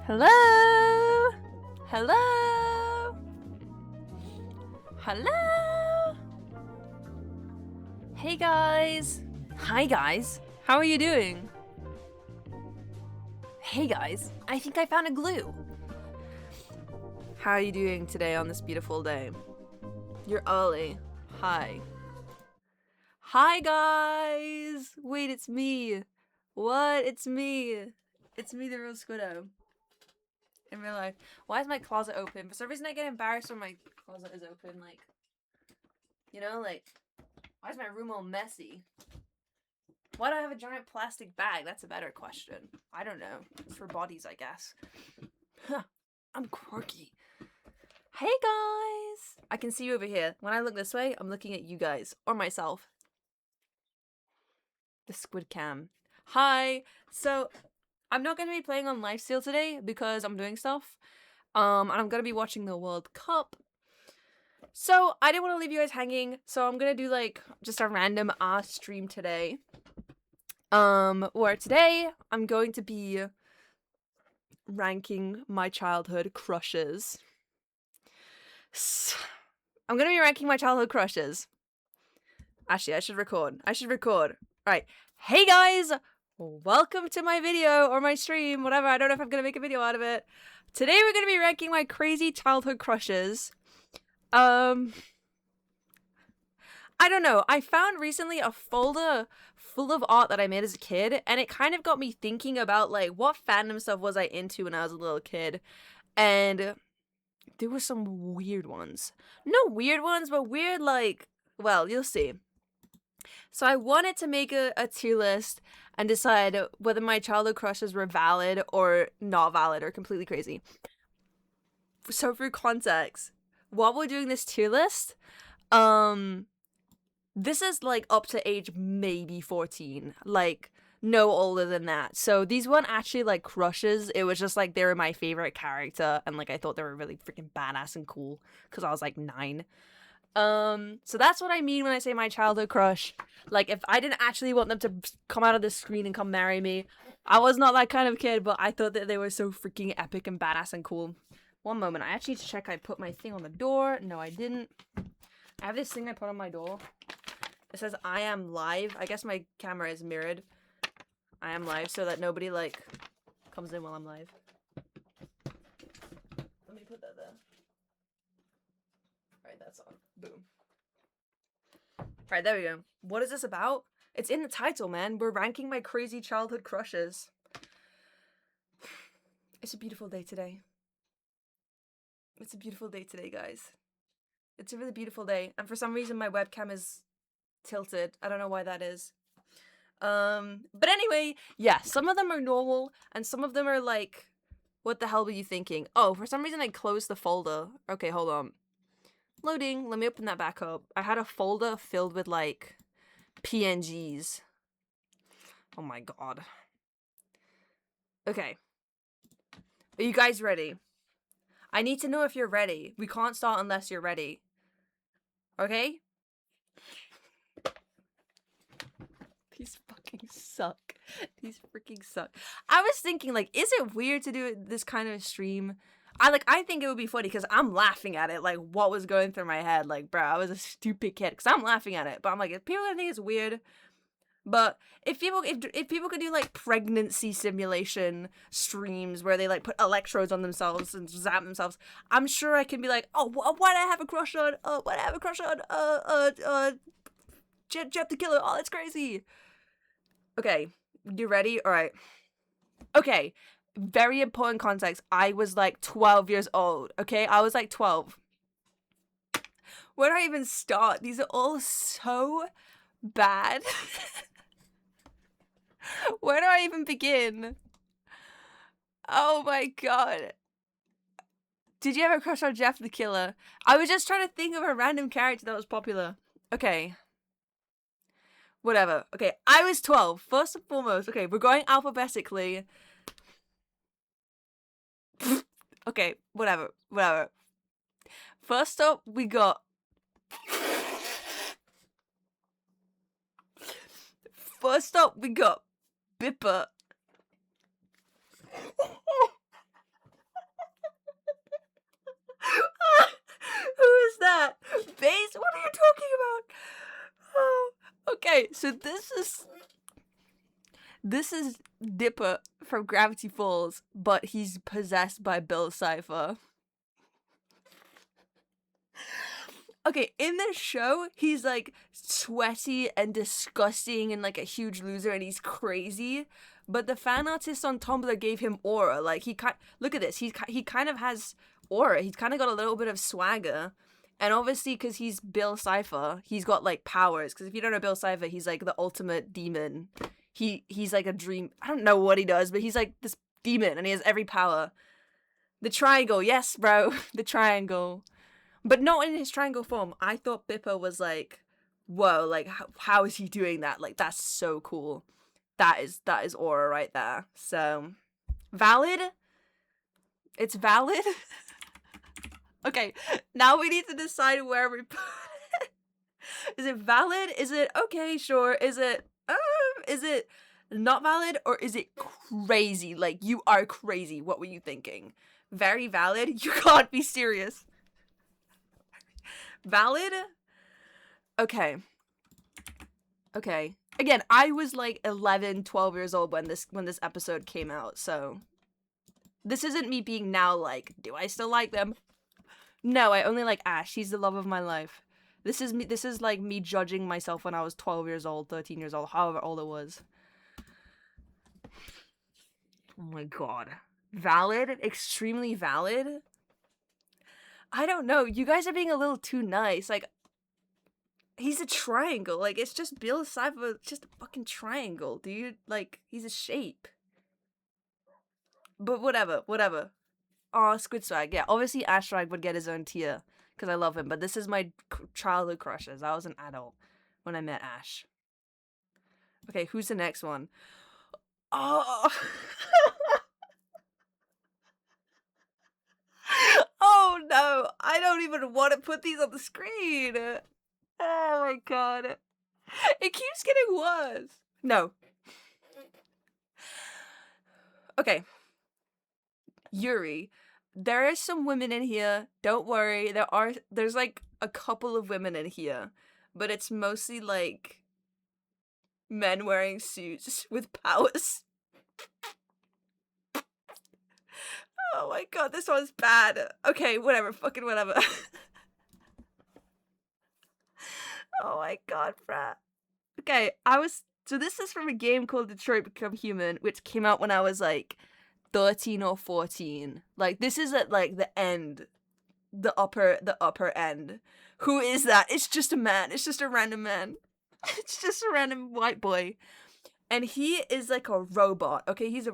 Hello? Hello? Hello? Hey guys. Hi guys. How are you doing? Hey guys, I think I found a glue. How are you doing today on this beautiful day? You're early. Hi. Hi guys. Wait, it's me. What? It's me. It's me, the real Squiddo. In real life. Why is my closet open? For some reason I get embarrassed when my closet is open, like, you know, like, why is my room all messy? Why do I have a giant plastic bag? That's a better question. I don't know. It's for bodies, I guess. Huh. I'm quirky. Hey guys! I can see you over here. When I look this way, I'm looking at you guys. Or myself. The squid cam. Hi! So, I'm not going to be playing on LIFESTEAL today because I'm doing stuff. And I'm going to be watching the World Cup. So, I didn't want to leave you guys hanging. So, I'm going to do, like, just a random ass stream today. Where today, I'm going to be ranking my childhood crushes. I'm going to be ranking my childhood crushes. Actually, I should record. Alright. Hey guys! Welcome to my video or my stream, whatever. I don't know if I'm going to make a video out of it. Today we're going to be ranking my crazy childhood crushes. I don't know. I found recently a folder full of art that I made as a kid, and it kind of got me thinking about, like, what fandom stuff was I into when I was a little kid. And there were some weird ones. No weird ones, but weird, like, well, you'll see. So I wanted to make a tier list and decide whether my childhood crushes were valid or not valid or completely crazy. So for context, while we're doing this tier list, this is like up to age maybe 14, like no older than that. So these weren't actually like crushes. It was just like they were my favorite character, and like I thought they were really freaking badass and cool because I was like 9. So that's what I mean when I say my childhood crush. Like, if I didn't actually want them to come out of the screen and come marry me, I was not that kind of kid, but I thought that they were so freaking epic and badass and cool. One moment, I actually need to check I put my thing on the door. No, I didn't. I have this thing I put on my door. It says, I am live. I guess my camera is mirrored. I am live so that nobody, like, comes in while I'm live. Let me put that there. Alright, that's on. Boom. Alright, there we go. What is this about? It's in the title, man. We're ranking my crazy childhood crushes. It's a beautiful day today. It's a beautiful day today, guys. It's a really beautiful day. And for some reason, my webcam is tilted. I don't know why that is. But anyway, yeah, some of them are normal, and some of them are like, what the hell were you thinking? Oh, for some reason I closed the folder. Okay, hold on. Loading. Let me open that back up. I had a folder filled with, like, PNGs. Oh my god. Okay. Are you guys ready? I need to know if you're ready. We can't start unless you're ready. Okay? These fucking suck. These freaking suck. I was thinking, like, is it weird to do this kind of stream? I think it would be funny because I'm laughing at it, like, what was going through my head. Like, bro, I was a stupid kid because I'm laughing at it. But I'm like, if people think it's weird. But if people could do, like, pregnancy simulation streams where they, like, put electrodes on themselves and zap themselves, I'm sure I can be like, oh, what do I have a crush on? What do I have a crush on? Jeff the Killer. Oh, that's crazy. Okay, you ready? All right. Okay, very important context. I was like 12 years old, okay? I was like 12. Where do I even start? These are all so bad. Where do I even begin? Oh my god. Did you have a crush on Jeff the Killer? I was just trying to think of a random character that was popular. Okay. Whatever. Okay, I was 12. First and foremost, okay, we're going alphabetically. Okay, whatever. First up, we got... Bipper. Okay, so this is Dipper from Gravity Falls, but he's possessed by Bill Cipher. Okay, in this show, he's like sweaty and disgusting and like a huge loser and he's crazy. But the fan artist on Tumblr gave him aura. Like look at this. He kind of has aura. He's kind of got a little bit of swagger. And obviously, because he's Bill Cipher, he's got like powers. Because if you don't know Bill Cipher, he's like the ultimate demon. He's like a dream. I don't know what he does, but he's like this demon and he has every power. The triangle, yes, bro, the triangle. But not in his triangle form. I thought Bipper was like, whoa, like how is he doing that? Like that's so cool. That is aura right there. So valid. It's valid. Okay, now we need to decide where we put it. Is it valid? Is it okay? Sure. Is it not valid, or is it crazy? Like you are crazy. What were you thinking? Very valid. You can't be serious. Valid? Okay. Again, I was like 11, 12 years old when this episode came out, so this isn't me being now like, do I still like them? No, I only like Ash. He's the love of my life. This is like me judging myself when I was 12 years old, 13 years old, however old it was. Oh my god. Valid? Extremely valid? I don't know. You guys are being a little too nice. Like, he's a triangle. Like, it's just Bill Cipher, just a fucking triangle, dude. Like, he's a shape. But whatever. Aw, Squid Swag. Yeah, obviously Ash Swag would get his own tier, because I love him. But this is my childhood crushes. I was an adult when I met Ash. Okay, who's the next one? Oh... Oh no, I don't even want to put these on the screen. Oh my god. It keeps getting worse. No. Okay. Yuri. There are some women in here. Don't worry. There's like a couple of women in here. But it's mostly like men wearing suits with powers. Oh my god, this one's bad. Okay, whatever. Fucking whatever. Oh my god, Frat. Okay, so this is from a game called Detroit Become Human, which came out when I was like 13 or 14. Like, this is at like the end. The upper end. Who is that? It's just a man. It's just a random man. It's just a random white boy. And he is like a robot. Okay, he's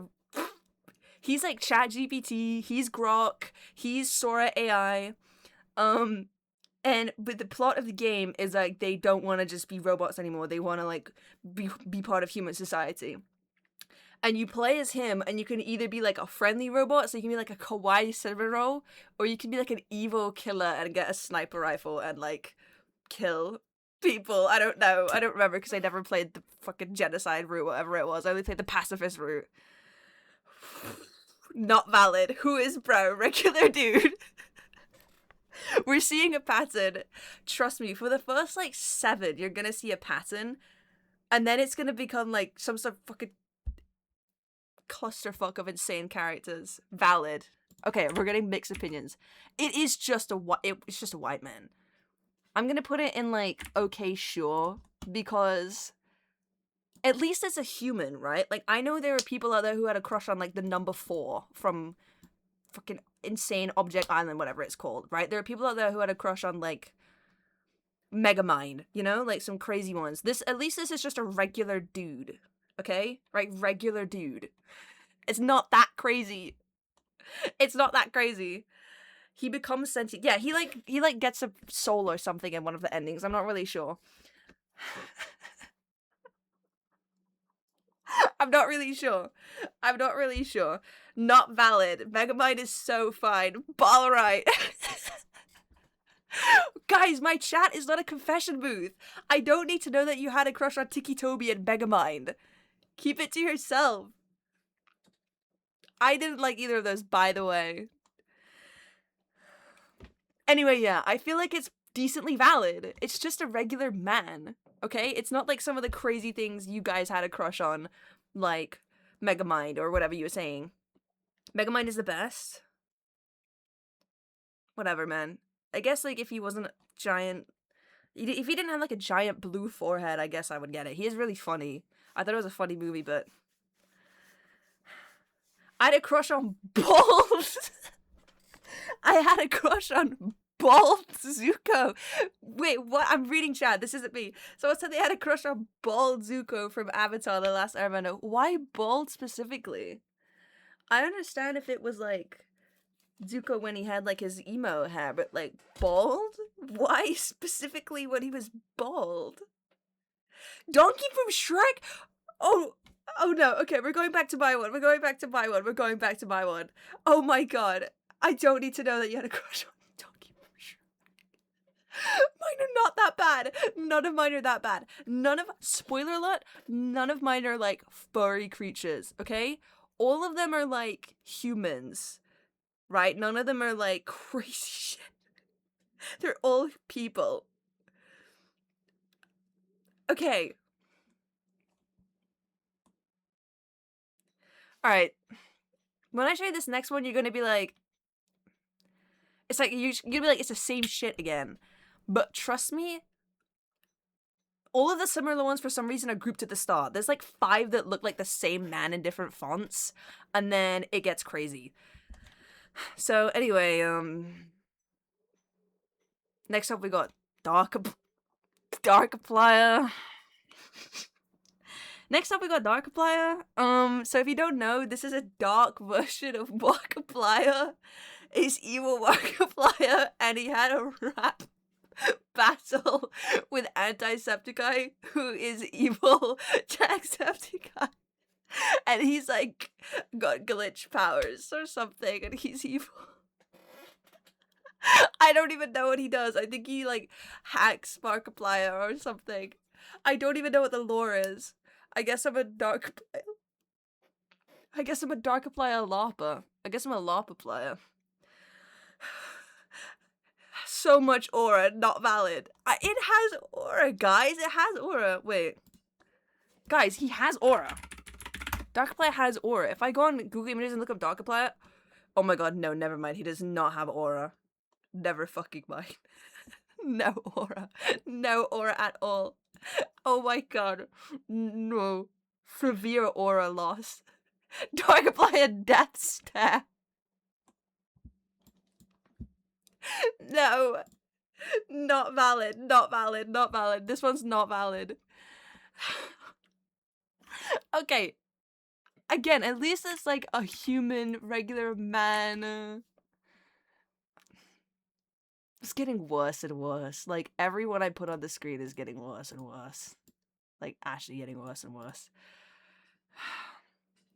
like ChatGPT, he's Grok, he's Sora AI. But the plot of the game is like they don't want to just be robots anymore. They want to like be part of human society. And you play as him, and you can either be like a friendly robot, so you can be like a kawaii Cerebro, or you can be like an evil killer and get a sniper rifle and like kill people. I don't know. I don't remember because I never played the fucking genocide route, whatever it was. I only played the pacifist route. Not valid. Who is bro? Regular dude. We're seeing a pattern. Trust me, for the first like 7, you're gonna see a pattern, and then it's gonna become like some sort of fucking clusterfuck of insane characters. Valid. Okay, we're getting mixed opinions. It's just a white man. I'm gonna put it in like okay, sure, because at least it's a human, right? Like, I know there are people out there who had a crush on like the number 4 from fucking Insane Object Island, whatever it's called, right? There are people out there who had a crush on like Megamind, you know, like some crazy ones. At least this is just a regular dude, okay? Right, regular dude. It's not that crazy. It's not that crazy. He becomes sentient. Yeah, he gets a soul or something in one of the endings. I'm not really sure. I'm not really sure. Not valid. Megamind is so fine. But alright. Guys, my chat is not a confession booth. I don't need to know that you had a crush on Tiki Toby and Megamind. Keep it to yourself. I didn't like either of those, by the way. Anyway, yeah, I feel like it's decently valid. It's just a regular man, okay? It's not like some of the crazy things you guys had a crush on, like Megamind or whatever you were saying. Megamind is the best. Whatever, man. I guess, like, if he wasn't a giant... If he didn't have, like, a giant blue forehead, I guess I would get it. He is really funny. I thought it was a funny movie, but... I had a crush on Bald! I had a crush on Bald Zuko! Wait, what? I'm reading chat. This isn't me. Someone said they had a crush on Bald Zuko from Avatar: The Last Airbender. Why Bald specifically? I understand if it was, like... Zuko when he had, like, his emo hair, but, like, bald? Why specifically when he was bald? Donkey from Shrek? Oh no, okay, we're going back to my one. Oh my god. I don't need to know that you had a crush on Donkey from Shrek. Mine are not that bad. None of mine are that bad. Spoiler alert, none of mine are, like, furry creatures, okay? All of them are, like, humans. Right? None of them are, like, crazy shit. They're all people. Okay. Alright. When I show you this next one, you're gonna be like... It's like, you're gonna be like, it's the same shit again. But trust me, all of the similar ones for some reason are grouped at the start. There's like 5 that look like the same man in different fonts. And then it gets crazy. So, anyway, next up we got Darkiplier. Next up we got Darkiplier. So if you don't know, this is a dark version of Markiplier. It's evil Markiplier, and he had a rap battle with Antisepticeye, who is evil Jacksepticeye. And he's, like, got glitch powers or something, and he's evil. I don't even know what he does. I think he, like, hacks Markiplier or something. I don't even know what the lore is. I guess I'm a Darkiplier Lopper. I guess I'm a Lopperplier. So much aura, not valid. It has aura, guys. It has aura. Wait. Guys, he has aura. Darkiplier has aura. If I go on Google Images and look up Darkiplier, oh my god, no, never mind. He does not have aura. Never fucking mind. No aura. No aura at all. Oh my god. No. Severe aura loss. Darkiplier death stare. No. Not valid. Not valid. Not valid. This one's not valid. Okay. Again, at least it's like a human, regular man. It's getting worse and worse. Like, everyone I put on the screen is getting worse and worse. Like, actually getting worse and worse.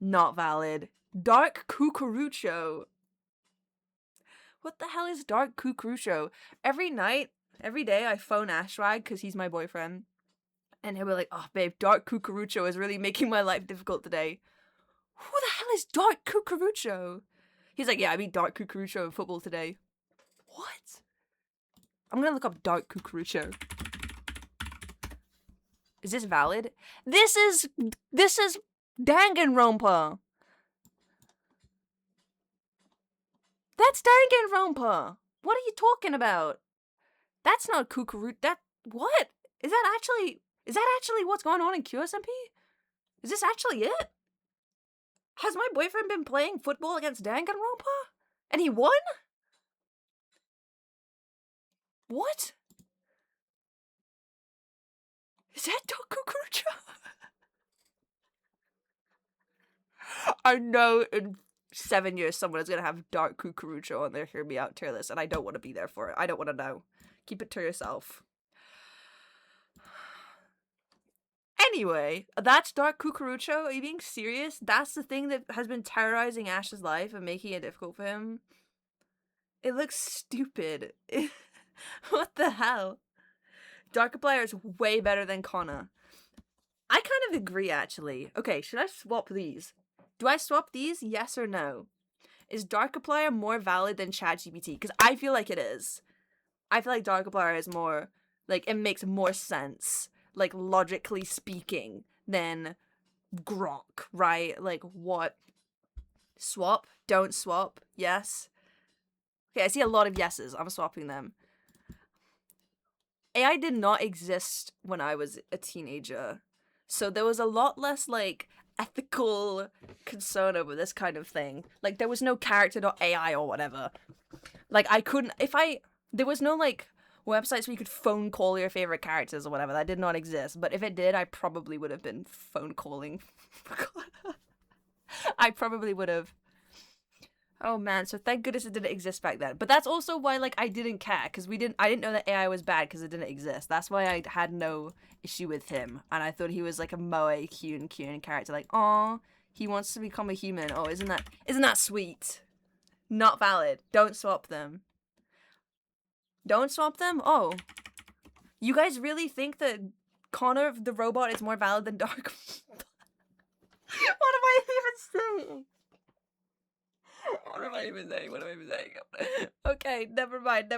Not valid. Dark Cucurucho. What the hell is Dark Cucurucho? Every night, every day, I phone Ashwag because he's my boyfriend. And he'll be like, oh, babe, Dark Cucurucho is really making my life difficult today. Who the hell is Dark Cucurucho? He's like, yeah, I beat Dark Cucurucho in football today. What? I'm gonna look up Dark Cucurucho. Is this valid? This is Danganronpa. That's Danganronpa. What are you talking about? That's not Cucurucho. What? Is that actually what's going on in QSMP? Is this actually it? Has my boyfriend been playing football against Danganronpa? And he won? What? Is that Dark Cucurucho? I know in 7 years someone is gonna have Dark Cucurucho on their Hear Me Out tier list, and I don't want to be there for it. I don't want to know. Keep it to yourself. Anyway, that's Dark Cucurucho. Are you being serious? That's the thing that has been terrorizing Ash's life and making it difficult for him? It looks stupid. What the hell? Darkiplier is way better than Connor. I kind of agree, actually. Okay, should I swap these? Do I swap these? Yes or no? Is Darkiplier more valid than ChatGPT? Because I feel like it is. I feel like Darkiplier is more, like, it makes more sense, like, logically speaking, than Grok, right? Like, what? Swap? Don't swap? Yes? Okay, I see a lot of yeses. I'm swapping them. AI did not exist when I was a teenager, so there was a lot less, like, ethical concern over this kind of thing. Like, there was no character.ai or whatever. Like, I couldn't, there was no, like, websites where you could phone call your favorite characters or whatever. That did not exist. But if it did, I probably would have been phone calling. I probably would have. Oh man, so thank goodness it didn't exist back then. But that's also why, like, I didn't care, because I didn't know that AI was bad because it didn't exist. That's why I had no issue with him, and I thought he was like a moe cute character. Like, aw, he wants to become a human. Oh, isn't that sweet? Not valid. Don't swap them. Don't swap them? Oh. You guys really think that Connor the robot is more valid than Dark? What am I even saying? What am I even saying? Okay, never mind.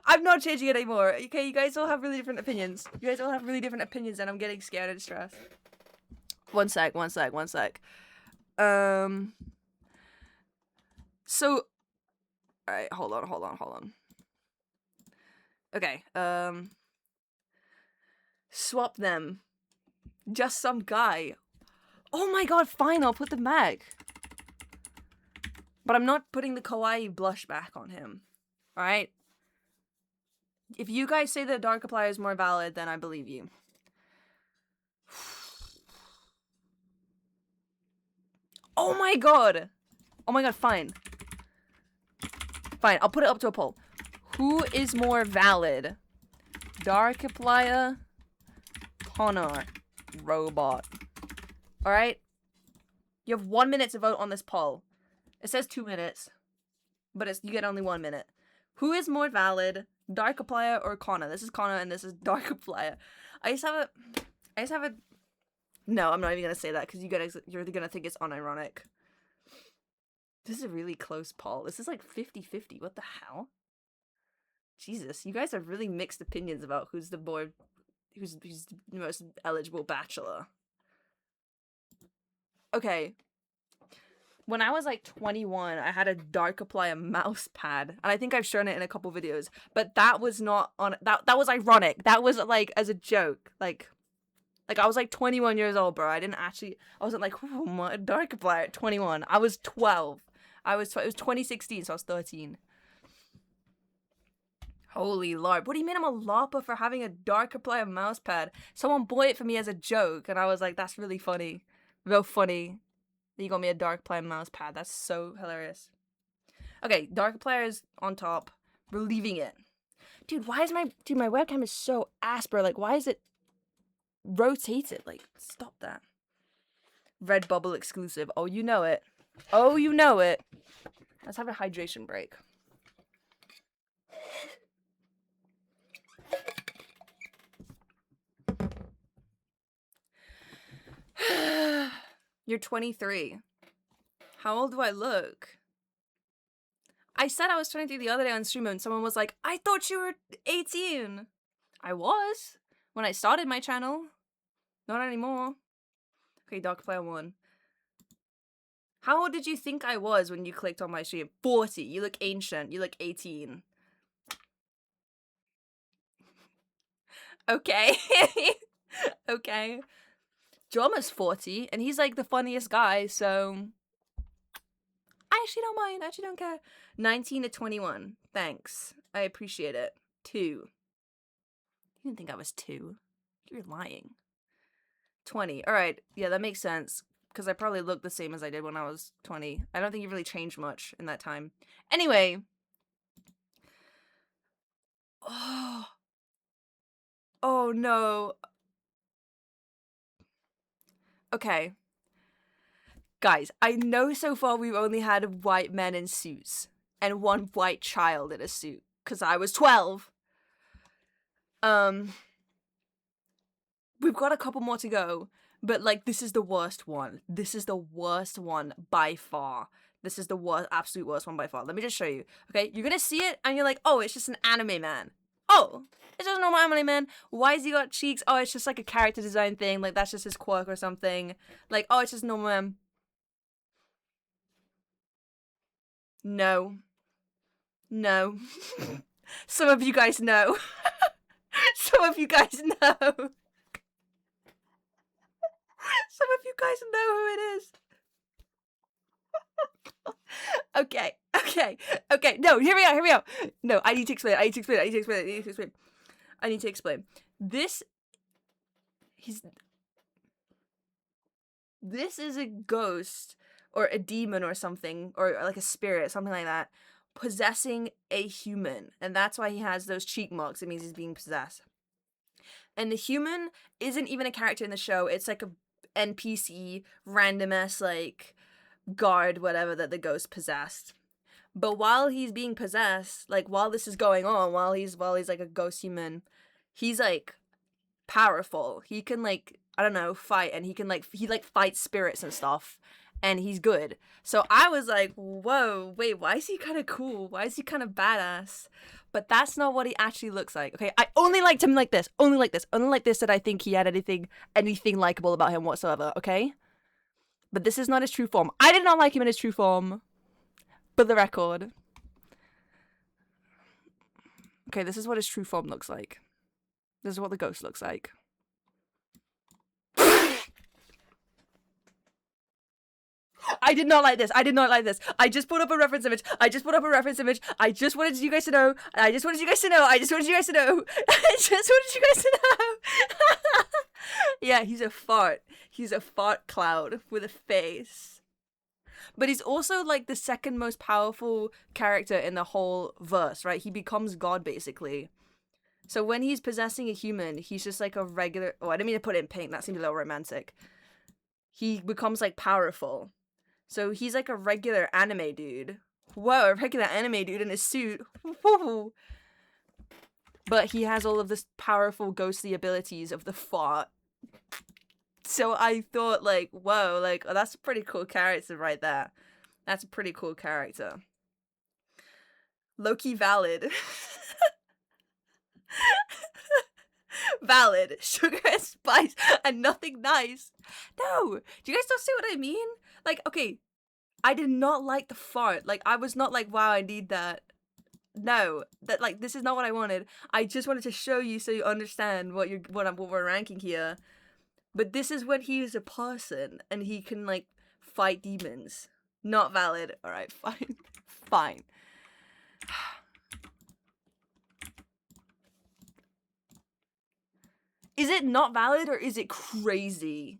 I'm not changing it anymore. Okay, you guys all have really different opinions. And I'm getting scared and stressed. One sec. So, alright, hold on. Okay, swap them. Just some guy. Oh my god, fine, I'll put them back. But I'm not putting the kawaii blush back on him. Alright? If you guys say that Darkiplier is more valid, then I believe you. Oh my god! Oh my god, fine. Fine, I'll put it up to a poll. Who is more valid? Darkiplier, Connor, robot. Alright? You have 1 minute to vote on this poll. It says 2 minutes, but you get only 1 minute. Who is more valid, Darkiplier or Connor? This is Connor and this is Darkiplier. I just have a. No, I'm not even gonna say that because you're gonna think it's unironic. This is a really close poll. This is like 50-50. What the hell? Jesus, you guys have really mixed opinions about who's the most eligible bachelor. Okay. When I was like 21, I had a Darkiplier mouse pad, and I think I've shown it in a couple videos, but that was not on that was ironic. That was like as a joke. Like I was like 21 years old, bro. I wasn't like, oh, my Darkiplier at 21. I was 12. It was 2016, so I was 13. Holy lord. What do you mean I'm a lopper for having a Darkiplier mouse pad? Someone bought it for me as a joke, and I was like, that's really funny. Real funny. You got me a Darkiplier mouse pad. That's so hilarious. Okay, Darkiplier is on top. We're leaving it. Dude, my webcam is so ass, bro. Like, why is it rotated? Like, stop that. Red Bubble exclusive. Oh, you know it. Let's have a hydration break. You're 23. How old do I look? I said I was 23 the other day on stream and someone was like, I thought you were 18. I was when I started my channel. Not anymore. Okay, Darkiplier 1. How old did you think I was when you clicked on my stream? 40. You look ancient. You look 18. Okay. Okay. Drummer's 40, and he's like the funniest guy, so I actually don't mind. I actually don't care. 19 to 21. Thanks. I appreciate it. 2. You didn't think I was 2. You're lying. 20. Alright. Yeah, that makes sense. Because I probably look the same as I did when I was 20. I don't think you really changed much in that time. Anyway. Oh no. Okay. Guys, I know so far we've only had white men in suits. And one white child in a suit. Because I was 12. We've got a couple more to go. But, like, this is the worst one. This is the worst one by far. This is the worst, absolute worst one by far. Let me just show you. Okay, you're gonna see it, and you're like, oh, it's just an anime man. Oh, it's just a normal anime man. Why has he got cheeks? Oh, it's just like a character design thing. Like, that's just his quirk or something. Like, oh, it's just normal man. No. No. Some of you guys know. Some of you guys know. Some of you guys know who it is. Okay. No, hear me out. No, I need to explain. I need to explain. This is a ghost or a demon or something, or like a spirit, something like that, possessing a human. And that's why he has those cheek marks. It means he's being possessed. And the human isn't even a character in the show. It's like a NPC, random ass, like, guard, whatever, that the ghost possessed. But while he's being possessed, like, while this is going on, while he's like a ghost human, he's like powerful. He can, like, I don't know, fight, and he fights spirits and stuff, and he's good. So I was like, whoa, wait, why is he kind of cool? Why is he kind of badass? But that's not what he actually looks like. Okay, I only liked him like this. Only like this that I think he had anything likable about him whatsoever, okay? But this is not his true form. I did not like him in his true form. For the record. Okay, this is what his true form looks like. This is what the ghost looks like. I did not like this. I just put up a reference image. I just wanted you guys to know. Yeah, he's a fart. He's a fart cloud with a face. But he's also, like, the second most powerful character in the whole verse, right? He becomes God, basically. So when he's possessing a human, he's just like a regular... Oh, I didn't mean to put it in pink. That seemed a little romantic. He becomes, like, powerful. So he's like a regular anime dude. Whoa, a regular anime dude in a suit. But he has all of this powerful ghostly abilities of the fart. So I thought, like, whoa, like, oh, that's a pretty cool character right there. That's a pretty cool character. Low-key valid. Valid. Sugar and spice and nothing nice. No! Do you guys not see what I mean? Like, okay, I did not like the fart. Like, I was not like, wow, I need that. No, that, like, this is not what I wanted. I just wanted to show you so you understand what we're ranking here. But this is when he is a person and he can, like, fight demons. Not valid. Alright, fine. Fine. Is it not valid or is it crazy?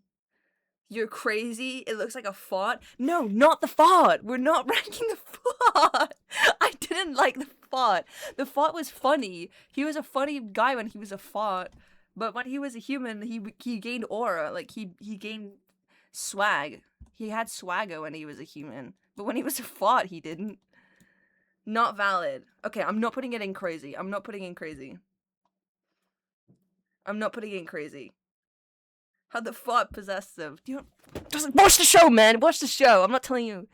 You're crazy? It looks like a fart? No, not the fart! We're not ranking the fart! I didn't like the fart. The fart was funny. He was a funny guy when he was a fart. But when he was a human, he gained aura. Like, he gained swag. He had swagger when he was a human. But when he was a fart, he didn't. Not valid. Okay, I'm not putting it in crazy. How the fart possessed them. Just watch the show, man! Watch the show! I'm not telling you.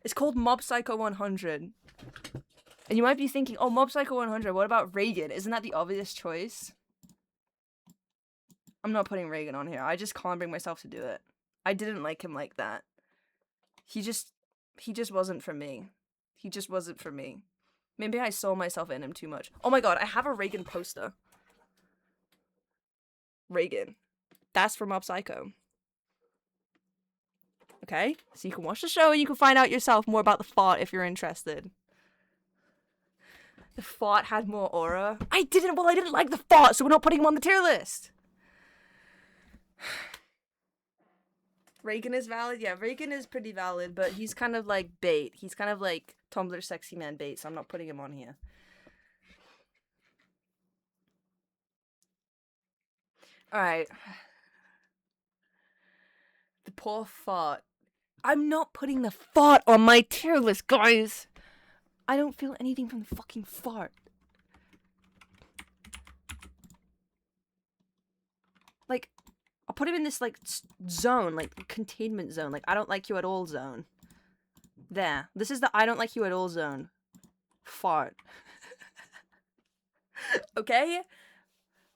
It's called Mob Psycho 100. And you might be thinking, oh, Mob Psycho 100, what about Reagan? Isn't that the obvious choice? I'm not putting Reagan on here. I just can't bring myself to do it. I didn't like him like that. He just wasn't for me. Maybe I saw myself in him too much. Oh my god, I have a Reagan poster. Reagan. That's from Mob Psycho. Okay? So you can watch the show and you can find out yourself more about the fart if you're interested. The fart had more aura. I didn't like the fart, so we're not putting him on the tier list. Reagan is valid? Yeah, Reagan is pretty valid, but he's kind of like bait. He's kind of like Tumblr sexy man bait, so I'm not putting him on here. Alright. The poor fart. I'm not putting the fart on my tier list, guys! I don't feel anything from the fucking fart. Like, I'll put him in this, like, zone, like, containment zone. Like, I don't like you at all zone. There. This is the I don't like you at all zone. Fart. Okay?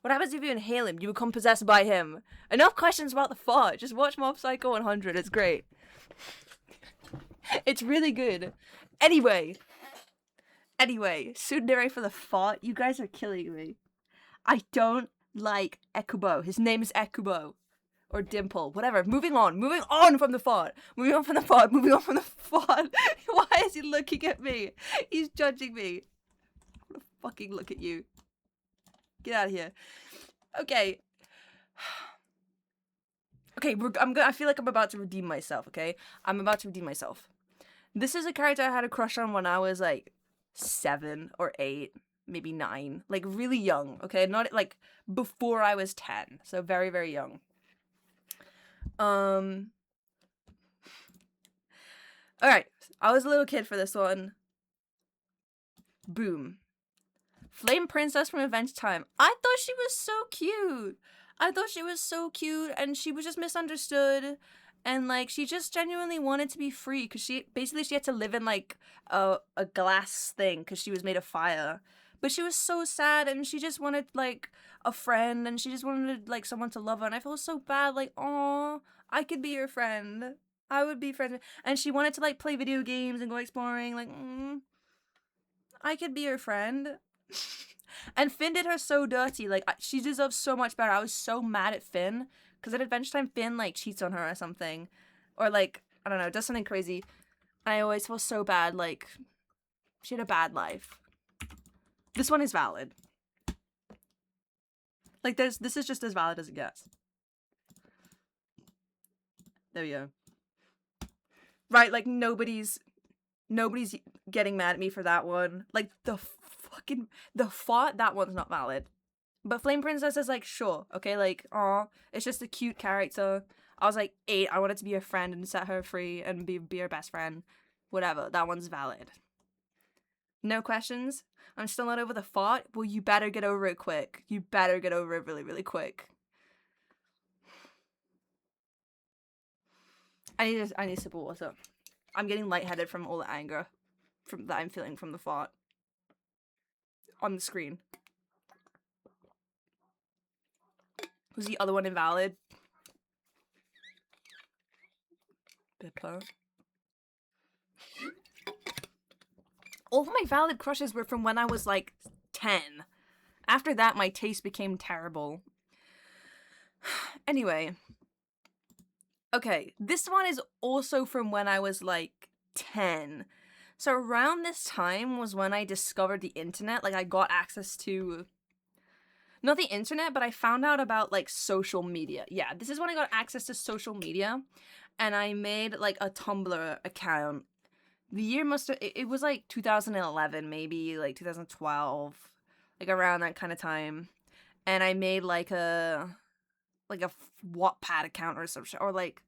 What happens if you inhale him? You become possessed by him. Enough questions about the fart. Just watch Mob Psycho 100. It's great. It's really good. Anyway, tsundere for the fart. You guys are killing me. I don't like Ekubo. His name is Ekubo. Or Dimple. Whatever. Moving on from the fart. Moving on from the fart. Why is he looking at me? He's judging me. I'm gonna fucking look at you. Get out of here. Okay. Okay, I feel like I'm about to redeem myself, okay? I'm about to redeem myself. This is a character I had a crush on when I was, like, 7 or 8, maybe 9. Like, really young, okay? Not, like, before I was 10. So very, very young. Alright. I was a little kid for this one. Boom. Flame Princess from Adventure Time. I thought she was so cute. And she was just misunderstood. And, like, she just genuinely wanted to be free. Because she had to live in, like, a glass thing. Because she was made of fire. But she was so sad. And she just wanted, like, a friend. And she just wanted, like, someone to love her. And I felt so bad. Like, aw, I could be your friend. I would be friends. And she wanted to, like, play video games and go exploring. Like, I could be your friend. And Finn did her so dirty. Like, she deserves so much better. I was so mad at Finn. Because at Adventure Time, Finn, like, cheats on her or something. Or, like, I don't know, does something crazy. I always feel so bad. Like, she had a bad life. This one is valid. Like, this is just as valid as it gets. There we go. Right, like, nobody's getting mad at me for that one. Like, the fought, that one's not valid. But Flame Princess is like, sure, okay, like, aw, it's just a cute character. I was like 8, I wanted to be her friend and set her free and be her best friend. Whatever, that one's valid. No questions? I'm still not over the fought? Well, you better get over it quick. You better get over it really, really quick. I need a sip of water. I'm getting lightheaded from all the anger that I'm feeling from the fought. On the screen. Was the other one invalid? Bipper. All of my valid crushes were from when I was like 10. After that, my taste became terrible. Anyway. Okay, this one is also from when I was like 10. So around this time was when I discovered the internet. Like, I got access to, not the internet, but I found out about, like, social media. Yeah, this is when I got access to social media. And I made, like, a Tumblr account. The year it was, like, 2011, maybe, like, 2012. Like, around that kind of time. And I made, like a Wattpad account or some shit. Or, like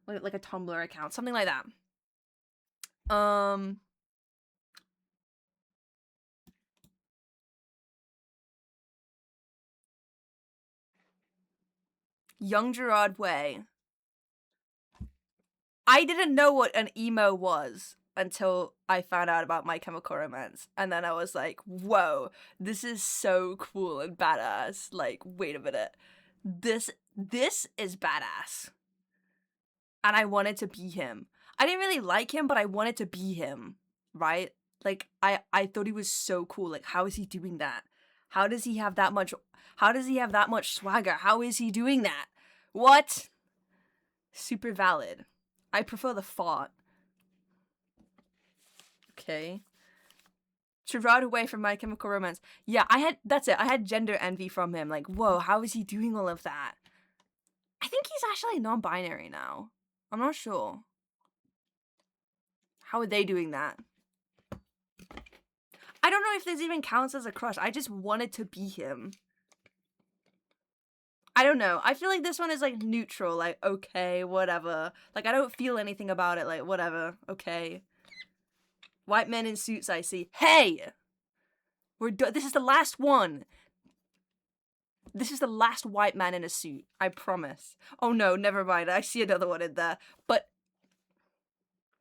a Tumblr account. Something like that. Young Gerard Way. I didn't know what an emo was until I found out about My Chemical Romance. And then I was like, whoa, this is so cool and badass. Like, wait a minute. This is badass. And I wanted to be him. I didn't really like him, but I wanted to be him, right? Like, I thought he was so cool. Like, how is he doing that? How does he have that much swagger? How is he doing that? What? Super valid. I prefer the font. Okay. To ride away from My Chemical Romance. Yeah, that's it. I had gender envy from him. Like, whoa, how is he doing all of that? I think he's actually non-binary now. I'm not sure. How are they doing that? I don't know if this even counts as a crush. I just wanted to be him. I don't know. I feel like this one is, like, neutral. Like, okay, whatever. Like, I don't feel anything about it. Like, whatever. Okay. White men in suits, I see. Hey! This is the last one. This is the last white man in a suit. I promise. Oh no, never mind. I see another one in there. But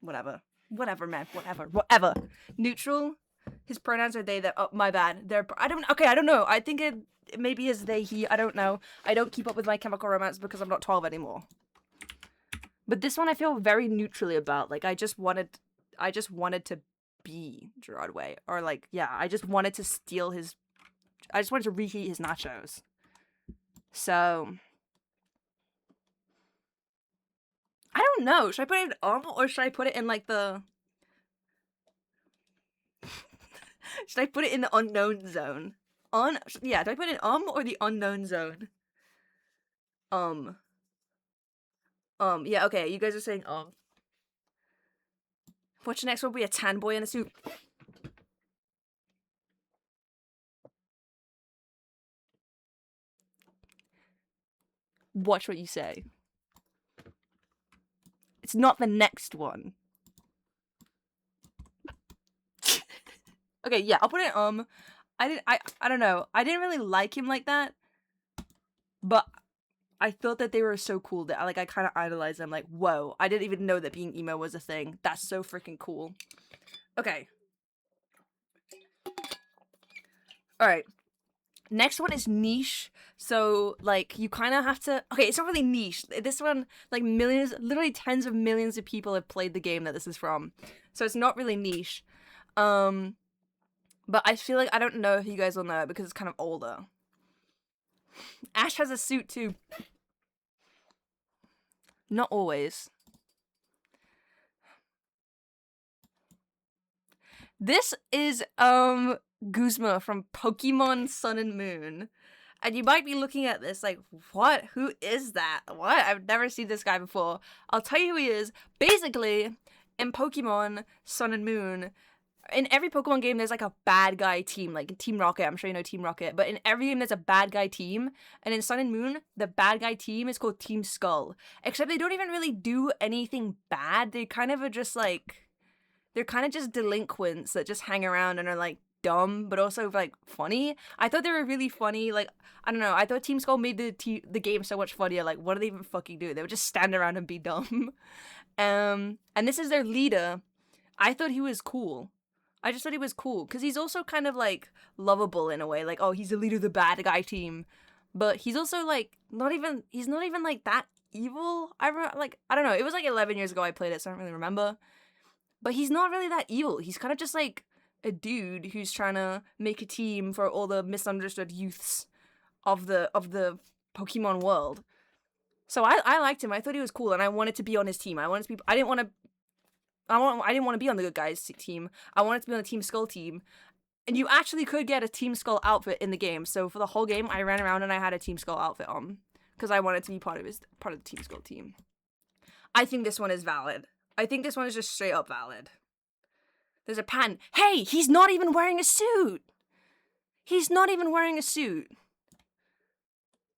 whatever. Whatever, man. Whatever. Neutral. His pronouns are they, that. Oh, my bad. I don't know. I think it maybe is they, he. I don't know. I don't keep up with My Chemical Romance because I'm not 12 anymore. But this one I feel very neutrally about. Like, I just wanted to be Gerard Way. Or, like, yeah, I just wanted to steal his... I just wanted to reheat his nachos. So... I don't know. Should I put it in or should I put it in, like, the... Should I put it in the unknown zone? Yeah, do I put it in or the unknown zone? Yeah, okay, you guys are saying What's next will be a tan boy in a suit. Watch what you say. It's not the next one. Okay, yeah, I'll put it I don't know. I didn't really like him like that. But I thought that they were so cool that I kind of idolized them. Like, whoa, I didn't even know that being emo was a thing. That's so freaking cool. Okay. Alright. Next one is niche. So, like, you kind of have to... Okay, it's not really niche. This one, like, millions, literally tens of millions of people have played the game that this is from. So it's not really niche. But I feel like I don't know if you guys will know it because it's kind of older. Ash has a suit too. Not always. This is Guzma from Pokemon Sun and Moon. And you might be looking at this like, what? Who is that? What? I've never seen this guy before. I'll tell you who he is. Basically, in Pokemon Sun and Moon, in every Pokemon game, there's like a bad guy team, like Team Rocket. I'm sure you know Team Rocket. But in every game, there's a bad guy team. And in Sun and Moon, the bad guy team is called Team Skull. Except they don't even really do anything bad. They kind of are just like... They're kind of just delinquents that just hang around and are like dumb, but also like funny. I thought they were really funny. Like, I don't know. I thought Team Skull made the game so much funnier. Like, what do they even fucking do? They would just stand around and be dumb. And this is their leader. I thought he was cool. I just thought he was cool because he's also kind of like lovable in a way. Like, oh, he's the leader of the bad guy team, but he's also like he's not even like that evil. I don't know. It was like 11 years ago I played it, so I don't really remember. But he's not really that evil. He's kind of just like a dude who's trying to make a team for all the misunderstood youths of the Pokemon world. So I liked him. I thought he was cool, and I wanted to be on his team. I didn't want to be on the good guys team. I wanted to be on the Team Skull team. And you actually could get a Team Skull outfit in the game. So for the whole game, I ran around and I had a Team Skull outfit on because I wanted to be part of the Team Skull team. I think this one is valid. I think this one is just straight up valid. There's a patent. Hey, he's not even wearing a suit. He's not even wearing a suit.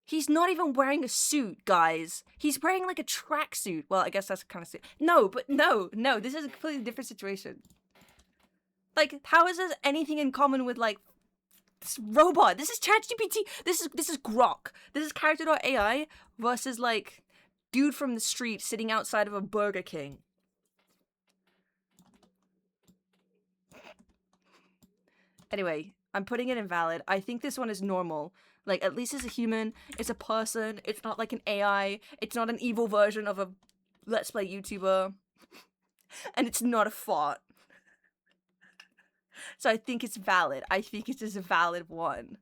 He's not even wearing a suit, guys. He's wearing like a tracksuit. Well, I guess that's kind of suit. No, this is a completely different situation. Like, how is this anything in common with like this robot? This is ChatGPT. This is Grok. This is character.ai versus like dude from the street sitting outside of a Burger King. Anyway, I'm putting it invalid. I think this one is normal. Like, at least it's a human. It's a person. It's not like an AI. It's not an evil version of a Let's Play YouTuber. And it's not a fart. So I think it's valid. I think it is a valid one.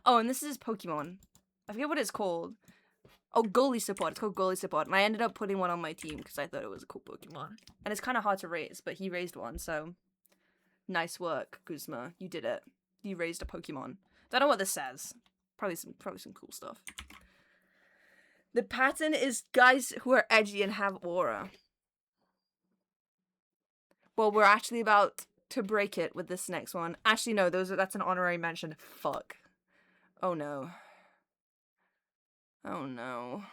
Oh, and this is Pokemon. I forget what it's called. Oh, goalie support. It's called goalie support. And I ended up putting one on my team because I thought it was a cool Pokemon. And it's kind of hard to raise, but he raised one, so... Nice work, Guzma. You did it. You raised a Pokemon. Don't know what this says. Probably some cool stuff. The pattern is guys who are edgy and have aura. Well, we're actually about to break it with this next one. Actually, no, that's an honorary mention. Fuck. Oh no. Oh no.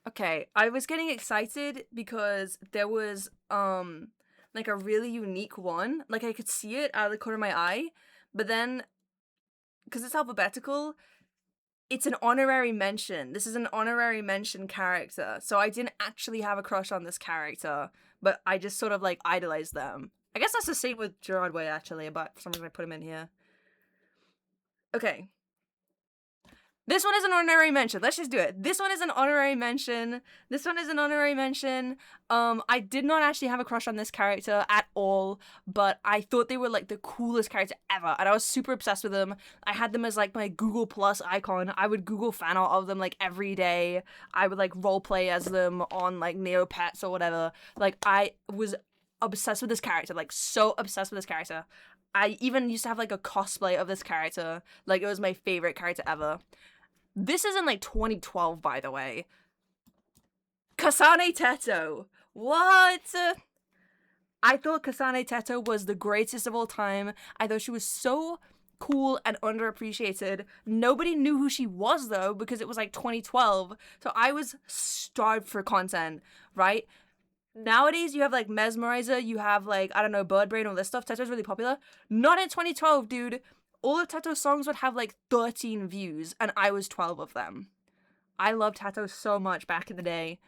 Okay, I was getting excited because there was, like a really unique one. Like, I could see it out of the corner of my eye, but then because it's alphabetical, it's an honorary mention. This is an honorary mention character. So I didn't actually have a crush on this character, but I just sort of like idolized them. I guess that's the same with Gerard Way actually, but for some reason I put him in here. Okay. This one is an honorary mention. Let's just do it. This one is an honorary mention. This one is an honorary mention. I did not actually have a crush on this character at all, but I thought they were like the coolest character ever, and I was super obsessed with them. I had them as like my Google Plus icon. I would Google fan art of them like every day. I would like roleplay as them on like Neopets or whatever. Like I was obsessed with this character, like so obsessed with this character. I even used to have like a cosplay of this character. Like it was my favorite character ever. This is in like 2012, by the way. Kasane Teto. What? I thought Kasane Teto was the greatest of all time. I thought she was so cool and underappreciated. Nobody knew who she was though, because it was like 2012. So I was starved for content, right? Nowadays, you have like Mesmerizer, you have like, I don't know, Bird Brain, all this stuff. Teto's really popular. Not in 2012, dude. All of Teto's songs would have like 13 views, and I was 12 of them. I loved Teto so much back in the day.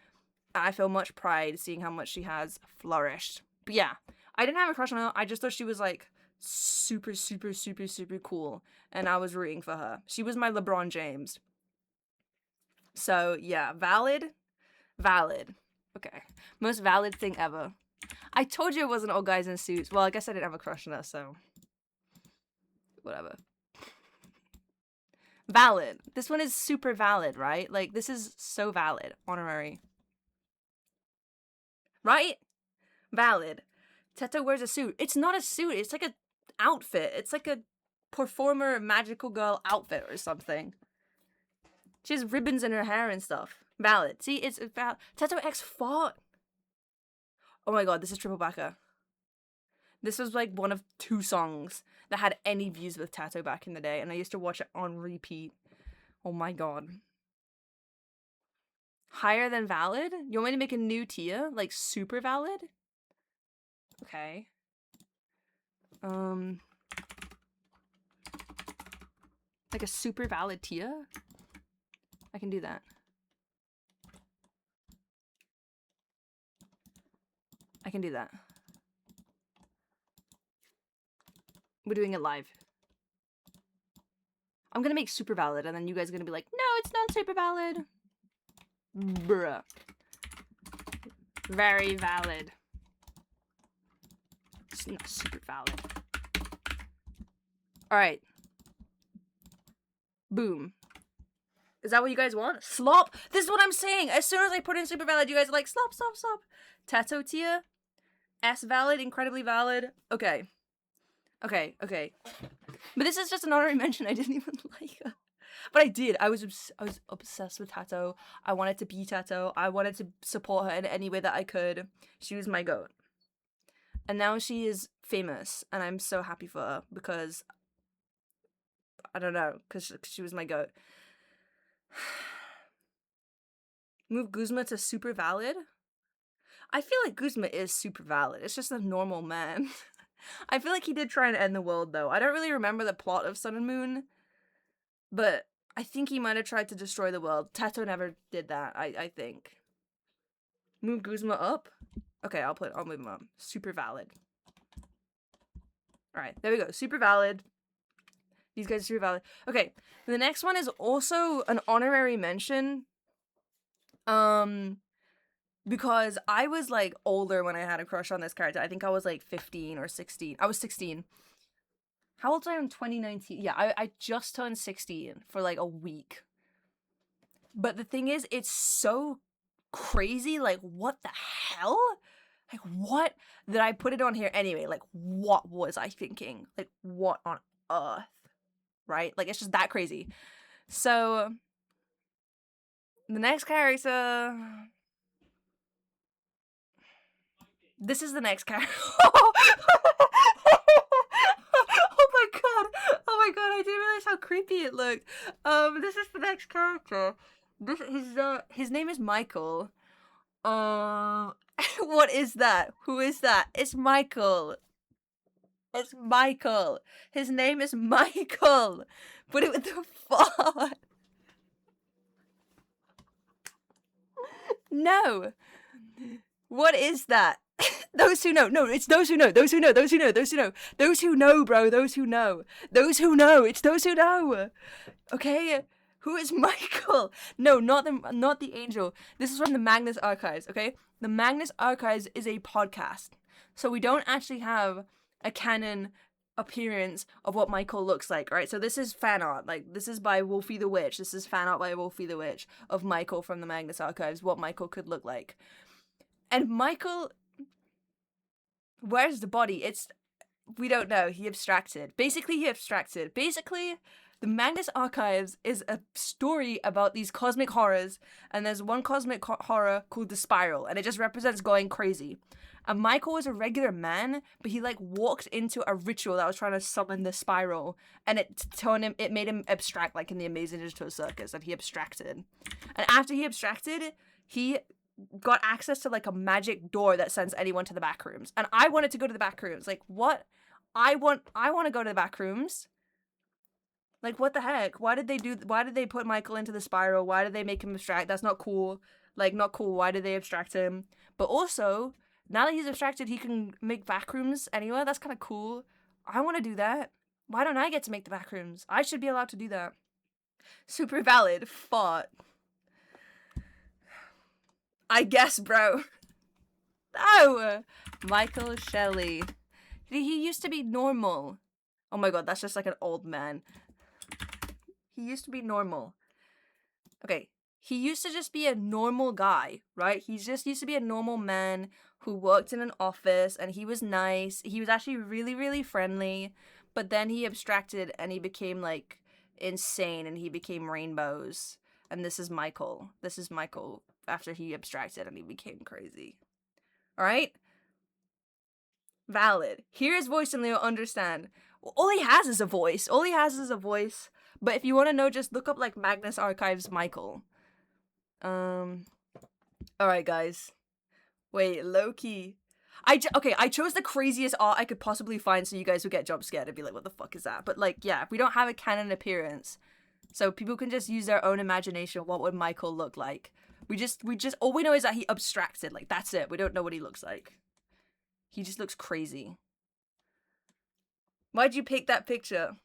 I feel much pride seeing how much she has flourished. But yeah, I didn't have a crush on her. I just thought she was like super, super, super, super cool, and I was rooting for her. She was my LeBron James. So yeah, valid. Okay, most valid thing ever. I told you it wasn't all guys in suits. Well, I guess I didn't have a crush on her, so whatever. Valid. This one is super valid, right? Like, this is so valid. Honorary. Right? Valid. Teto wears a suit. It's not a suit. It's like an outfit. It's like a performer magical girl outfit or something. She has ribbons in her hair and stuff. Valid. See, it's valid. Teto X fought. Oh my god, this is Triple Backer. This was like one of 2 songs that had any views with Teto back in the day, and I used to watch it on repeat. Oh my god. Higher than valid? You want me to make a new tier? Like super valid? Okay. Like a super valid tier? I can do that. I can do that. We're doing it live. I'm gonna make super valid, and then you guys are gonna be like, no, it's not super valid. Bruh. Very valid. It's not super valid. Alright. Boom. Is that what you guys want? Slop? This is what I'm saying. As soon as I put in super valid, you guys are like, slop, slop, slop. Teto tier. S valid, incredibly valid. Okay. Okay. But this is just an honorary mention. I didn't even like her. But I did. I was obsessed with Teto. I wanted to be Teto. I wanted to support her in any way that I could. She was my goat. And now she is famous, and I'm so happy for her because I don't know, because she was my goat. Move Guzma to super valid? I feel like Guzma is super valid. It's just a normal man. I feel like he did try and end the world, though. I don't really remember the plot of Sun and Moon, but I think he might have tried to destroy the world. Teto never did that, I think. Move Guzma up? Okay, I'll move him up. Super valid. Alright, there we go. Super valid. These guys are super valid. Okay, the next one is also an honorary mention. Because I was like older when I had a crush on this character. I think I was like 15 or 16. I was 16. How old was I in 2019? Yeah, I just turned 16 for like a week. But the thing is, it's so crazy. Like, what the hell? Like, what? That I put it on here anyway. Like, what was I thinking? Like, what on earth? Right? Like, it's just that crazy. So, the next character... This is the next character. Oh my god! Oh my god! I didn't realize how creepy it looked. This is the next character. His name is Michael. What is that? Who is that? It's Michael. It's Michael. His name is Michael. Put it with the fart. No. What is that? Those who know. No, it's those who know. Those who know. Those who know. Those who know. Those who know, bro. Those who know. Those who know. It's those who know. Okay? Who is Michael? No, not the angel. This is from the Magnus Archives, okay? The Magnus Archives is a podcast. So we don't actually have a canon appearance of what Michael looks like, right? So this is fan art. Like, this is by Wolfie the Witch. This is fan art by Wolfie the Witch of Michael from the Magnus Archives, what Michael could look like. And Michael, where's the body? We don't know. He abstracted. Basically, the Magnus Archives is a story about these cosmic horrors, and there's one cosmic horror called the Spiral, and it just represents going crazy. And Michael was a regular man, but he like walked into a ritual that was trying to summon the Spiral, and it made him abstract, like in the Amazing Digital Circus, and he abstracted. And after he abstracted, he got access to like a magic door that sends anyone to the back rooms. And I wanted to go to the back rooms. Like, what? I want to go to the back rooms. Like, what the heck? Why did they put Michael into the Spiral? Why did they make him abstract? That's not cool. Like, not cool. Why did they abstract him? But also, now that he's abstracted, he can make back rooms anywhere. That's kind of cool. I want to do that. Why don't I get to make the back rooms? I should be allowed to do that. Super valid. Fought. I guess, bro. No! Michael Shelley. He used to be normal. Oh my god, that's just like an old man. He used to be normal. Okay, he used to just be a normal guy, right? He just used to be a normal man who worked in an office, and he was nice. He was actually really, really friendly, but then he abstracted and he became like insane, and he became rainbows. And this is Michael. This is Michael after he abstracted and he became crazy. Alright? Valid. Hear his voice and they'll understand. All he has is a voice. But if you want to know, just look up like Magnus Archives Michael. Alright, guys. Wait, Loki. I chose the craziest art I could possibly find so you guys would get jump scared and be like, what the fuck is that? But like, yeah, we don't have a canon appearance. So people can just use their own imagination. What would Michael look like? We just, all we know is that he abstracted. Like, that's it. We don't know what he looks like. He just looks crazy. Why'd you pick that picture?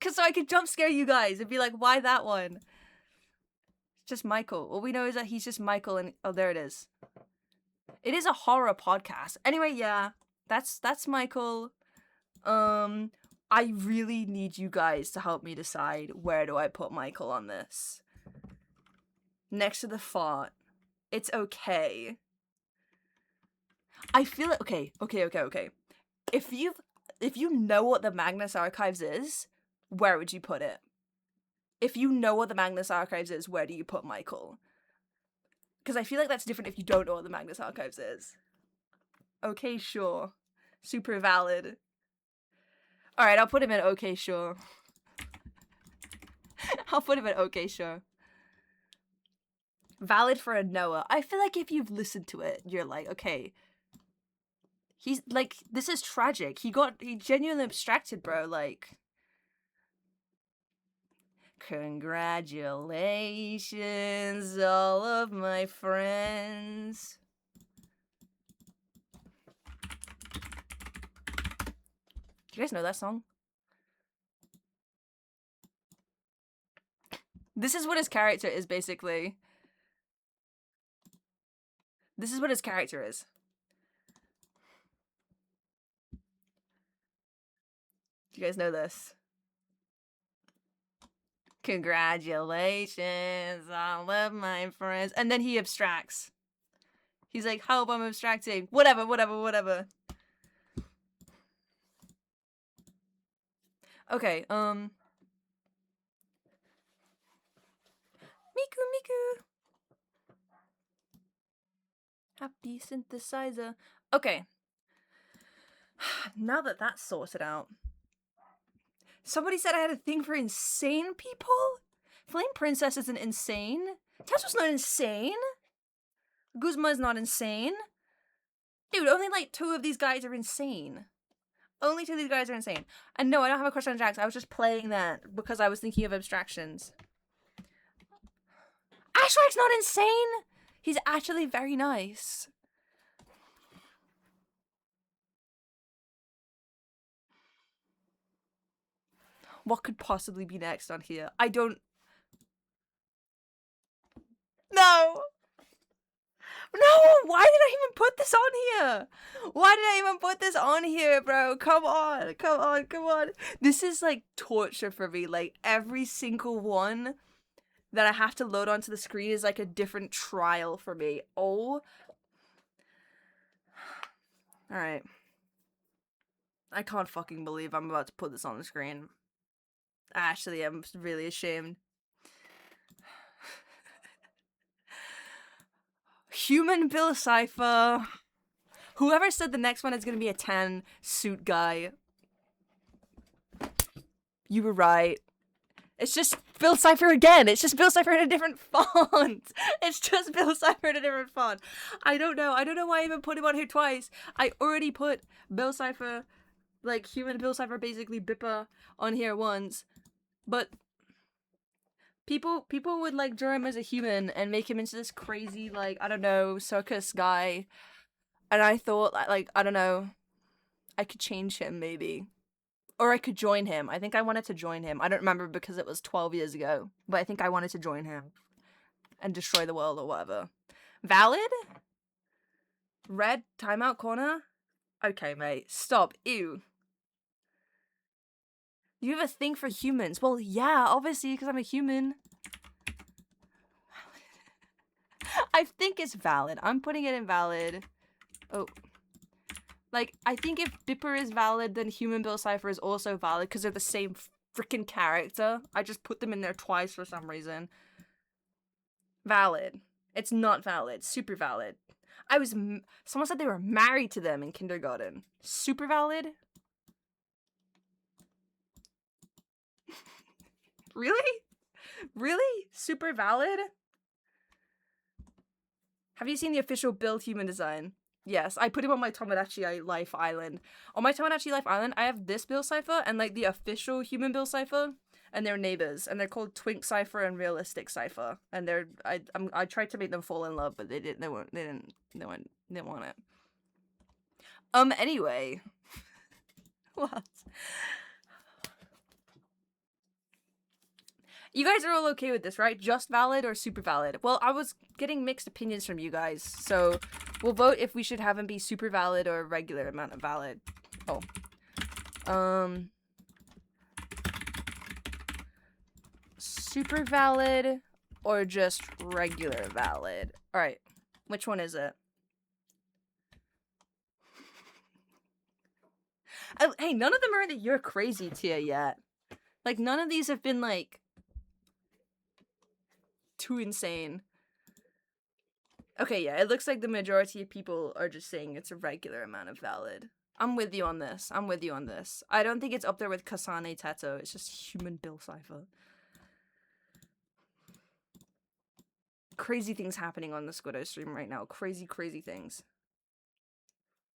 Cause so I could jump scare you guys and be like, why that one? It's just Michael. All we know is that he's just Michael and, oh, there it is. It is a horror podcast. Anyway, yeah, that's Michael. I really need you guys to help me decide where do I put Michael on this. Next to the font. It's okay. I feel it. Okay. If you know what the Magnus Archives is, where would you put it? If you know what the Magnus Archives is, where do you put Michael? Because I feel like that's different if you don't know what the Magnus Archives is. Okay, sure. Super valid. Alright, I'll put him in okay, sure. I'll put him in okay, sure. Valid for a Noah. I feel like if you've listened to it, you're like, okay. He's, like, this is tragic. He genuinely abstracted, bro, like. Congratulations, all of my friends. Do you guys know that song? This is what his character is, basically. This is what his character is. Do you guys know this? Congratulations, all of my friends. And then he abstracts. He's like, help, I'm abstracting. Whatever. Okay, Miku. Happy synthesizer. Okay. Now that that's sorted out. Somebody said I had a thing for insane people? Flame Princess isn't insane. Tetsu's not insane. Guzma is not insane. Dude, only like 2 of these guys are insane. Only two of these guys are insane. And no, I don't have a crush on Jax. I was just playing that because I was thinking of abstractions. Ashrak's not insane! He's actually very nice. What could possibly be next on here? I don't... No! No! Why did I even put this on here? Why did I even put this on here, bro? Come on. Come on. Come on. This is like torture for me. Like every single one that I have to load onto the screen is like a different trial for me. Oh. Alright. I can't fucking believe I'm about to put this on the screen. Actually, I'm really ashamed. Human Bill Cipher. Whoever said the next one is gonna be a 10 suit guy. You were right. It's just Bill Cipher again. It's just Bill Cipher in a different font. It's just Bill Cipher in a different font. I don't know. I don't know why I even put him on here twice. I already put Bill Cipher, like Human Bill Cipher, basically Bipper, on here once. But people would like draw him as a human and make him into this crazy, like, I don't know, circus guy. And I thought, like, I don't know, I could change him maybe. Or I could join him. I think I wanted to join him. I don't remember because it was 12 years ago. But I think I wanted to join him. And destroy the world or whatever. Valid? Red timeout corner? Okay, mate. Stop. Ew. You have a thing for humans. Well, yeah, obviously, because I'm a human. I think it's valid. I'm putting it in valid. Oh. Like, I think if Bipper is valid, then Human Bill Cipher is also valid, because they're the same freaking character. I just put them in there twice for some reason. Valid. It's not valid. Super valid. Someone said they were married to them in kindergarten. Super valid? Really? Really? Super valid? Have you seen the official build human design? Yes, I put him on my Tomodachi Life Island. On my Tomodachi Life Island, I have this Bill Cipher and like the official human Bill Cipher, and they're neighbors, and they're called Twink Cipher and Realistic Cipher. And I tried to make them fall in love, but they didn't want it. Anyway. What? You guys are all okay with this, right? Just valid or super valid? Well, I was getting mixed opinions from you guys, so we'll vote if we should have him be super valid or a regular amount of valid. Oh. Super valid or just regular valid? Alright, which one is it? Hey, none of them are in the You're Crazy tier yet. Like, none of these have been, like, too insane. Okay, yeah, it looks like the majority of people are just saying it's a regular amount of valid. I'm with you on this. I'm with you on this. I don't think it's up there with Kasane Teto. It's just Human Bill Cipher. Crazy things happening on the Squiddo stream right now. Crazy, crazy things.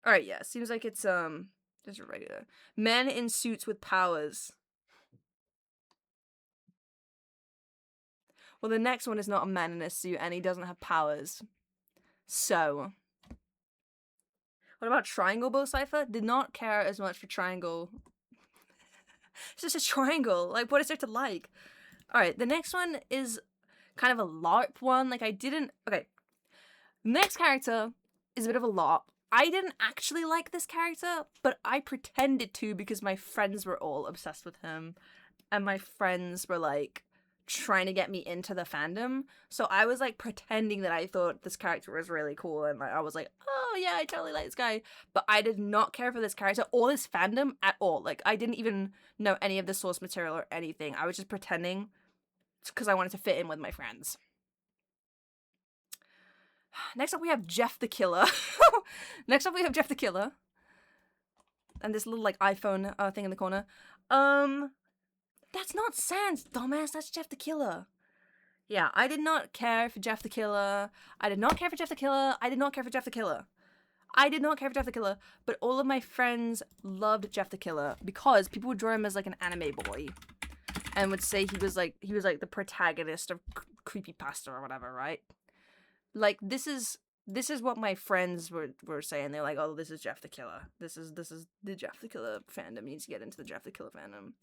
Alright, yeah, seems like it's, just a regular. Men in suits with powers. Well, the next one is not a man in a suit, and he doesn't have powers. So. What about Triangle Bill Cipher? Did not care as much for Triangle. It's just a triangle. Like, what is there to like? Alright, the next one is kind of a LARP one. Like, I didn't... Okay. Next character is a bit of a LARP. I didn't actually like this character, but I pretended to because my friends were all obsessed with him. And my friends were, like, trying to get me into the fandom. So I was, like, pretending that I thought this character was really cool. And like, I was like, oh, yeah, I totally like this guy. But I did not care for this character or this fandom at all. Like, I didn't even know any of the source material or anything. I was just pretending because I wanted to fit in with my friends. Next up, we have Jeff the Killer. Next up, we have Jeff the Killer. And this little, like, iPhone thing in the corner. That's not Sans, dumbass. That's Jeff the Killer. Yeah, I did not care for Jeff the Killer. I did not care for Jeff the Killer. I did not care for Jeff the Killer. I did not care for Jeff the Killer, but all of my friends loved Jeff the Killer because people would draw him as like an anime boy, and would say he was like the protagonist of creepypasta or whatever, right? Like this is what my friends were saying. They're like, "Oh, this is Jeff the Killer. This is the Jeff the Killer fandom. You need to get into the Jeff the Killer fandom."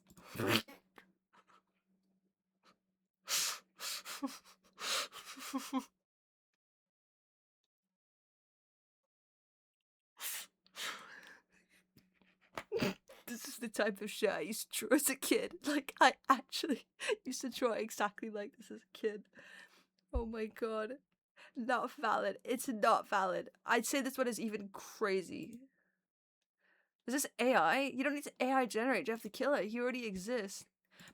This is the type of shit I used to draw as a kid. Like, I actually used to draw exactly like this as a kid. Oh my god. Not valid. It's not valid. I'd say this one is even crazy. Is this AI? You don't need to AI generate Jeff the Killer. He already exists.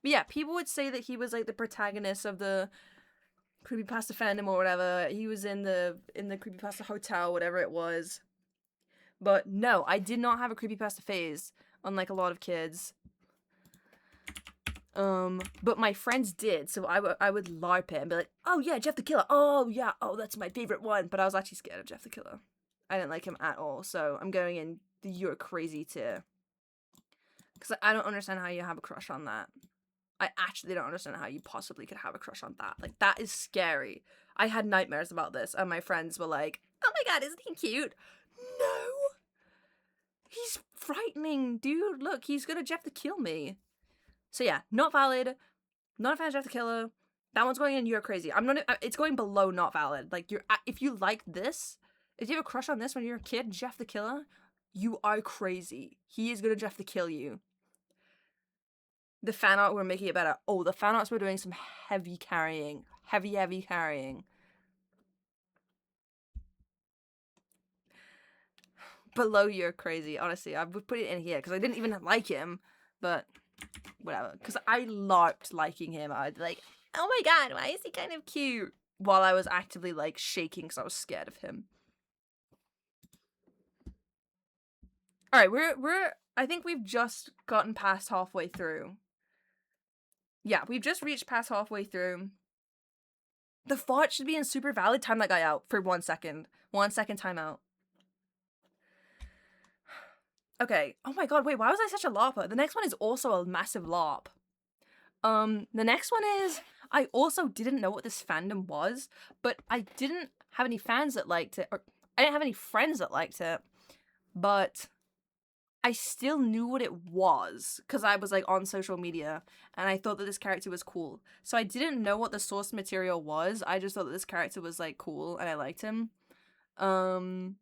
But yeah, people would say that he was like the protagonist of the creepypasta fandom or whatever. He was in the creepypasta hotel, whatever it was. But no, I did not have a creepypasta phase, unlike a lot of kids. But my friends did, so I would LARP it and be like, "Oh yeah, Jeff the Killer. Oh yeah, oh that's my favorite one." But I was actually scared of Jeff the Killer. I didn't like him at all, so I'm going in the "you're crazy" tier. Because I don't understand how you have a crush on that. I actually don't understand how you possibly could have a crush on that. Like, that is scary. I had nightmares about this, and my friends were like, "Oh my god, isn't he cute?" No! He's frightening, dude. Look, he's gonna Jeff the Kill me. So yeah, not valid. Not a fan of Jeff the Killer. That one's going in "you're crazy." It's going below not valid. Like, if you like this, if you have a crush on this when you're a kid, Jeff the Killer, you are crazy. He is gonna Jeff the Kill you. The fan art were making it better. Oh, the fan arts were doing some heavy carrying. Heavy carrying. Below "you're crazy." Honestly, I would put it in here because I didn't even like him. But whatever. Because I LARPed liking him. I'd be like, "Oh my god, why is he kind of cute?" While I was actively like shaking because I was scared of him. Alright, we're I think we've just gotten past halfway through. Yeah, we've just reached past halfway through. The fart should be in super valid. Time that guy out for 1 second. 1 second timeout. Okay. Oh my god, wait, why was I such a LARPer? The next one is also a massive LARP. The next one is, I also didn't know what this fandom was, but I didn't have any fans that liked it, or I didn't have any friends that liked it, but I still knew what it was, because I was, like, on social media, and I thought that this character was cool. So I didn't know what the source material was, I just thought that this character was, like, cool, and I liked him. And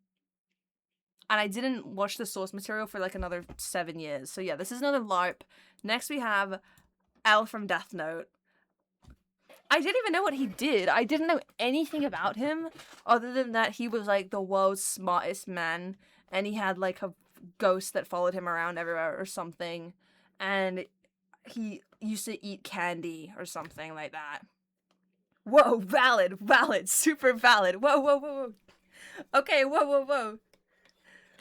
I didn't watch the source material for, like, another 7 years. So yeah, this is another LARP. Next we have L from Death Note. I didn't even know what he did. I didn't know anything about him, other than that he was, like, the world's smartest man, and he had, like, a ghost that followed him around everywhere or something, and he used to eat candy or something like that. Whoa, valid, super valid. Whoa. Okay, whoa.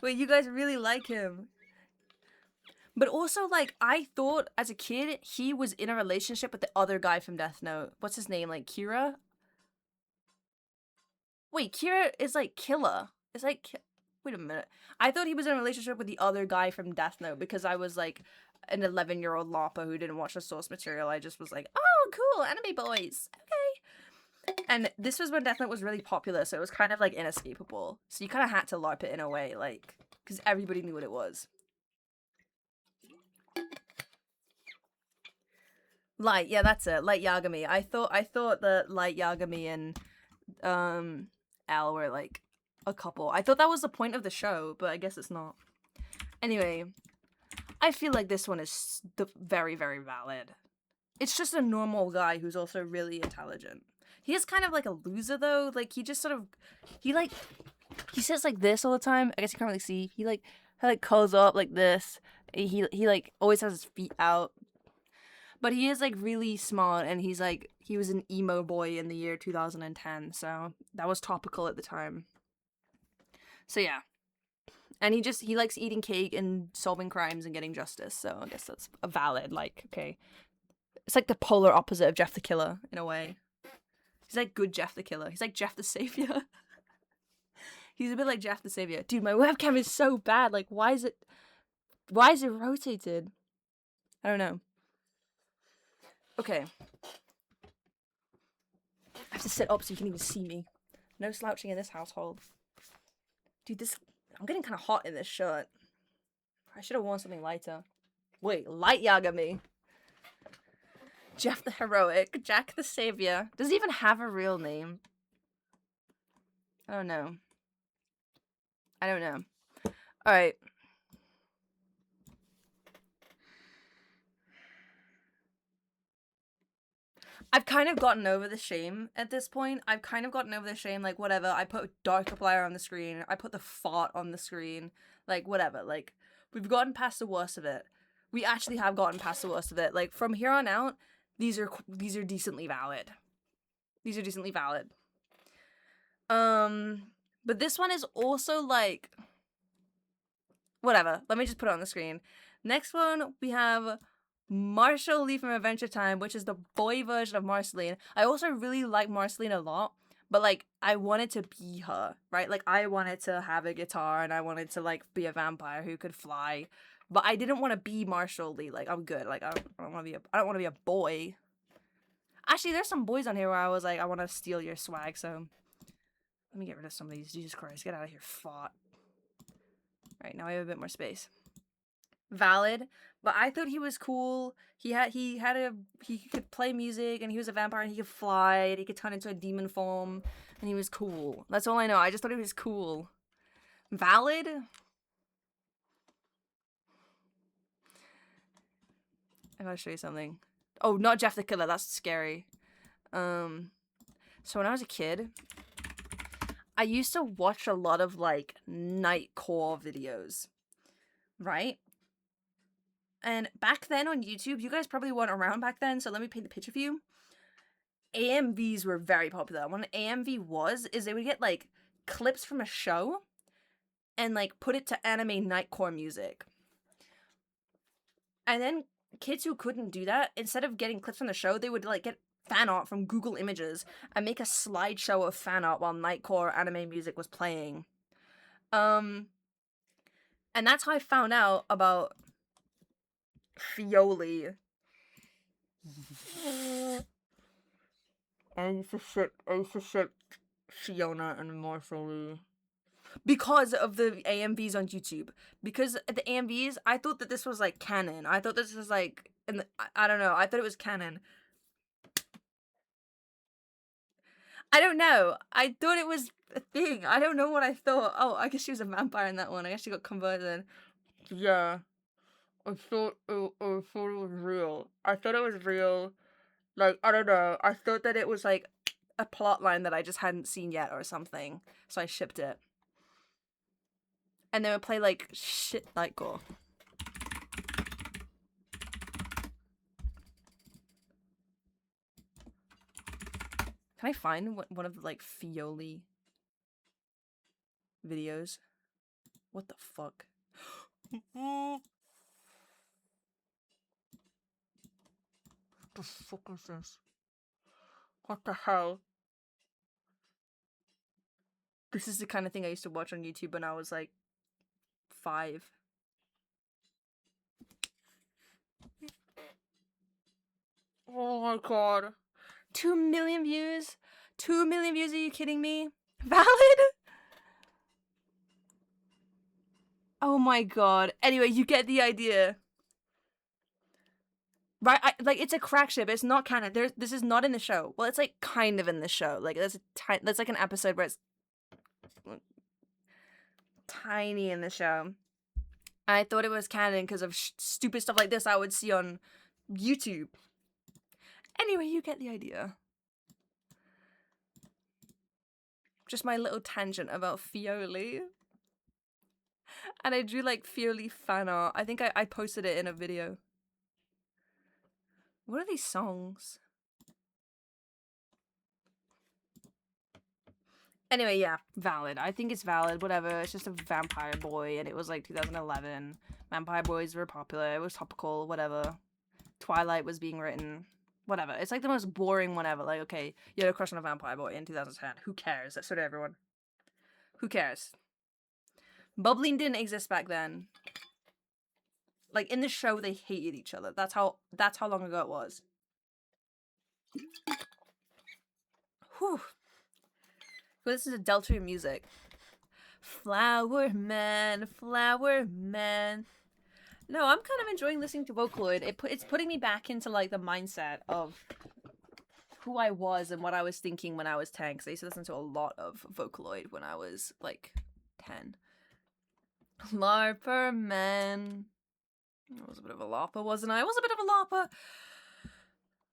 Wait, you guys really like him. But also, like, I thought as a kid he was in a relationship with the other guy from Death Note. What's his name? Like, Kira? Wait, Kira is, like, Killer. It's like... Wait a minute. I thought he was in a relationship with the other guy from Death Note because I was, like, an 11-year-old LARPer who didn't watch the source material. I just was like, "Oh, cool, anime boys. Okay." And this was when Death Note was really popular, so it was kind of, like, inescapable. So you kind of had to LARP it in a way, like, because everybody knew what it was. Light, yeah, that's it. Light Yagami. I thought that Light Yagami and Al were, like, a couple. I thought that was the point of the show, but I guess it's not. Anyway, I feel like this one is very, very valid. It's just a normal guy who's also really intelligent. He is kind of like a loser, though. Like, he just sort of... He sits like this all the time. I guess you can't really see. He curls up like this. He like, always has his feet out. But he is, like, really smart, and he's, like... He was an emo boy in the year 2010, so that was topical at the time. So, yeah. And he likes eating cake and solving crimes and getting justice, so I guess that's a valid, like, okay. It's like the polar opposite of Jeff the Killer, in a way. He's like good Jeff the Killer. He's like Jeff the Savior. He's a bit like Jeff the Savior. Dude, my webcam is so bad. Like, why is it rotated? I don't know. Okay. I have to sit up so you can even see me. No slouching in this household. Dude, I'm getting kind of hot in this shirt. I should have worn something lighter. Wait, light yaga me. Jeff the Heroic. Jack the Savior. Does he even have a real name? I don't know. Alright. I've kind of gotten over the shame at this point. Like, whatever. I put Darkiplier on the screen. I put the fart on the screen. Like, whatever. Like, we've gotten past the worst of it. We actually have gotten past the worst of it. Like, from here on out, these are decently valid. But this one is also, like, whatever. Let me just put it on the screen. Next one, we have Marshall Lee from Adventure Time, which is the boy version of Marceline. I also really like Marceline a lot, but, like, I wanted to be her, right? Like, I wanted to have a guitar, and I wanted to, like, be a vampire who could fly, but I didn't want to be Marshall Lee. Like, I'm good. Like, I don't want to be a boy. Actually, there's some boys on here where I was like, I want to steal your swag, so let me get rid of some of these. Jesus Christ, get out of here, fart. All right, now I have a bit more space. Valid, but I thought he was cool. He could play music, and he was a vampire, and he could fly, and he could turn into a demon form, and he was cool. That's all I know. I just thought he was cool. Valid. I gotta show you something. Oh, not Jeff the Killer. That's scary. So when I was a kid, I used to watch a lot of, like, nightcore videos, right? And back then on YouTube, you guys probably weren't around back then, so let me paint the picture for you. AMVs were very popular. What an AMV is they would get, like, clips from a show and, like, put it to anime nightcore music. And then kids who couldn't do that, instead of getting clips from the show, they would, like, get fan art from Google Images and make a slideshow of fan art while nightcore anime music was playing. And that's how I found out about Fioli. I used to ship Fiona and Marshall because of the AMVs on YouTube. Because the AMVs, I thought that this was, like, canon. I thought this was, like, I don't know. I thought it was canon. I don't know. I thought it was a thing. I don't know what I thought. Oh, I guess she was a vampire in that one. I guess she got converted. Yeah. I thought it was real. I thought it was real. Like, I don't know. I thought that it was, like, a plot line that I just hadn't seen yet or something. So I shipped it. And they would play, like, shit nightcore. Can I find one of the, like, Fioli videos? What the fuck? What the fuck is this? What the hell? This is the kind of thing I used to watch on YouTube when I was, like, 5. Oh my god. 2 million views? 2 million views, are you kidding me? Valid? Oh my god. Anyway, you get the idea. Right, like, it's a crack ship. It's not canon. This is not in the show. Well, it's, like, kind of in the show. Like, there's like an episode where it's tiny in the show. I thought it was canon because of stupid stuff like this I would see on YouTube. Anyway, you get the idea. Just my little tangent about Fioli. And I drew, like, Fioli fan art. I think I posted it in a video. What are these songs? Anyway, yeah, valid. I think it's valid. Whatever. It's just a vampire boy, and it was, like, 2011. Vampire boys were popular. It was topical. Whatever. Twilight was being written. Whatever. It's, like, the most boring one ever. Like, okay, you had a crush on a vampire boy in 2010. Who cares? That's sort of everyone. Who cares? Bubbling didn't exist back then. Like, in the show, they hated each other. That's how long ago it was. Whew. Well, this is a Delta music. Flower man, flower man. No, I'm kind of enjoying listening to Vocaloid. It's putting me back into, like, the mindset of who I was and what I was thinking when I was 10. Because I used to listen to a lot of Vocaloid when I was, like, 10. LARPer man. I was a bit of a LARPer, wasn't I? I was a bit of a LARPer.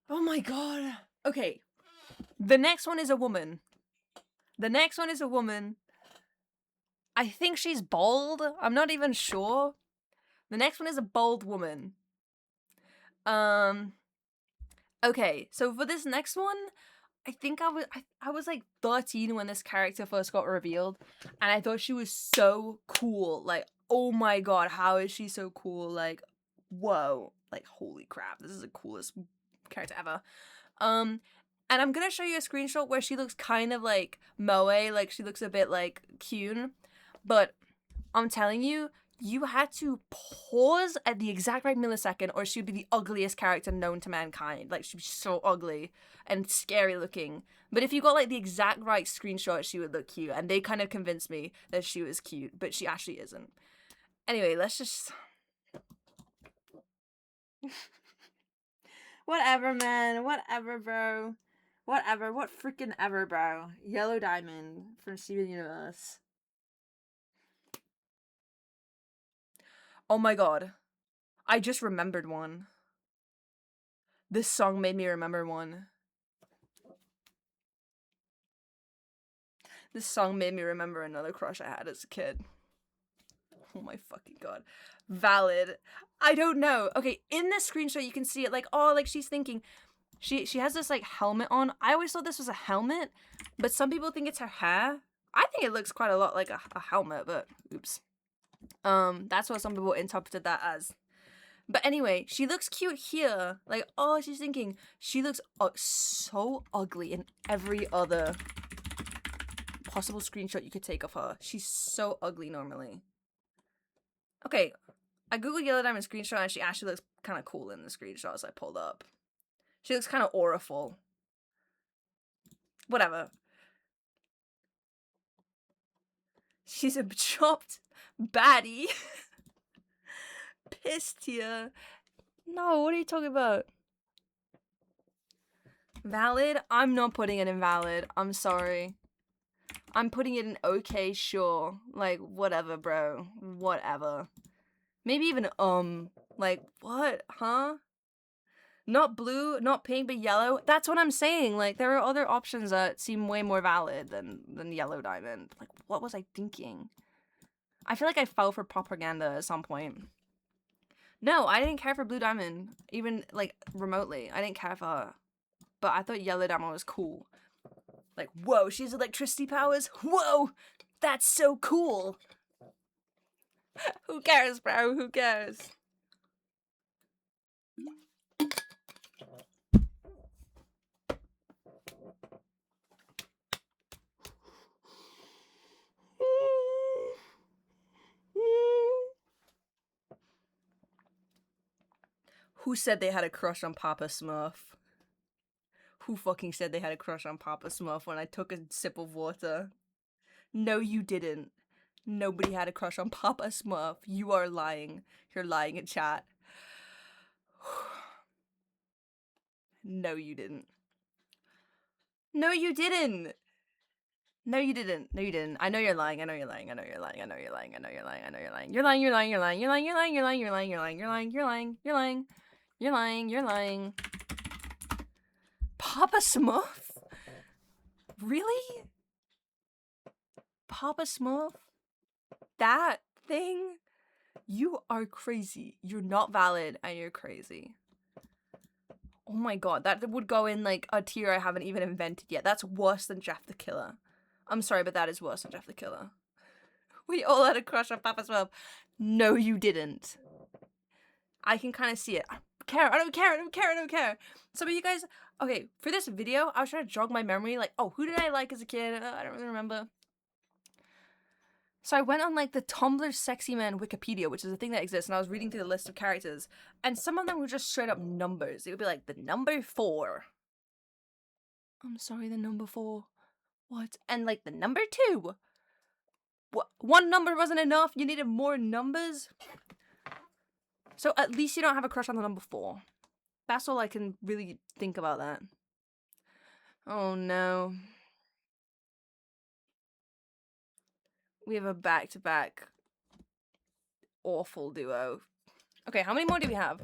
Oh my god. Okay. The next one is a woman. I think she's bald. I'm not even sure. The next one is a bald woman. Okay, so for this next one, I think I was like 13 when this character first got revealed, and I thought she was so cool. Like, oh my god, how is she so cool? Like, whoa. Like, holy crap, this is the coolest character ever. And I'm gonna show you a screenshot where she looks kind of like Moe, like she looks a bit like Kyun, but I'm telling you, you had to pause at the exact right millisecond or she'd be the ugliest character known to mankind. Like, she'd be so ugly and scary looking. But if you got like the exact right screenshot, she would look cute, and they kind of convinced me that she was cute, but she actually isn't. Anyway, let's just... Whatever, man. Whatever, bro. Whatever. What freaking ever, bro. Yellow Diamond from Steven Universe. Oh my god. I just remembered one. This song made me remember one. This song made me remember another crush I had as a kid. Oh my fucking god. Valid. I don't know. Okay, in this screenshot you can see it like, oh, like she's thinking... She has this, like, helmet on. I always thought this was a helmet, but some people think it's her hair. I think it looks quite a lot like a helmet, but oops. That's what some people interpreted that as. But anyway, she looks cute here. Like, oh, she's thinking. She looks so ugly in every other possible screenshot you could take of her. She's so ugly normally. Okay, I googled Yellow Diamond screenshot and she actually looks kind of cool in the screenshots I pulled up. She looks kind of auriful. Whatever. She's a chopped baddie. Pissed here. No, what are you talking about? Valid? I'm not putting it in valid. I'm sorry. I'm putting it in okay, sure. Like, whatever, bro. Whatever. Maybe even, like, what? Huh? Not blue, not pink, but yellow. That's what I'm saying. Like, there are other options that seem way more valid than Yellow Diamond. Like, what was I thinking? I feel like I fell for propaganda at some point. No, I didn't care for Blue Diamond. Even, like, remotely. I didn't care for her. But I thought Yellow Diamond was cool. Like, whoa, she has electricity powers? Whoa! That's so cool! Who cares, bro? Who cares? Who said they had a crush on Papa Smurf? Who fucking said they had a crush on Papa Smurf when I took a sip of water? No, you didn't. Nobody had a crush on Papa Smurf. You are lying. You're lying in chat. No, you didn't. No, you didn't. No, you didn't. No, you didn't. I know you're lying. I know you're lying. I know you're lying. I know you're lying. I know you're lying. I know you're lying. You're lying. You're lying. You're lying. You're lying. You're lying. You're lying. You're lying. You're lying. You're lying. You're lying. You're lying. You're lying. You're lying. Papa Smurf? Really? Papa Smurf? That thing? You are crazy. You're not valid and you're crazy. Oh my god, that would go in like a tier I haven't even invented yet. That's worse than Jeff the Killer. I'm sorry, but that is worse than Jeff the Killer. We all had a crush on Papa Smurf. No, you didn't. I can kind of see it. I don't care. I don't care. I don't care. I don't care. Some of you guys... Okay, for this video, I was trying to jog my memory. Like, oh, who did I like as a kid? I don't really remember. So I went on like the Tumblr Sexy Man Wikipedia, which is a thing that exists, and I was reading through the list of characters, and some of them were just straight up numbers. It would be like the number 4. I'm sorry, the number 4. What? And like the number 2. What? One number wasn't enough? You needed more numbers? So at least you don't have a crush on the number 4. That's all I can really think about that. Oh no. We have a back-to-back awful duo. Okay, how many more do we have?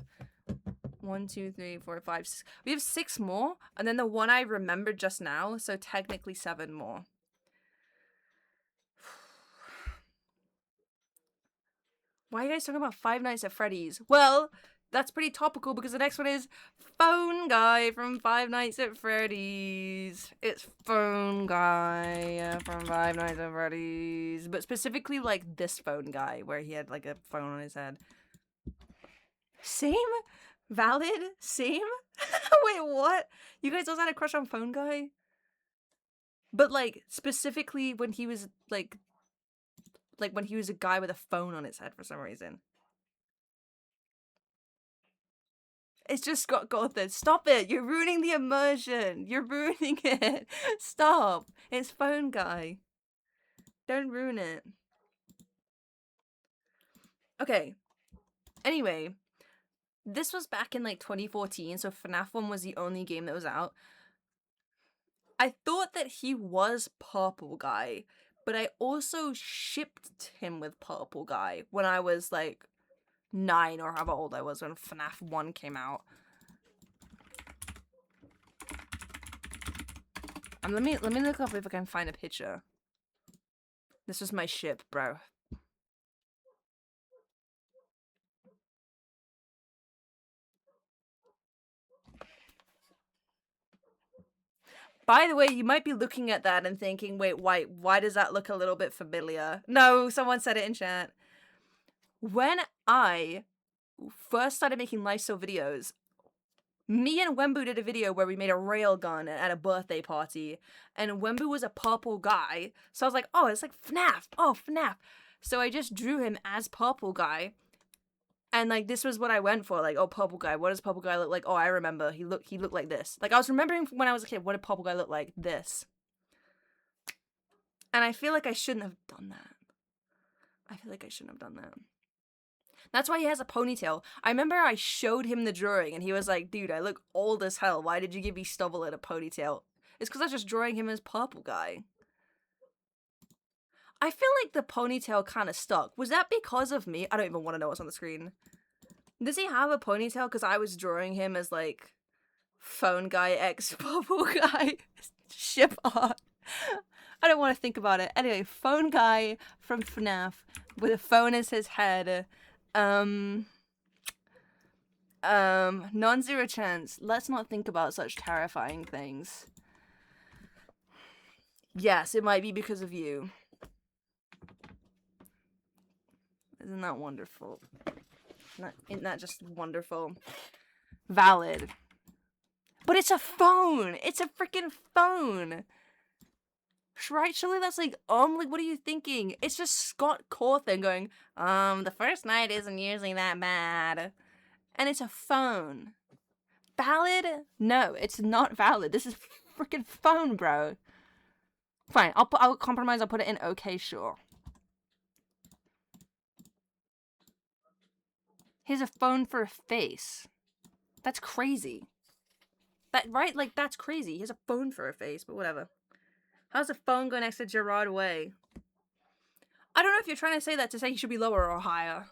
1, 2, 3, 4, 5, 6. We have 6 more, and then the one I remembered just now, so technically 7 more. Why are you guys talking about Five Nights at Freddy's? Well, that's pretty topical because the next one is Phone Guy from Five Nights at Freddy's. It's Phone Guy from Five Nights at Freddy's. But specifically, like, this phone guy where he had, like, a phone on his head. Same? Valid? Same? Wait, what? You guys also had a crush on Phone Guy? But, like, specifically when he was, like when he was a guy with a phone on his head for some reason. It's just got Gothard. Stop it! You're ruining the immersion! You're ruining it! Stop! It's Phone Guy. Don't ruin it. Okay. Anyway. This was back in, like, 2014, so FNAF 1 was the only game that was out. I thought that he was Purple Guy, but I also shipped him with Purple Guy when I was, like, 9 or however old I was when FNAF 1 came out. Let me look up if I can find a picture. This was my ship, bro. By the way, you might be looking at that and thinking, wait, why does that look a little bit familiar? No, someone said it in chat. When I first started making lifestyle videos, me and Wembu did a video where we made a railgun at a birthday party, and Wembu was a Purple Guy, so I was like, oh, it's like FNAF, oh, FNAF. So I just drew him as Purple Guy, and, like, this was what I went for, like, oh, Purple Guy, what does Purple Guy look like? Oh, I remember, he looked like this. Like, I was remembering when I was a kid, what did Purple Guy look like? This. And I feel like I shouldn't have done that. That's why he has a ponytail. I remember I showed him the drawing, and he was like, dude, I look old as hell. Why did you give me stubble and a ponytail? It's because I was just drawing him as Purple Guy. I feel like the ponytail kind of stuck. Was that because of me? I don't even want to know what's on the screen. Does he have a ponytail? Because I was drawing him as, like, Phone Guy X Purple Guy. Ship art. I don't want to think about it. Anyway, Phone Guy from FNAF with a phone as his head. Non-zero chance. Let's not think about such terrifying things. Yes, it might be because of you. Isn't that wonderful? Isn't that just wonderful? Valid. But it's a phone! It's a freaking phone! Right, surely that's like, what are you thinking? It's just Scott Cawthon going, the first night isn't usually that bad. And it's a phone. Valid? No, it's not valid. This is freaking phone, bro. Fine, I'll compromise, I'll put it in okay, sure. He has a phone for a face. That's crazy. Right? Like, that's crazy. He has a phone for a face, but whatever. How's the phone go next to Gerard Way? I don't know if you're trying to say that to say he should be lower or higher.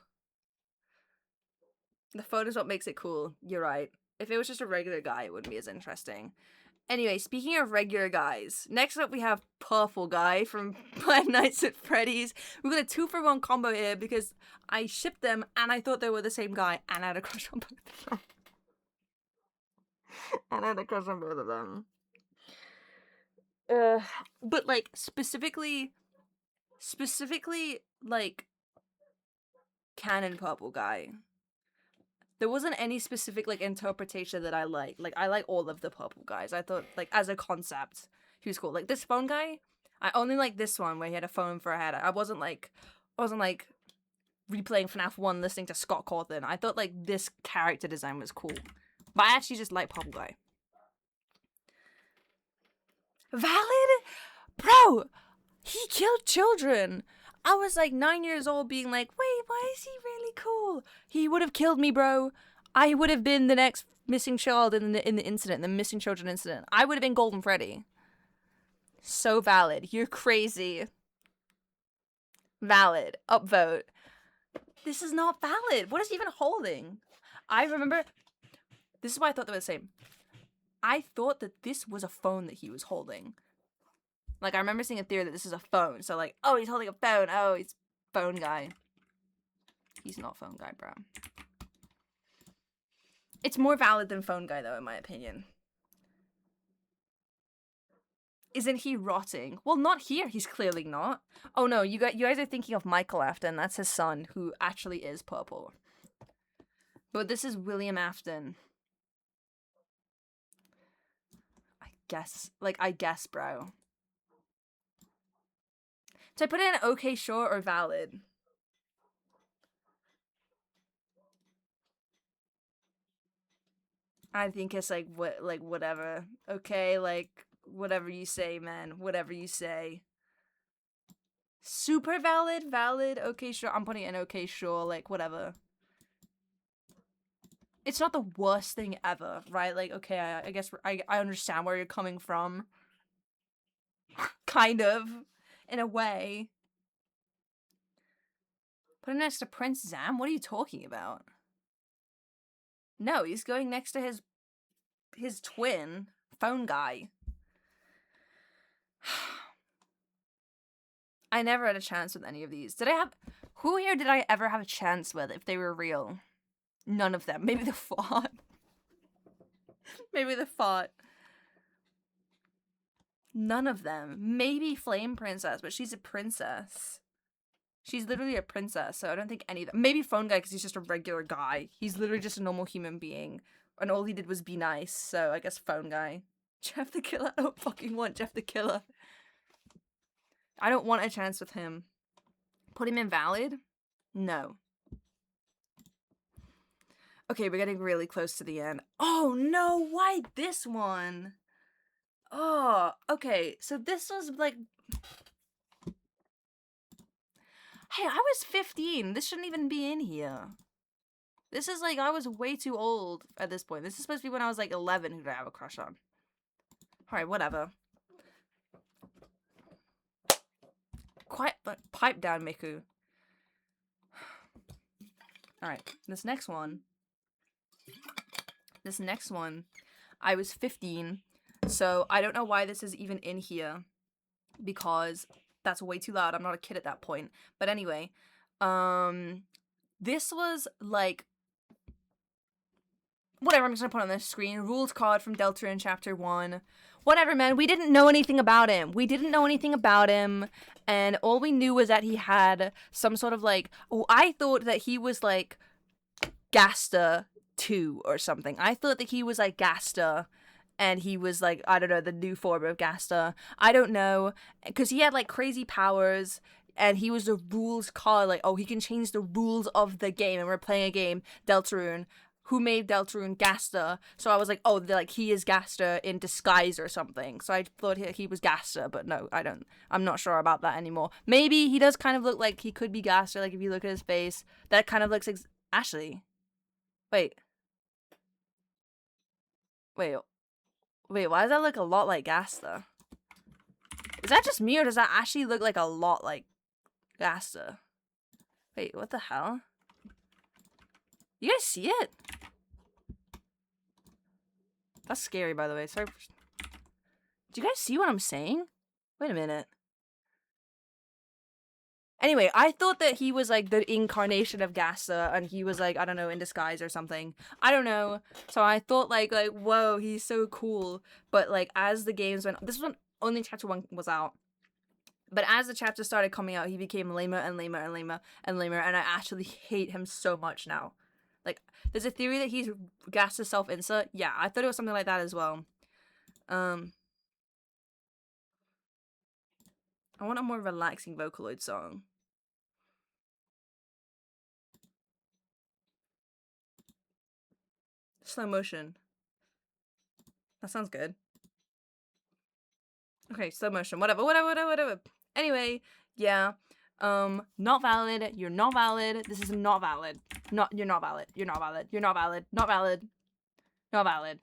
The phone is what makes it cool. You're right. If it was just a regular guy, it wouldn't be as interesting. Anyway, speaking of regular guys, next up we have Purple Guy from Five Nights at Freddy's. We've got a 2-for-1 combo here because I shipped them and I thought they were the same guy and I had a crush on both of them. But, like, specifically, like, canon Purple Guy. There wasn't any specific, like, interpretation that I like. Like, I like all of the Purple Guys. I thought, like, as a concept, he was cool. Like, this phone guy, I only like this one where he had a phone for a head. I wasn't like replaying FNAF 1 listening to Scott Cawthon. I thought like this character design was cool. But I actually just like Purple Guy. Valid? Bro, he killed children. I was like 9 years old being like, wait, why is he really cool? He would have killed me, bro. I would have been the next missing child in the incident, the missing children incident. I would have been Golden Freddy. So valid. You're crazy. Valid. Upvote. This is not valid. What is he even holding? I remember... This is why I thought they were the same. I thought that this was a phone that he was holding. Like, I remember seeing a theory that this is a phone. So, like, oh, he's holding a phone. Oh, he's phone guy. He's not phone guy, bro. It's more valid than phone guy, though, in my opinion. Isn't he rotting? Well, not here. He's clearly not. Oh, no. You guys are thinking of Michael Afton. That's his son, who actually is purple. But this is William Afton. I guess, bro. So I put in okay, sure, or valid. I think it's like whatever. Okay, like whatever you say, man. Whatever you say. Super valid, okay, sure. I'm putting in okay, sure, like whatever. It's not the worst thing ever, right? Like, okay, I guess I understand where you're coming from. Kind of. In a way. Put it next to Prince Zam? What are you talking about? No, he's going next to his twin, phone guy. I never had a chance with any of these. Who here did I ever have a chance with if they were real? None of them. Maybe the fart. Maybe the fart. None of them. Maybe Flame Princess, but she's a princess. She's literally a princess, so I don't think any of them. Maybe Phone Guy, because he's just a regular guy. He's literally just a normal human being. And all he did was be nice, so I guess Phone Guy. Jeff the Killer? I don't fucking want Jeff the Killer. I don't want a chance with him. Put him in valid? No. Okay, we're getting really close to the end. Oh no, why this one? Oh, okay, so this was like... Hey, I was 15. This shouldn't even be in here. This is like, I was way too old at this point. This is supposed to be when I was like 11 who did I have a crush on. Alright, whatever. Quiet, pipe down, Miku. Alright, this next one, I was 15, so I don't know why this is even in here, because that's way too loud. I'm not a kid at that point. But anyway, this was like, whatever, I'm just gonna put it on the screen. Rules card from Deltarune Chapter 1. Whatever, man. We didn't know anything about him. And all we knew was that he had some sort of like... Oh, I thought that he was like Gaster 2 or something. I thought that he was like Gaster, and he was like, I don't know, the new form of Gaster. I don't know. Because he had like crazy powers, and he was the rules card. Like, oh, he can change the rules of the game, and we're playing a game, Deltarune. Who made Deltarune Gaster? So I was like, oh, like he is Gaster in disguise or something. So I thought he was Gaster, but no, I'm not sure about that anymore. Maybe he does kind of look like he could be Gaster, like if you look at his face. That kind of looks like... Ashley. Wait, why does that look a lot like Gaster? Is that just me, or does that actually look like a lot like Gaster? Wait, what the hell? You guys see it? That's scary, by the way. Sorry. Do you guys see what I'm saying? Wait a minute. Anyway, I thought that he was like the incarnation of Gaster, and he was like, I don't know, in disguise or something. I don't know. So I thought like whoa, he's so cool. But like as the games went, this was when only chapter 1 was out. But as the chapters started coming out, he became lamer and lamer and lamer and lamer, and I actually hate him so much now. Like, there's a theory that he's Gaster's self-insert. Yeah, I thought it was something like that as well. I want a more relaxing Vocaloid song. Slow motion. That sounds good. Okay, slow motion. Whatever. Anyway, yeah. Not valid. You're not valid. This is not valid. You're not valid. You're not valid. You're not valid. Not valid. Not valid.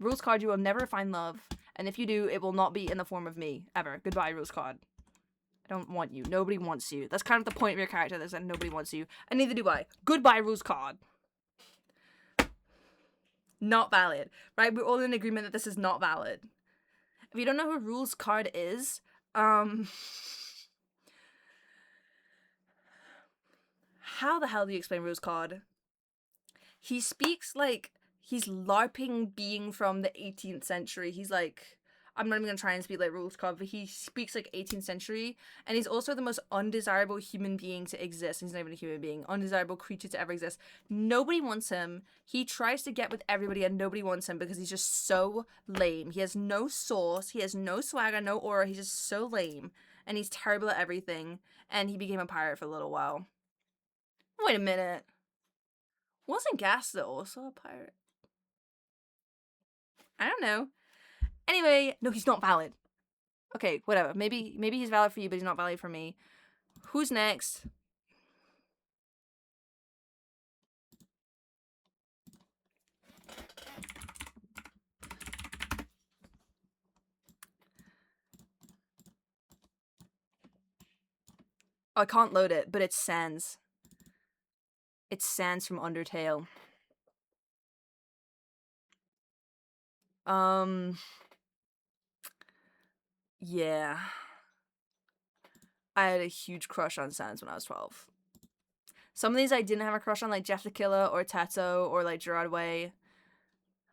Rules card, you will never find love. And if you do, it will not be in the form of me. Ever. Goodbye, rules card. I don't want you. Nobody wants you. That's kind of the point of your character, is that nobody wants you. And neither do I. Goodbye, rules card. Not valid. Right? We're all in agreement that this is not valid. If you don't know who rules card is, how the hell do you explain rules card? He speaks like he's LARPing being from the 18th century. He's like, I'm not even gonna try and speak like rules card, but he speaks like 18th century, and he's also the most undesirable human being to exist. He's not even a human being, undesirable creature to ever exist. Nobody wants him. He tries to get with everybody, and nobody wants him because he's just so lame. He has no sauce, he has no swagger, no aura. He's just so lame, and he's terrible at everything. And he became a pirate for a little while. Wait a minute. Wasn't Gaster also a pirate? I don't know. Anyway, no, he's not valid. Okay, whatever. Maybe he's valid for you, but he's not valid for me. Who's next? Oh, I can't load it, but it's Sans. It's Sans from Undertale. Yeah. I had a huge crush on Sans when I was 12. Some of these I didn't have a crush on, like Jeff the Killer or Tato or like Gerard Way.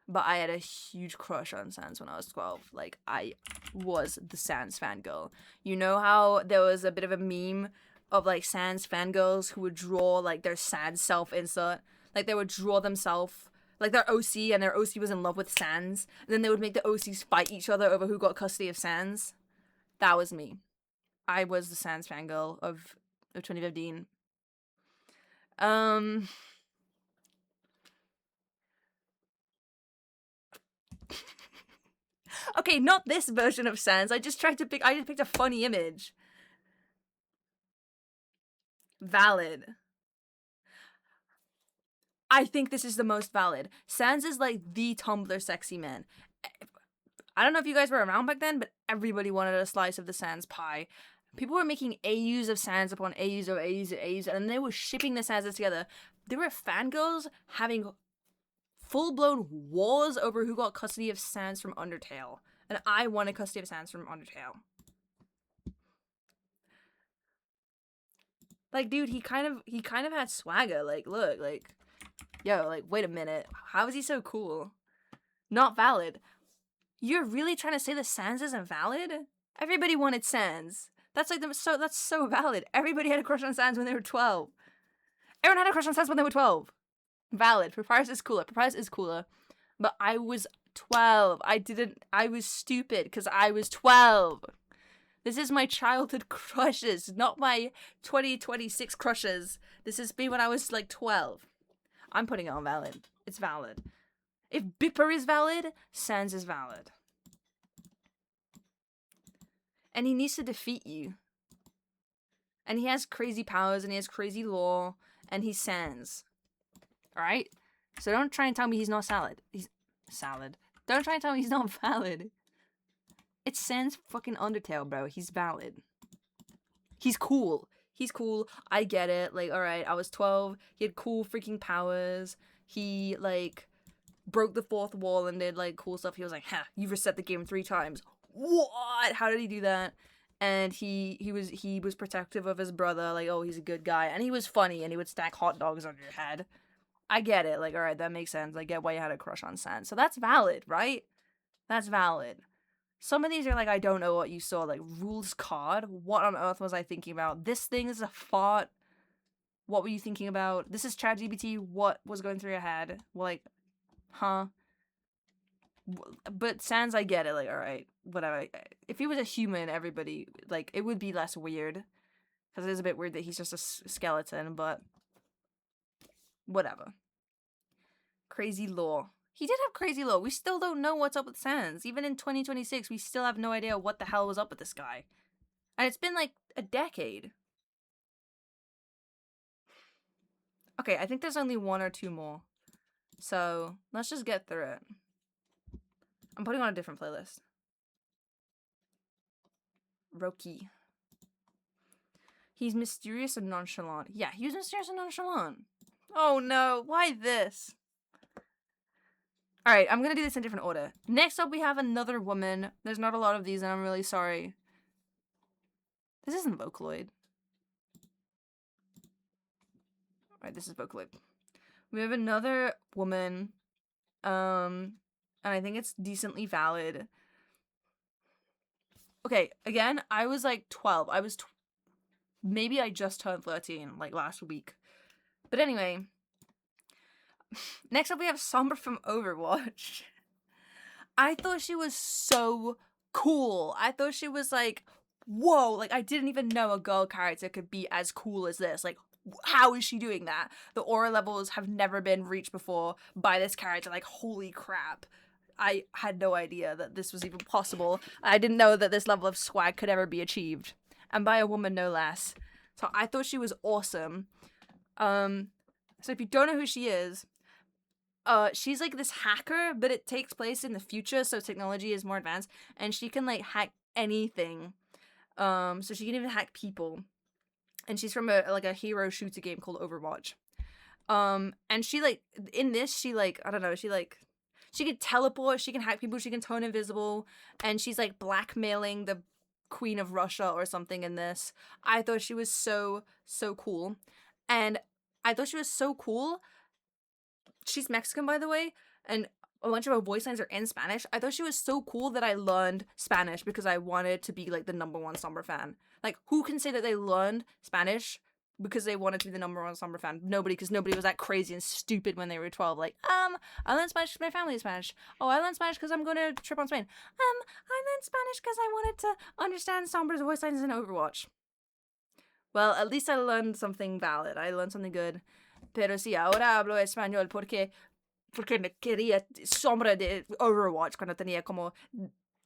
But I had a huge crush on Sans when I was 12. Like, I was the Sans fangirl. You know how there was a bit of a meme of, like, Sans fangirls who would draw, like, their Sans self insert? Like, they would draw themselves, like, their OC, and their OC was in love with Sans. And then they would make the OCs fight each other over who got custody of Sans. That was me. I was the Sans fangirl of 2015. Okay, not this version of Sans. I just picked a funny image. Valid. I think this is the most valid. Sans is like the Tumblr sexy man. I don't know if you guys were around back then, but everybody wanted a slice of the Sans pie. People were making AUs of Sans upon AUs of AUs of AUs, and they were shipping the Sanses together. There were fangirls having full-blown wars over who got custody of Sans from Undertale. And I wanted custody of Sans from Undertale. Like, dude, he kind of had swagger. Like, look, like, yo, like, wait a minute. How is he so cool? Not valid. You're really trying to say the Sans isn't valid? Everybody wanted Sans. That's so valid. Everybody had a crush on Sans when they were 12. Everyone had a crush on Sans when they were 12. Valid. Papyrus is cooler. But I was 12. I was stupid because I was 12. This is my childhood crushes, not my 2026 crushes. This is me when I was like 12. I'm putting it on valid. It's valid. If Bipper is valid, Sans is valid. And he needs to defeat you. And he has crazy powers, and he has crazy lore, and he's Sans. Alright? So don't try and tell me he's not salad. He's salad. Don't try and tell me he's not valid. It's Sans fucking Undertale, bro. He's valid. He's cool. He's cool. I get it. Like, alright, I was 12. He had cool freaking powers. He, like, broke the fourth wall and did, like, cool stuff. He was like, ha, you've reset the game 3 times. What? How did he do that? And he was protective of his brother. Like, oh, he's a good guy. And he was funny, and he would stack hot dogs on your head. I get it. Like, alright, that makes sense. I get why you had a crush on Sans. So that's valid, right? That's valid. Some of these are like, I don't know what you saw. Like, rules card? What on earth was I thinking about? This thing is a fart. What were you thinking about? This is ChatGPT. What was going through your head? Like, huh? But Sans, I get it. Like, all right, whatever. If he was a human, everybody, like, it would be less weird. Because it is a bit weird that he's just a skeleton, but whatever. Crazy law. He did have crazy law. We still don't know what's up with Sans. Even in 2026, we still have no idea what the hell was up with this guy. And it's been like a decade. Okay, I think there's only one or two more. So, let's just get through it. I'm putting on a different playlist. Roki. He's mysterious and nonchalant. Yeah, he was mysterious and nonchalant. Oh no, why this? Alright, I'm gonna do this in different order. Next up, we have another woman. There's not a lot of these, and I'm really sorry. This isn't Vocaloid. Alright, this is Vocaloid. We have another woman. And I think it's decently valid. Okay, again, I was like 12. Maybe I just turned 13, like last week. But anyway. Next up, we have Sombra from Overwatch. I thought she was so cool. I thought she was like, whoa, like I didn't even know a girl character could be as cool as this. Like, how is she doing that? The aura levels have never been reached before by this character. Like, holy crap. I had no idea that this was even possible. I didn't know that this level of swag could ever be achieved. And by a woman, no less. So I thought she was awesome. So if you don't know who she is, she's like this hacker, but it takes place in the future, so technology is more advanced, and she can like hack anything. So she can even hack people. And she's from a hero shooter game called Overwatch. And she like in this, she like, I don't know, she can teleport, she can hack people, she can turn invisible, and she's like blackmailing the Queen of Russia or something in this. I thought she was so cool. And I thought she was so cool. She's Mexican, by the way, and a bunch of her voice lines are in Spanish. I thought she was so cool that I learned Spanish because I wanted to be like the #1 Sombra fan. Like, who can say that they learned Spanish because they wanted to be the #1 Sombra fan? Nobody, because nobody was that crazy and stupid when they were 12. Like, I learned Spanish because my family is Spanish. Oh, I learned Spanish because I'm going to trip on Spain. I learned Spanish because I wanted to understand Sombra's voice lines in Overwatch. Well, at least I learned something valid. I learned something good. Pero sí, ahora hablo español porque me quería Sombra de Overwatch cuando tenía como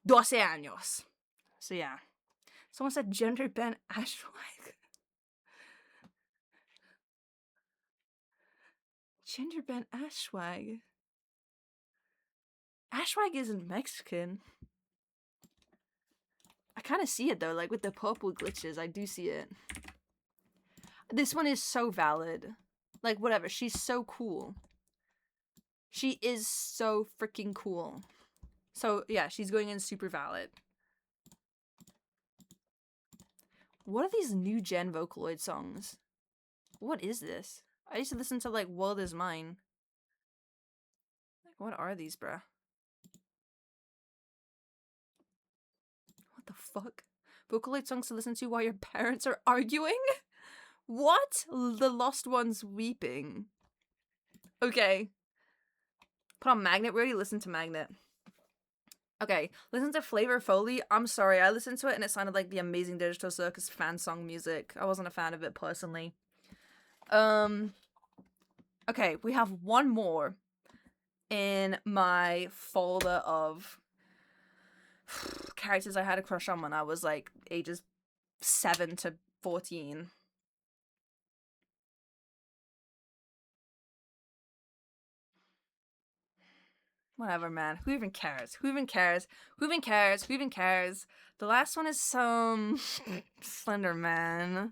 12 años. So yeah. Someone said gender bent Ashwag. Gender bent Ashwag. Ashwag isn't Mexican. I kind of see it though, like with the purple glitches, I do see it. This one is so valid. Like, whatever, she's so cool. She is so freaking cool. So, yeah, she's going in super valid. What are these new gen Vocaloid songs? What is this? I used to listen to, like, World Is Mine. Like, what are these, bruh? What the fuck? Vocaloid songs to listen to while your parents are arguing? What? The Lost Ones Weeping. Okay. Put on Magnet. We already listened to Magnet. Okay, listen to Flavor Foley. I'm sorry, I listened to it and it sounded like the Amazing Digital Circus fan song music. I wasn't a fan of it personally. Okay, we have one more in my folder of characters I had a crush on when I was like ages 7 to 14. Whatever, man. Who even cares? Who even cares? Who even cares? Who even cares? The last one is some Slender Man.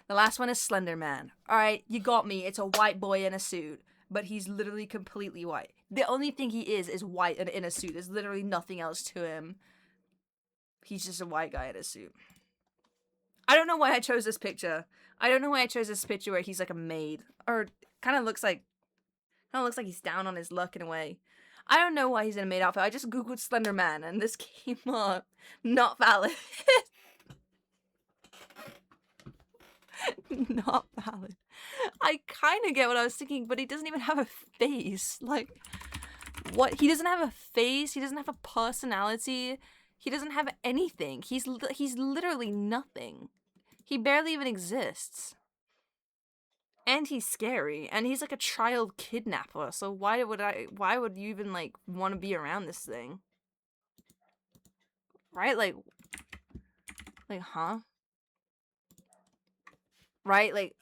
The last one is Slender Man. Alright, you got me. It's a white boy in a suit. But he's literally completely white. The only thing he is white and in a suit. There's literally nothing else to him. He's just a white guy in a suit. I don't know why I chose this picture. I don't know why I chose this picture where he's like a maid. Or kind of looks like he's down on his luck in a way. I don't know why he's in a maid outfit. I just googled Slender Man and this came up. Not valid. Not valid. I kind of get what I was thinking, but he doesn't even have a face. Like, What? He doesn't have a face. He doesn't have a personality. He doesn't have anything. He's literally nothing. He barely even exists. And he's scary. And he's like a child kidnapper. So why would you even like want to be around this thing? Right? Like, huh? Right? Like,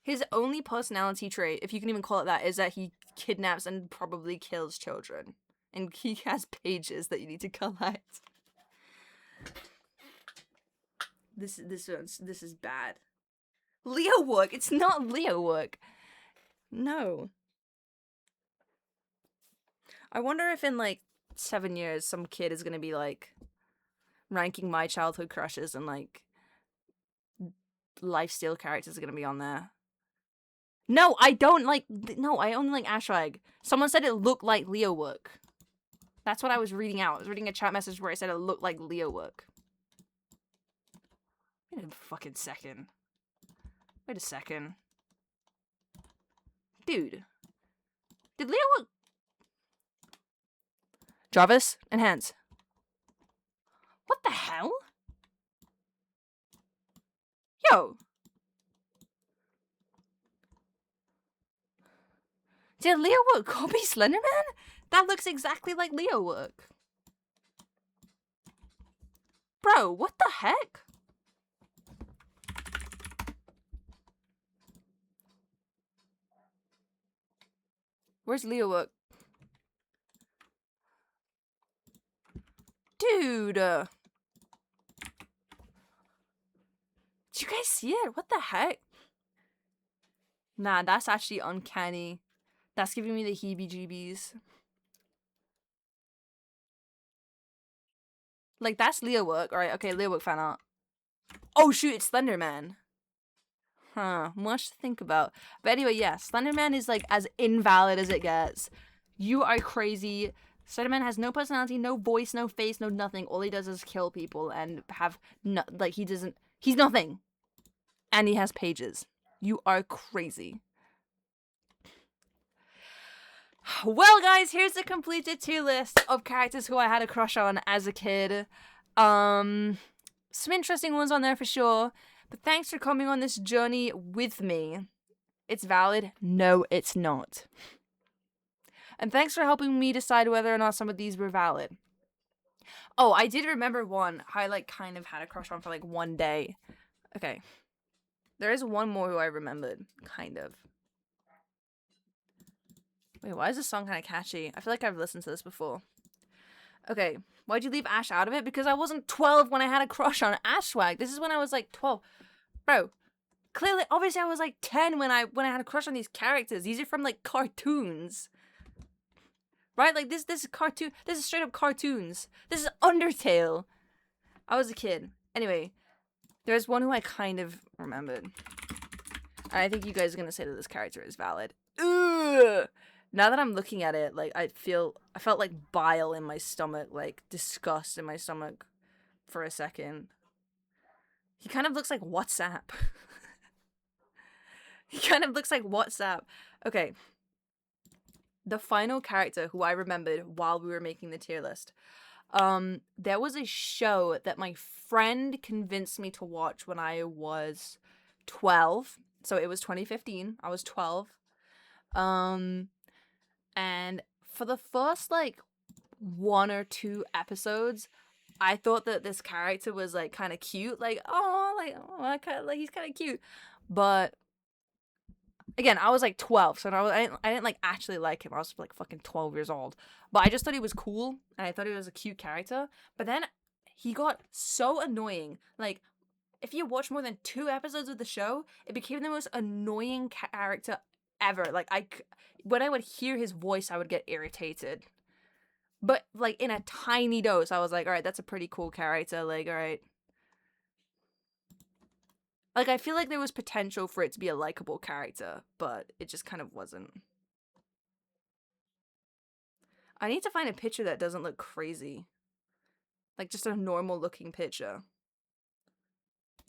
his only personality trait, if you can even call it that, is that he kidnaps and probably kills children. And he has pages that you need to collect. This is bad. Leo work. It's not Leo work. No. I wonder if in like 7 years some kid is gonna be like ranking my childhood crushes and like LIFESTEAL characters are gonna be on there. No, I don't like. No, I only like Ashwag. Someone said it looked like Leo work. That's what I was reading out. I was reading a chat message where it said it looked like Leo work. Wait a fucking second. Wait a second. Dude. Did Leo work? Jarvis, enhance. What the hell? Yo. Did Leo work copy Slenderman? That looks exactly like Leo work. Bro, what the heck? Where's Leo work? Dude. Did you guys see it? What the heck? Nah, that's actually uncanny. That's giving me the heebie-jeebies. Like, that's Leo work. Alright, okay, Leo work fan art. Oh shoot, it's Slenderman. Huh, much to think about. But anyway, yeah, Slenderman is like as invalid as it gets. You are crazy. Slenderman has no personality, no voice, no face, no nothing. All he does is kill people and have no, like, he's nothing. And he has pages. You are crazy. Well, guys, here's the completed tier list of characters who I had a crush on as a kid. Some interesting ones on there for sure. But thanks for coming on this journey with me. It's valid? No, it's not. And thanks for helping me decide whether or not some of these were valid. Oh, I did remember one I like kind of had a crush on for like one day. Okay. There is one more who I remembered, kind of. Wait, why is this song kind of catchy? I feel like I've listened to this before. Okay, why'd you leave Ash out of it? Because I wasn't 12 when I had a crush on Ashwag. This is when I was like 12. Bro, clearly, obviously I was like 10 when I had a crush on these characters. These are from like cartoons. Right? Like this is cartoon. This is straight up cartoons. This is Undertale. I was a kid. Anyway, there's one who I kind of remembered. And I think you guys are gonna say that this character is valid. Ugh! Now that I'm looking at it, like, I felt like bile in my stomach, like, disgust in my stomach for a second. He kind of looks like WhatsApp. He kind of looks like WhatsApp. Okay. The final character who I remembered while we were making the tier list. There was a show that my friend convinced me to watch when I was 12. So it was 2015. I was 12. And for the first, like, 1 or 2 episodes, I thought that this character was, like, kind of cute. Like, he's kind of cute. But, again, I was, like, 12, so I didn't, like, actually like him. I was, like, fucking 12 years old. But I just thought he was cool, and I thought he was a cute character. But then he got so annoying. Like, if you watch more than 2 episodes of the show, it became the most annoying character ever. Like, when I would hear his voice, I would get irritated. But, like, in a tiny dose, I was like, alright, that's a pretty cool character. Like, alright. Like, I feel like there was potential for it to be a likable character, but it just kind of wasn't. I need to find a picture that doesn't look crazy. Like, just a normal looking picture.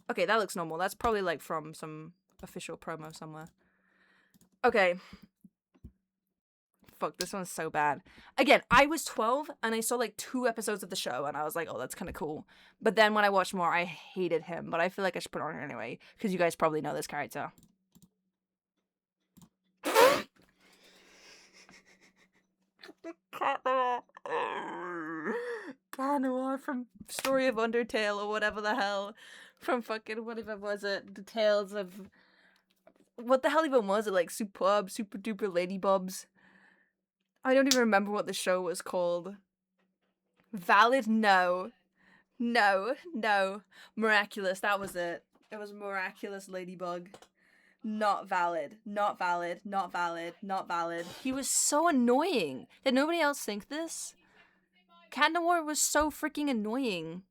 Okay, that looks normal. That's probably, like, from some official promo somewhere. Okay. fuck, this one's so bad. Again, I was 12 and I saw like 2 episodes of the show and I was like, oh, that's kind of cool. But then when I watched more, I hated him. But I feel like I should put it on here anyway because you guys probably know this character. Cat Noir from Story of Undertale or whatever the hell. From fucking, whatever was it? The Tales of... What the hell even was it? Like Super Duper Ladybubs? I don't even remember what the show was called. Valid? No. No. Miraculous, that was it. It was Miraculous Ladybug. Not valid. He was so annoying. Did nobody else think this? Cat Noir was so freaking annoying.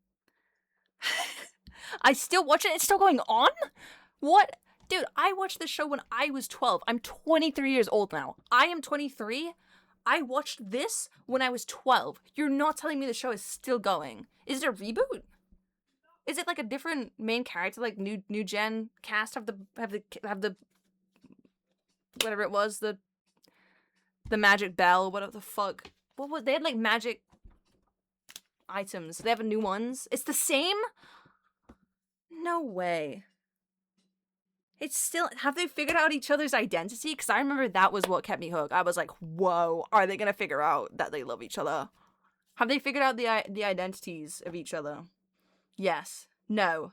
I still watch it. It's still going on? What? Dude, I watched this show when I was 12. I'm 23 years old now. I am 23. I watched this when I was 12. You're not telling me the show is still going. Is it a reboot? Is it like a different main character, like new gen cast? Have the whatever it was, the magic bell, whatever the fuck. What was they had like magic items? They have new ones. It's the same? No way. It's still, have they figured out each other's identity? Because I remember that was what kept me hooked. I was like, whoa, are they gonna figure out that they love each other? Have they figured out the identities of each other? Yes. No.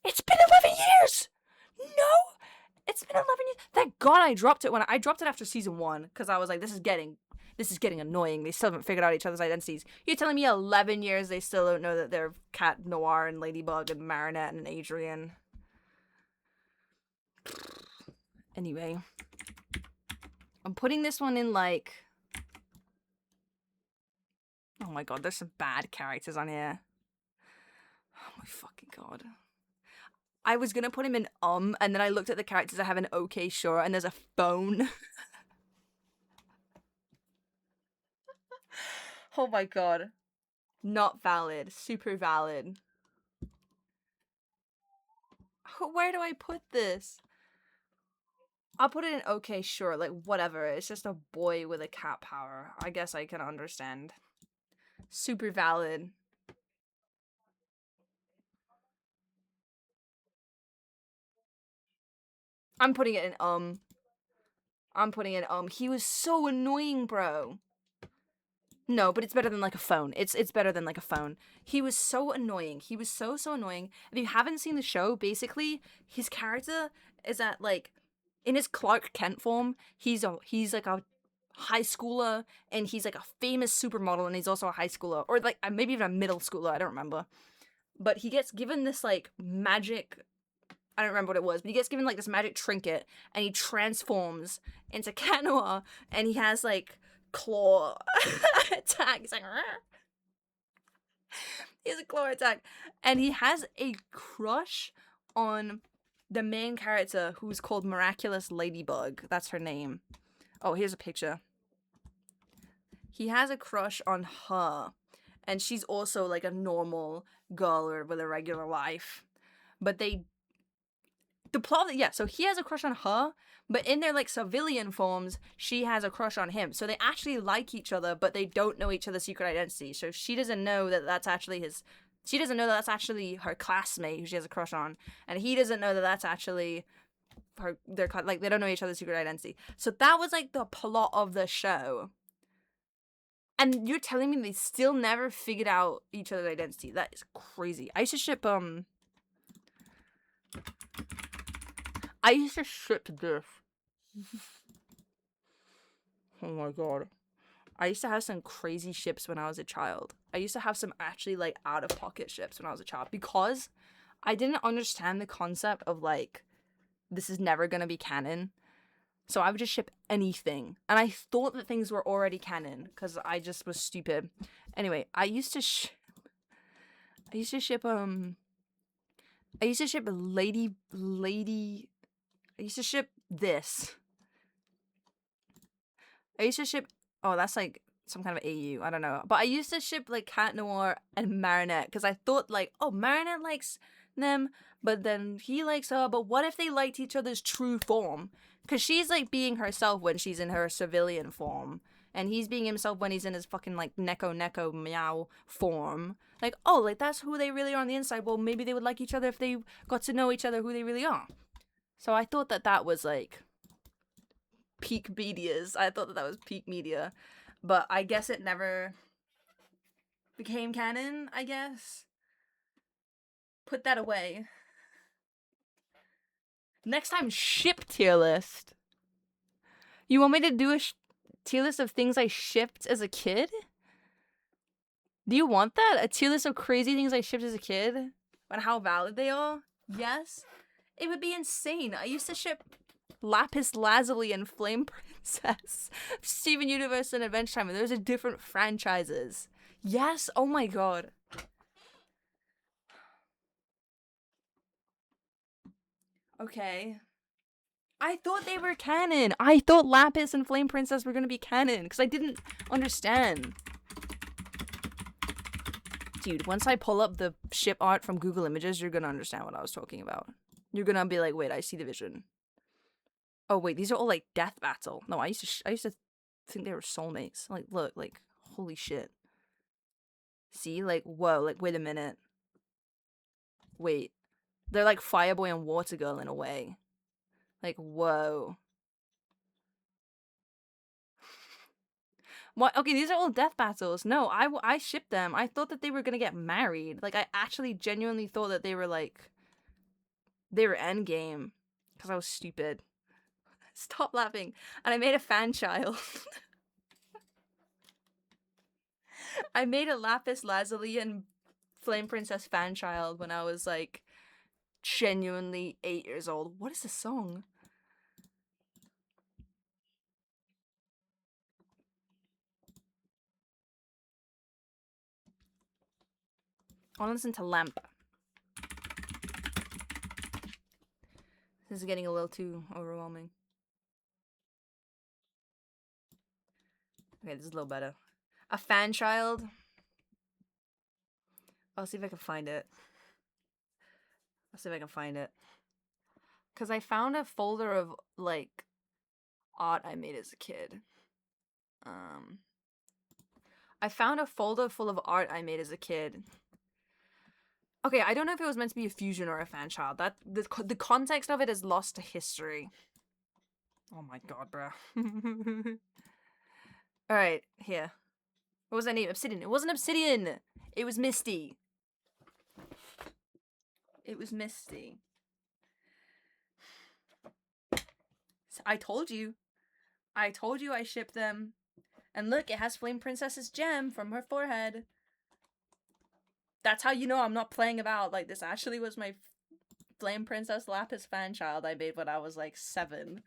It's been 11 years! No! It's been 11 years. Thank God I dropped it when I dropped it after season 1 because I was like, this is getting annoying. They still haven't figured out each other's identities. You're telling me 11 years they still don't know that they're Cat Noir and Ladybug and Marinette and Adrian. Anyway. I'm putting this one in like... Oh my god, there's some bad characters on here. Oh my fucking god. I was gonna put him in and then I looked at the characters I have an okay sure and there's a phone. Oh my god. Not valid. Super valid. Where do I put this? I'll put it in okay sure, like whatever. It's just a boy with a cat power. I guess I can understand. Super valid. I'm putting it in I'm putting it in He was so annoying, bro. No, but it's better than like a phone. It's better than like a phone. He was so annoying. He was so annoying. If you haven't seen the show, basically his character is at like in his Clark Kent form, he's like a high schooler and he's like a famous supermodel and he's also a high schooler or like maybe even a middle schooler, I don't remember. But he gets given this like magic, I don't remember what it was, but he gets given like this magic trinket and he transforms into Cat Noir and he has like claw attack. He's like, he has a claw attack and he has a crush on the main character who's called Miraculous Ladybug. That's her name. Oh, here's a picture. He has a crush on her and she's also like a normal girl or with a regular life, but the plot, so he has a crush on her, but in their like civilian forms, she has a crush on him. So they actually like each other, but they don't know each other's secret identity. So she doesn't know that that's actually she doesn't know that that's actually her classmate who she has a crush on, and he doesn't know that that's actually they don't know each other's secret identity. So that was like the plot of the show. And you're telling me they still never figured out each other's identity? That is crazy. I used to ship this. Oh my god. I used to have some crazy ships when I was a child. I used to have some actually like out of pocket ships when I was a child because I didn't understand the concept of like this is never gonna be canon. So I would just ship anything. And I thought that things were already canon because I just was stupid. Anyway, I used to ship this. I used to ship, oh, that's like some kind of AU, I don't know. But I used to ship like Cat Noir and Marinette because I thought like, oh, Marinette likes them, but then he likes her. But what if they liked each other's true form? Because she's like being herself when she's in her civilian form, and he's being himself when he's in his fucking like neko meow form. Like, oh, like that's who they really are on the inside. Well, maybe they would like each other if they got to know each other who they really are. So I thought that that was like peak medias. I thought that that was peak media, but I guess it never became canon. I guess. Put that away. Next time, ship tier list. You want me to do a tier list of things I shipped as a kid? Do you want that? A tier list of crazy things I shipped as a kid? And how valid they are? Yes. It would be insane. I used to ship Lapis Lazuli and Flame Princess, Steven Universe and Adventure Time, and those are different franchises. Yes? Oh my god. Okay. I thought they were canon. I thought Lapis and Flame Princess were gonna be canon, because I didn't understand. Dude, once I pull up the ship art from Google Images, you're gonna understand what I was talking about. You're gonna be like, wait, I see the vision. Oh wait, these are all like death battle. No, I used to think they were soulmates. Like, look, like, holy shit. See, like, whoa, like, wait a minute. Wait, they're like Fireboy and Water Girl in a way. Like, whoa. What? Okay, these are all death battles. No, I shipped them. I thought that they were gonna get married. Like, I actually genuinely thought that they were like, they were endgame. Because I was stupid. Stop laughing. And I made a fan child. I made a Lapis Lazuli and Flame Princess fan child when I was like genuinely 8 years old. What is the song? I want to listen to Lamp. This is getting a little too overwhelming. Okay, this is a little better. A fan child. I'll see if I can find it. Because I found a folder of, like, art I made as a kid. I found a folder full of art I made as a kid. Okay, I don't know if it was meant to be a fusion or a fan child. That the context of it is lost to history. Oh my god, bro. Alright, here. What was that name? Obsidian. It wasn't Obsidian! It was Misty. It was Misty. I told you. I told you I shipped them. And look, it has Flame Princess's gem from her forehead. That's how you know I'm not playing about. Like, this actually was my Flame Princess Lapis fan child I made when I was, like, 7.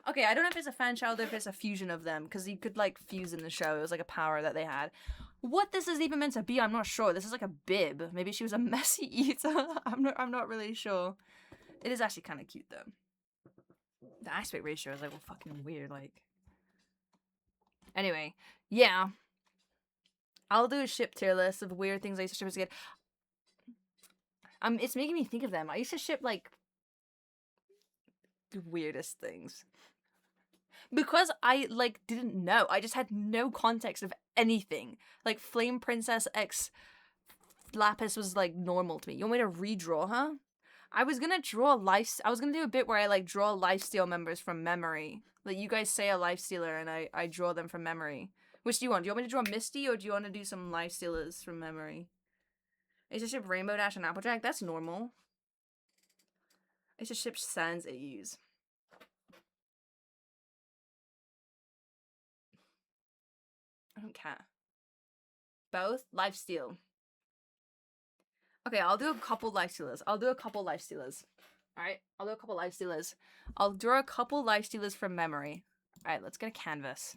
Okay, I don't know if it's a fan child or if it's a fusion of them, because you could, like, fuse in the show. It was, like, a power that they had. What this is even meant to be, I'm not sure. This is, like, a bib. Maybe she was a messy eater. I'm not really sure. It is actually kind of cute, though. The aspect ratio is, like, well, fucking weird, like... Anyway, yeah. I'll do a ship tier list of weird things I used to ship as a kid. It's making me think of them. I used to ship, like, the weirdest things. Because I, like, didn't know. I just had no context of anything. Like, Flame Princess X Lapis was, like, normal to me. You want me to redraw her? I was gonna draw I was gonna do a bit where I, like, draw Lifesteal members from memory. Like, you guys say a Lifestealer and I draw them from memory. Which do you want? Do you want me to draw Misty or do you want to do some Lifestealers from memory? I used to ship Rainbow Dash and Applejack. That's normal. I used to ship Sans AUs. I don't care. Both? Lifesteal. Okay, I'll do a couple Lifestealers. Alright, I'll do a couple Lifestealers. I'll draw a couple Lifestealers from memory. Alright, let's get a canvas.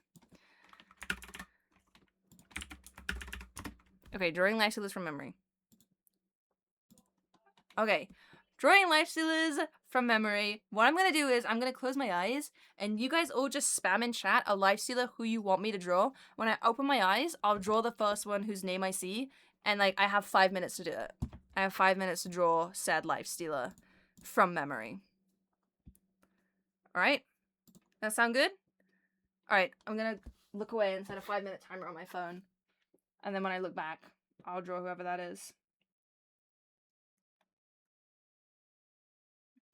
Okay, drawing Lifestealers from memory. Okay, drawing Lifestealers from memory. What I'm gonna do is I'm gonna close my eyes and you guys all just spam in chat a Lifestealer who you want me to draw. When I open my eyes, I'll draw the first one whose name I see And, like, I have 5 minutes to do it. I have 5 minutes to draw said LIFESTEAL from memory. Alright? That sound good? Alright, I'm gonna look away and set a 5-minute timer on my phone. And then when I look back, I'll draw whoever that is.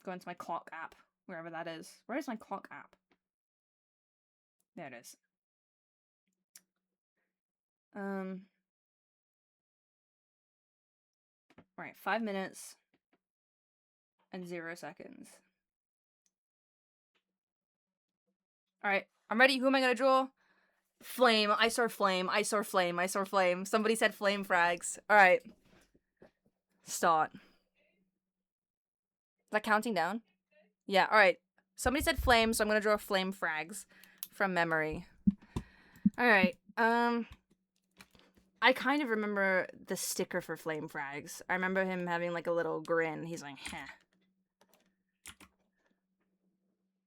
Go into my clock app, wherever that is. Where is my clock app? There it is. Right, 5 minutes and 0 seconds. Alright, I'm ready. Who am I gonna draw? Flame. I saw flame. I saw flame. I saw flame. Somebody said flame frags. Alright. Start. Is that counting down? Yeah, alright. Somebody said flame, so I'm gonna draw flame frags from memory. Alright, I kind of remember the sticker for flame frags. I remember him having, like, a little grin. He's like, heh.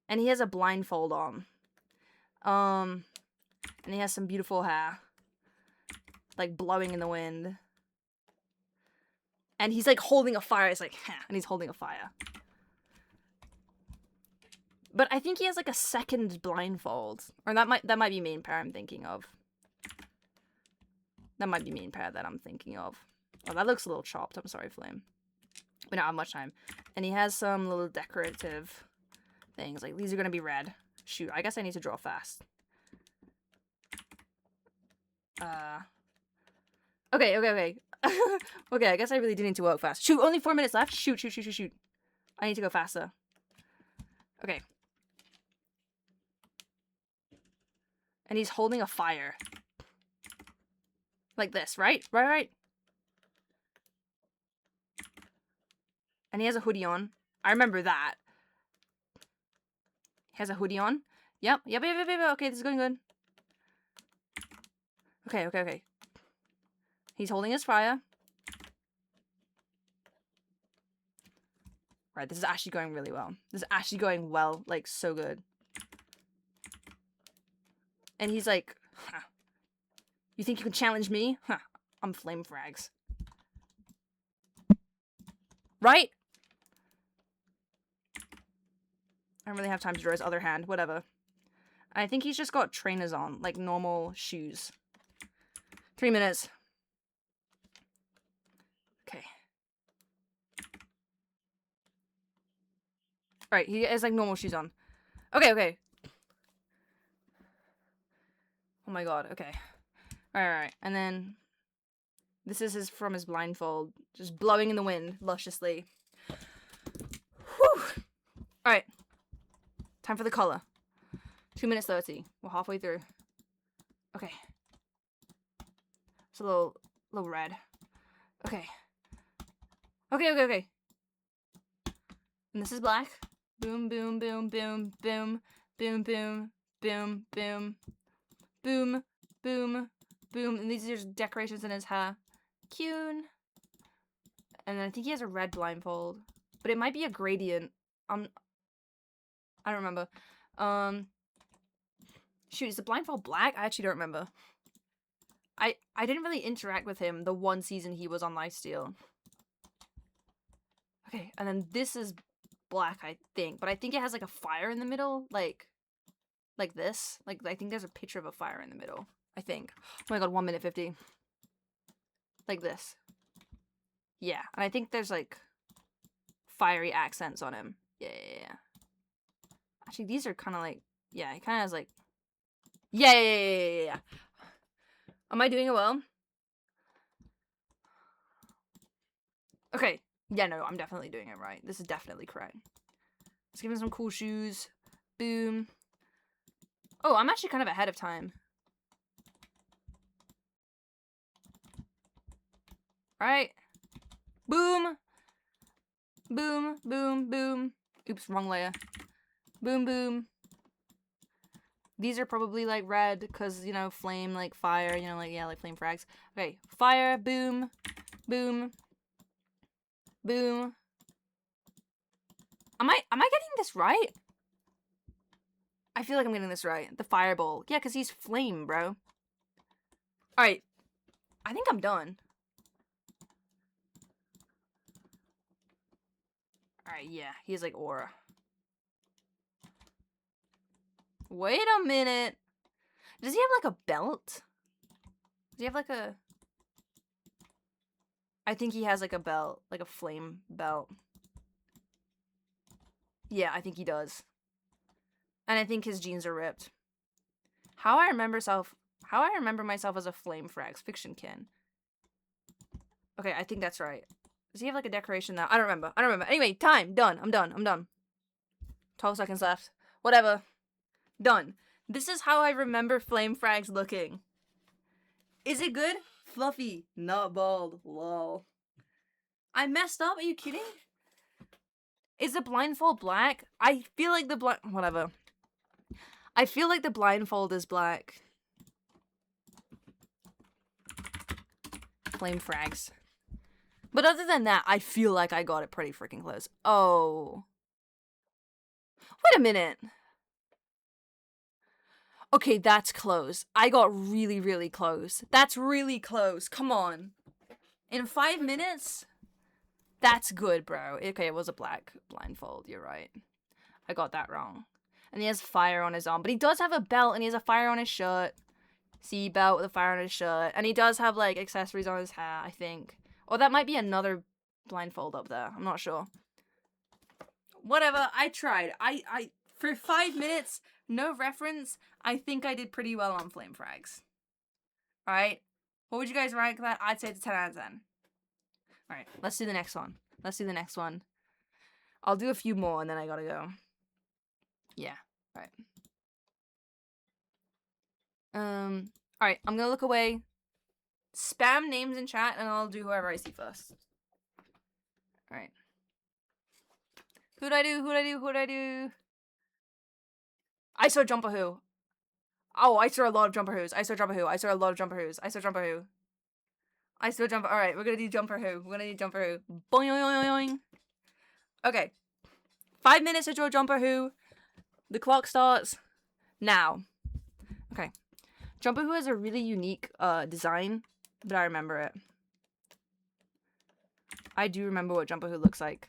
And he has a blindfold on. And he has some beautiful hair. Like, blowing in the wind. And he's, like, holding a fire. It's like, heh, and he's holding a fire. But I think he has, like, a second blindfold. Or that might be main pair I'm thinking of. That might be main pair that I'm thinking of. Oh, that looks a little chopped. I'm sorry, Flame. We don't have much time. And he has some little decorative things. Like, these are gonna be red. Shoot, I guess I need to draw fast. Okay. Okay, I guess I really do need to work fast. Shoot, only 4 minutes left. Shoot. I need to go faster. Okay. And he's holding a fire. Like this, right? Right. And he has a hoodie on. I remember that. He has a hoodie on. Yep. Okay, this is going good. Okay. He's holding his fire. Right, this is actually going really well. This is actually going well, like, so good. And he's like, huh. You think you can challenge me? Huh. I'm flame frags. Right? I don't really have time to draw his other hand. Whatever. I think he's just got trainers on, like normal shoes. 3 minutes. Okay. Alright, he has like normal shoes on. Okay. Oh my god, okay. Alright. And then this is from his blindfold. Just blowing in the wind, lusciously. Whew! Alright. Time for the color. 2 minutes 30. We're halfway through. Okay. It's a little red. Okay. Okay. And this is black. Boom. And these are just decorations in his hair. Cute. And I think he has a red blindfold. But it might be a gradient. I don't remember. Shoot, is the blindfold black? I actually don't remember. I didn't really interact with him the one season he was on LIFESTEAL. Okay, and then this is black, I think. But I think it has, like, a fire in the middle. Like this. Like, I think there's a picture of a fire in the middle. I think. Oh my god, 1 minute 50. Like this. Yeah, and I think there's, like, fiery accents on him. Yeah. Actually, these are kind of like... Yeah, it kind of has, like... Yeah. Am I doing it well? Okay. Yeah, no, I'm definitely doing it right. This is definitely correct. Let's give him some cool shoes. Boom. Oh, I'm actually kind of ahead of time. Right. Boom. Oops, wrong layer. Boom. These are probably, like, red, because, you know, flame, like, fire, you know, like, yeah, like, flame frags. Okay, fire, boom. Am I getting this right? I feel like I'm getting this right. The fireball. Yeah, because he's flame, bro. Alright. I think I'm done. Alright, yeah. He has, like, aura. Wait a minute. Does he have, like, a belt? Does he have, like, a... I think he has, like, a belt. Like, a flame belt. Yeah, I think he does. And I think his jeans are ripped. How I remember myself as a flame frags fiction kin. Okay, I think that's right. Does he have like a decoration now? I don't remember. Anyway, time. Done. I'm done. 12 seconds left. Whatever. Done. This is how I remember flame frags looking. Is it good? Fluffy. Not bald. Lol. I messed up? Are you kidding? Is the blindfold black? I feel like the whatever. I feel like the blindfold is black. Flame frags. But other than that, I feel like I got it pretty freaking close. Oh. Wait a minute. Okay, that's close. I got really, really close. That's really close. Come on. In 5 minutes? That's good, bro. Okay, it was a black blindfold. You're right. I got that wrong. And he has fire on his arm. But he does have a belt and he has a fire on his shirt. See, belt with a fire on his shirt. And he does have, like, accessories on his hat, I think. Or that might be another blindfold up there. I'm not sure. Whatever. I tried. I for 5 minutes, no reference, I think I did pretty well on flame frags. Alright? What would you guys rank that? I'd say it's a 10 out of 10. Alright, let's do the next one. I'll do a few more and then I gotta go. Yeah, alright. Alright, I'm gonna look away. Spam names in chat and I'll do whoever I see first. Alright. Who'd I do? I saw Jumper Who. Oh, I saw a lot of Jumper Who's. Alright, we're gonna do Jumper Who. Boing. Okay. 5 minutes to draw Jumper Who. The clock starts now. Okay. Jumper Who has a really unique design, but I remember it. I do remember what Jumper Who looks like,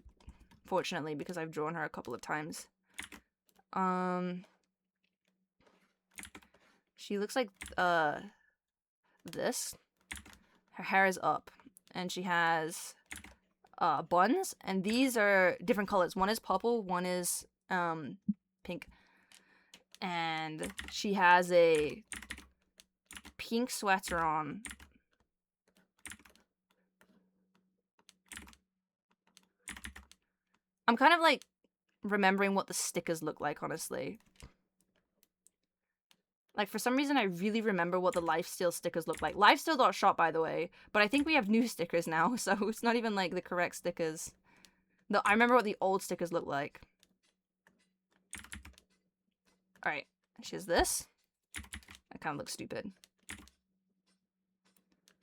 fortunately, because I've drawn her a couple of times. She looks like this. Her hair is up, and she has buns, and these are different colors. One is purple, one is pink. And she has a pink sweater on. I'm kind of like remembering what the stickers look like, honestly. Like, for some reason, I really remember what the LIFESTEAL stickers look like. LIFESTEAL.shop, by the way. But I think we have new stickers now, so it's not even, like, the correct stickers. No, I remember what the old stickers look like. Alright. She has this. That kind of looks stupid.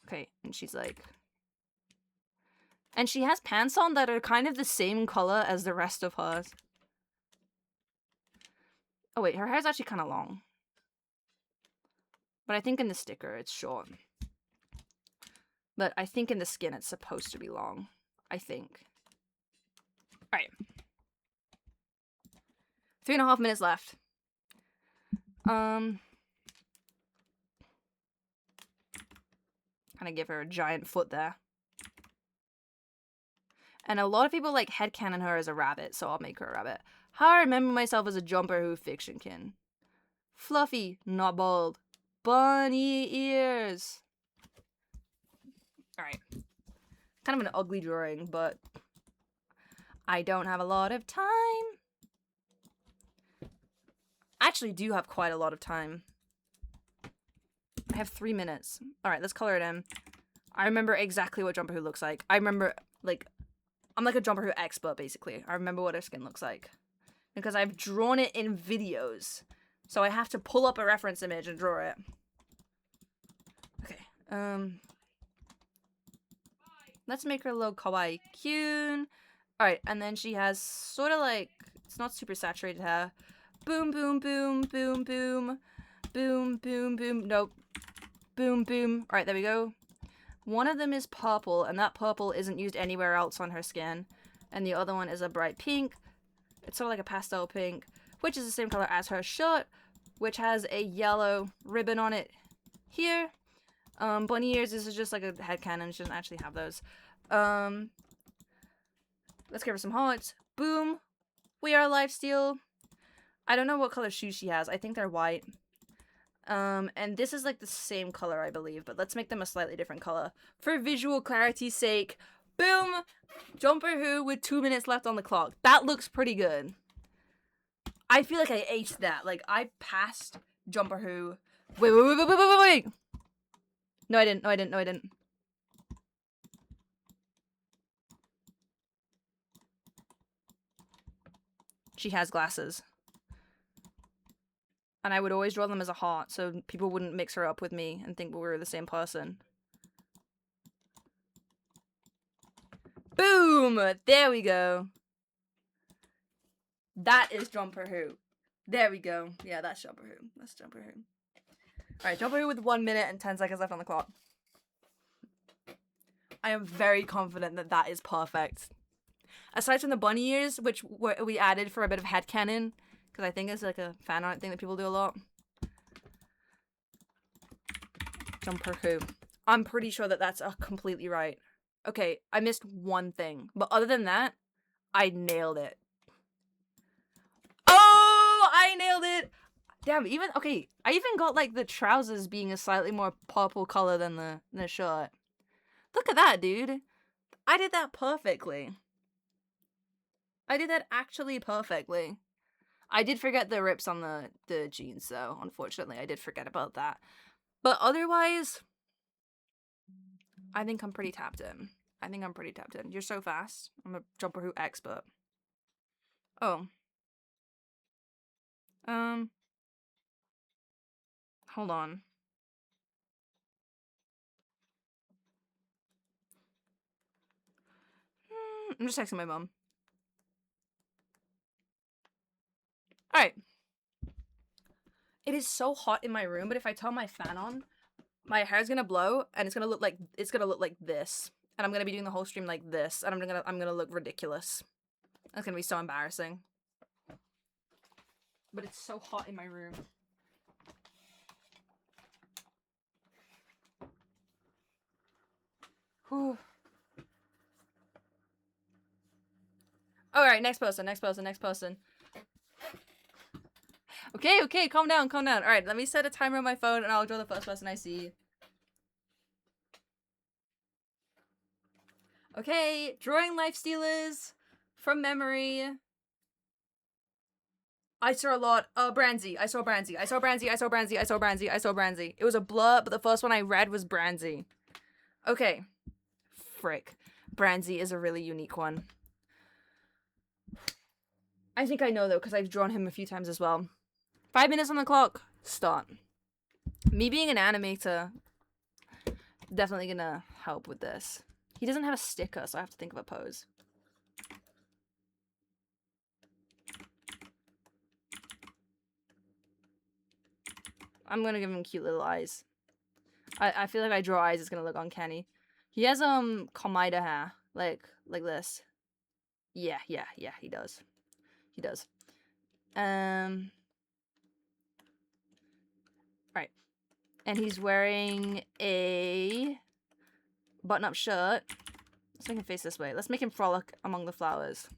Okay, and she's like... And she has pants on that are kind of the same color as the rest of hers. Oh wait, her hair's actually kind of long. But I think in the sticker it's short. But I think in the skin it's supposed to be long. I think. Alright. 3.5 minutes left. Kind of give her a giant foot there. And a lot of people like headcanon her as a rabbit, so I'll make her a rabbit. How I remember myself as a Jumper Who fiction kin. Fluffy, not bald. Bunny ears. Alright. Kind of an ugly drawing, but I don't have a lot of time. I actually do have quite a lot of time. I have 3 minutes. Alright, let's color it in. I remember exactly what Jumper Who looks like. I remember, like, I'm like a Jumper Who expert, basically. I remember what her skin looks like. Because I've drawn it in videos. So I have to pull up a reference image and draw it. Okay, let's make her a little kawaii cute. Alright, and then she has sort of like, it's not super saturated hair. Boom, boom, boom, boom, boom. Boom, boom, boom. Nope. Boom, boom. Alright, there we go. One of them is purple, and that purple isn't used anywhere else on her skin. And the other one is a bright pink. It's sort of like a pastel pink, which is the same color as her shirt, which has a yellow ribbon on it here. Bunny ears, this is just like a headcanon. She doesn't actually have those. Let's give her some hearts. Boom. We are LIFESTEAL. I don't know what color shoes she has. I think they're white. And this is like the same color, I believe, but let's make them a slightly different color. For visual clarity's sake, boom! Jumper Who with 2 minutes left on the clock. That looks pretty good. I feel like I aced that. Like, I passed Jumper Who. Wait. No, I didn't. She has glasses. And I would always draw them as a heart, so people wouldn't mix her up with me and think we were the same person. Boom! There we go. That is Jumper Who. There we go. Yeah, that's Jumper Who. That's Jumper Who. Alright, Jumper Who with 1 minute and 10 seconds left on the clock. I am very confident that that is perfect. Aside from the bunny ears, which we added for a bit of headcanon, because I think it's like a fan art thing that people do a lot. Jumper Who. I'm pretty sure that that's completely right. Okay, I missed one thing. But other than that, I nailed it. Oh, I nailed it! Damn, okay, I even got like the trousers being a slightly more purple color than the shirt. Look at that, dude. I did that perfectly. I did that actually perfectly. I did forget the rips on the jeans, though. Unfortunately, I did forget about that. But otherwise, I think I'm pretty tapped in. You're so fast. I'm a Jumper Who expert. Oh. Hold on. I'm just texting my mom. Alright. It is so hot in my room, but if I turn my fan on, my hair's gonna blow, and it's gonna look like this. And I'm gonna be doing the whole stream like this, and I'm gonna look ridiculous. That's gonna be so embarrassing. But it's so hot in my room. Whew. Alright, next person. Okay, calm down. Alright, let me set a timer on my phone and I'll draw the first person I see. Okay, drawing LIFESTEALers from memory. I saw a lot. Brandy. I saw Brandy. It was a blur, but the first one I read was Brandy. Okay. Frick. Brandy is a really unique one. I think I know, though, because I've drawn him a few times as well. 5 minutes on the clock. Start. Me being an animator, definitely gonna help with this. He doesn't have a sticker, so I have to think of a pose. I'm gonna give him cute little eyes. I feel like I draw eyes, it's gonna look uncanny. He has, Komida hair. Like this. Yeah, he does. Right. And he's wearing a button-up shirt. Let's make him face this way. Let's make him frolic among the flowers.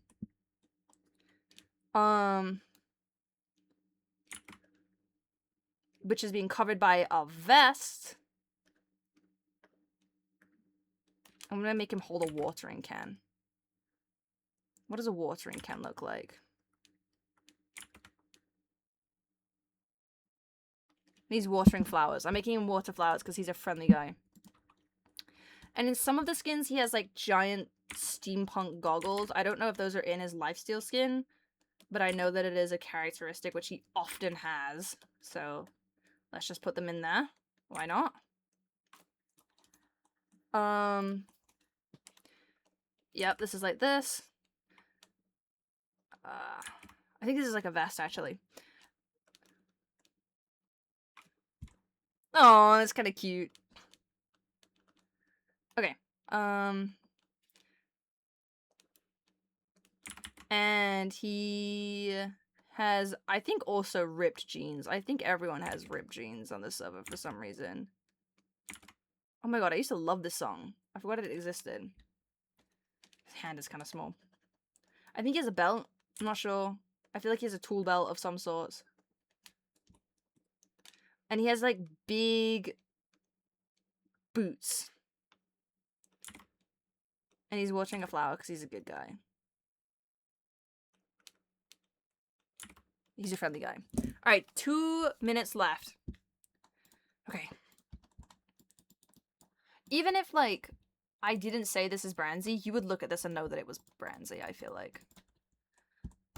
Which is being covered by a vest. I'm gonna make him hold a watering can. What does a watering can look like? He's watering flowers. I'm making him water flowers because he's a friendly guy. And in some of the skins, he has like giant steampunk goggles. I don't know if those are in his LIFESTEAL skin, but I know that it is a characteristic which he often has. So let's just put them in there. Why not? Yep, this is like this. I think this is like a vest, actually. Oh, that's kind of cute. Okay. And he has, I think, also ripped jeans. I think everyone has ripped jeans on this server for some reason. Oh my god, I used to love this song. I forgot it existed. His hand is kind of small. I think he has a belt. I'm not sure. I feel like he has a tool belt of some sort. And he has, like, big boots. And he's watering a flower because he's a good guy. He's a friendly guy. Alright, 2 minutes left. Okay. Even if, like, I didn't say this is Branzy, you would look at this and know that it was Branzy, I feel like.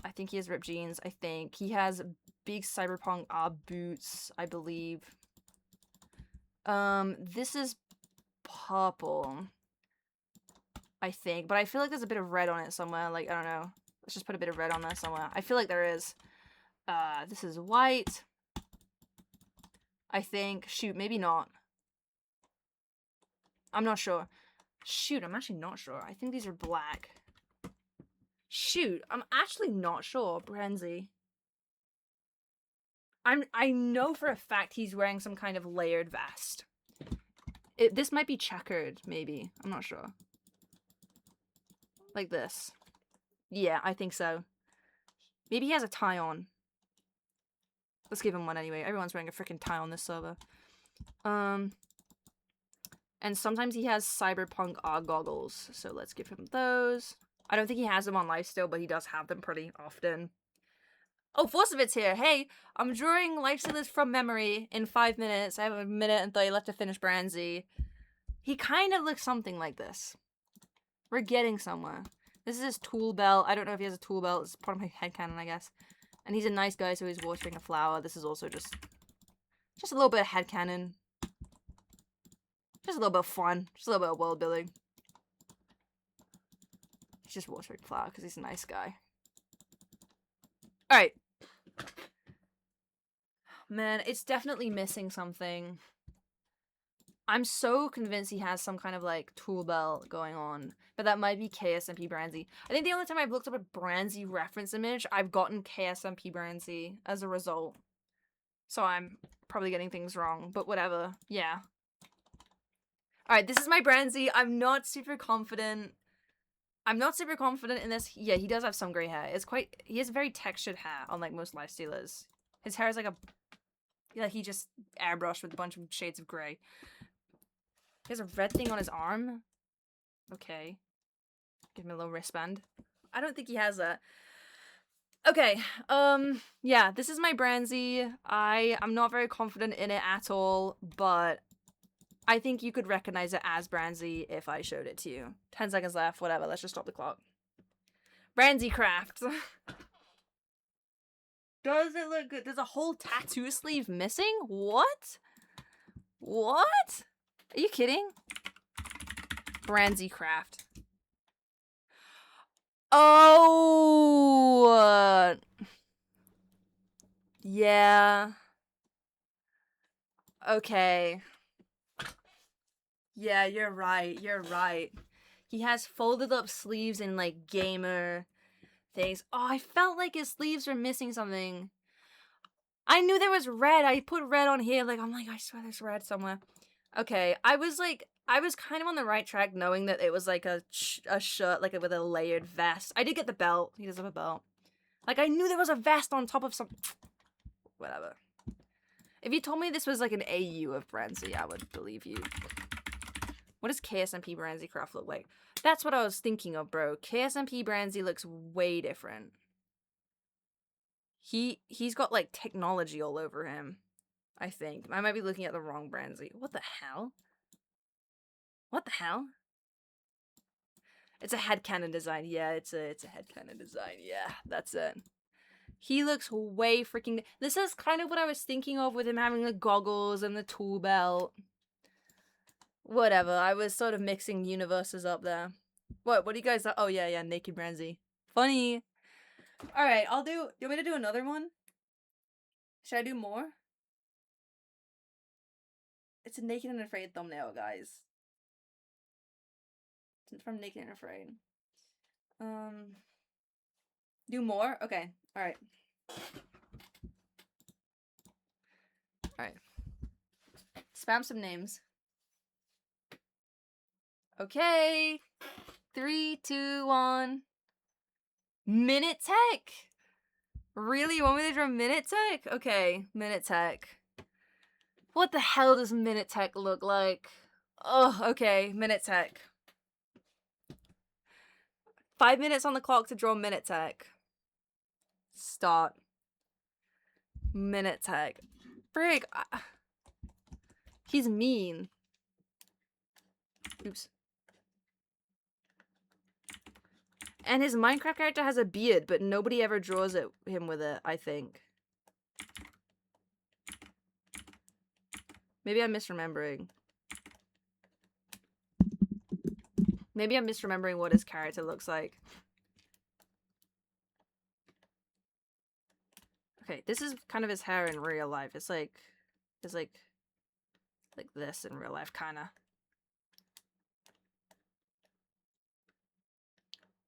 I think he has ripped jeans. I think he has big cyberpunk boots, I believe. This is purple, I think. But I feel like there's a bit of red on it somewhere. Like, I don't know. Let's just put a bit of red on there somewhere. I feel like there is. This is white. I think. Shoot, maybe not. I'm not sure. Shoot, I'm actually not sure. I think these are black. Shoot, I'm actually not sure, Branzy. I know for a fact he's wearing some kind of layered vest. This might be checkered, maybe. I'm not sure. Like this. Yeah, I think so. Maybe he has a tie on. Let's give him one anyway. Everyone's wearing a freaking tie on this server. And sometimes he has cyberpunk goggles. So let's give him those. I don't think he has them on LIFESTEAL, but he does have them pretty often. Oh, Forsevit's here. Hey, I'm drawing LIFESTEAL from memory in 5 minutes. I have a minute and 30 left to finish Branzy. He kind of looks something like this. We're getting somewhere. This is his tool belt. I don't know if he has a tool belt. It's part of my headcanon, I guess. And he's a nice guy, so he's watering a flower. This is also just a little bit of headcanon. Just a little bit of fun. Just a little bit of world building. He's just watering a flower because he's a nice guy. Alright. Man, it's definitely missing something. I'm so convinced he has some kind of, like, tool belt going on. But that might be KSMP Branzy. I think the only time I've looked up a Branzy reference image, I've gotten KSMP Branzy as a result. So I'm probably getting things wrong, but whatever. Yeah. Alright, this is my Branzy. I'm not super confident. I'm not super confident in this. Yeah, he does have some gray hair. He has very textured hair, unlike most lifestealers. His hair is like he just airbrushed with a bunch of shades of gray. He has a red thing on his arm. Okay. Give him a little wristband. I don't think he has that. Okay, yeah, this is my Branzy. I'm not very confident in it at all, but I think you could recognize it as Branzy if I showed it to you. 10 seconds left, whatever, let's just stop the clock. Branzy craft. Does it look good? There's a whole tattoo sleeve missing? What? What? Are you kidding? Branzy craft. Oh! Yeah. Okay. Yeah, you're right. You're right. He has folded up sleeves and, like, gamer things. Oh, I felt like his sleeves were missing something. I knew there was red. I put red on here. Like, I'm like, I swear there's red somewhere. Okay, I was kind of on the right track knowing that it was, like, a shirt, like, with a layered vest. I did get the belt. He does have a belt. Like, I knew there was a vest on top of some... Whatever. If you told me this was, like, an AU of Branzy, I would believe you. What does KSMP Branzy craft look like? That's what I was thinking of, bro. KSMP Branzy looks way different. He's got, like, technology all over him, I think. I might be looking at the wrong Branzy. What the hell? What the hell? It's a headcanon design. Yeah, it's a headcanon design. Yeah, that's it. He looks way freaking... This is kind of what I was thinking of with him having the goggles and the tool belt. Whatever, I was sort of mixing universes up there. What do you guys... Oh, yeah, Naked Branzy. Funny. Alright, I'll do... You want me to do another one? Should I do more? It's a Naked and Afraid thumbnail, guys. It's from Naked and Afraid. Do more? Okay. Alright. Alright. Spam some names. Okay. 3, 2, 1. Minute Tech? Really? You want me to draw Minute Tech? Okay, Minute Tech. What the hell does Minute Tech look like? Oh, okay, Minute Tech. 5 minutes on the clock to draw Minute Tech. Start. Minute Tech. Frig. He's mean. Oops. And his Minecraft character has a beard, but nobody ever draws him with it, I think. Maybe I'm misremembering. Maybe I'm misremembering what his character looks like. Okay, this is kind of his hair in real life. It's like this in real life, kinda.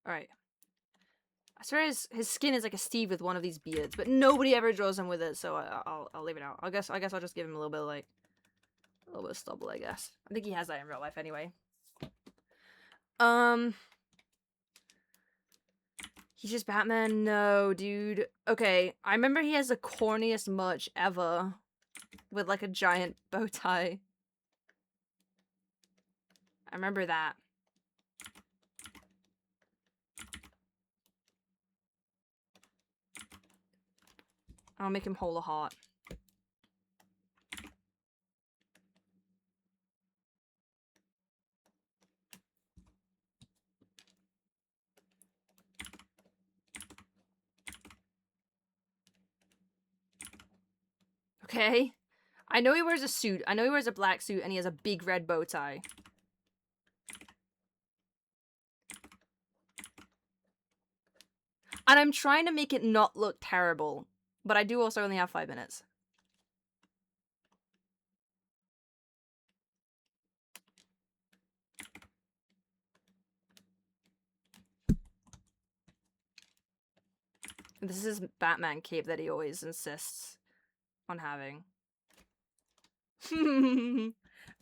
Alright. I swear his skin is like a Steve with one of these beards, but nobody ever draws him with it, so I'll leave it out. I guess I'll just give him a little bit of like a little bit of stubble, I guess. I think he has that in real life anyway. He's just Batman? No, dude. Okay, I remember he has the corniest much ever with like a giant bow tie. I remember that. I'll make him whole a heart. Okay. I know he wears a suit. I know he wears a black suit and he has a big red bow tie. And I'm trying to make it not look terrible. But I do also only have 5 minutes. This is his Batman cape that he always insists on having.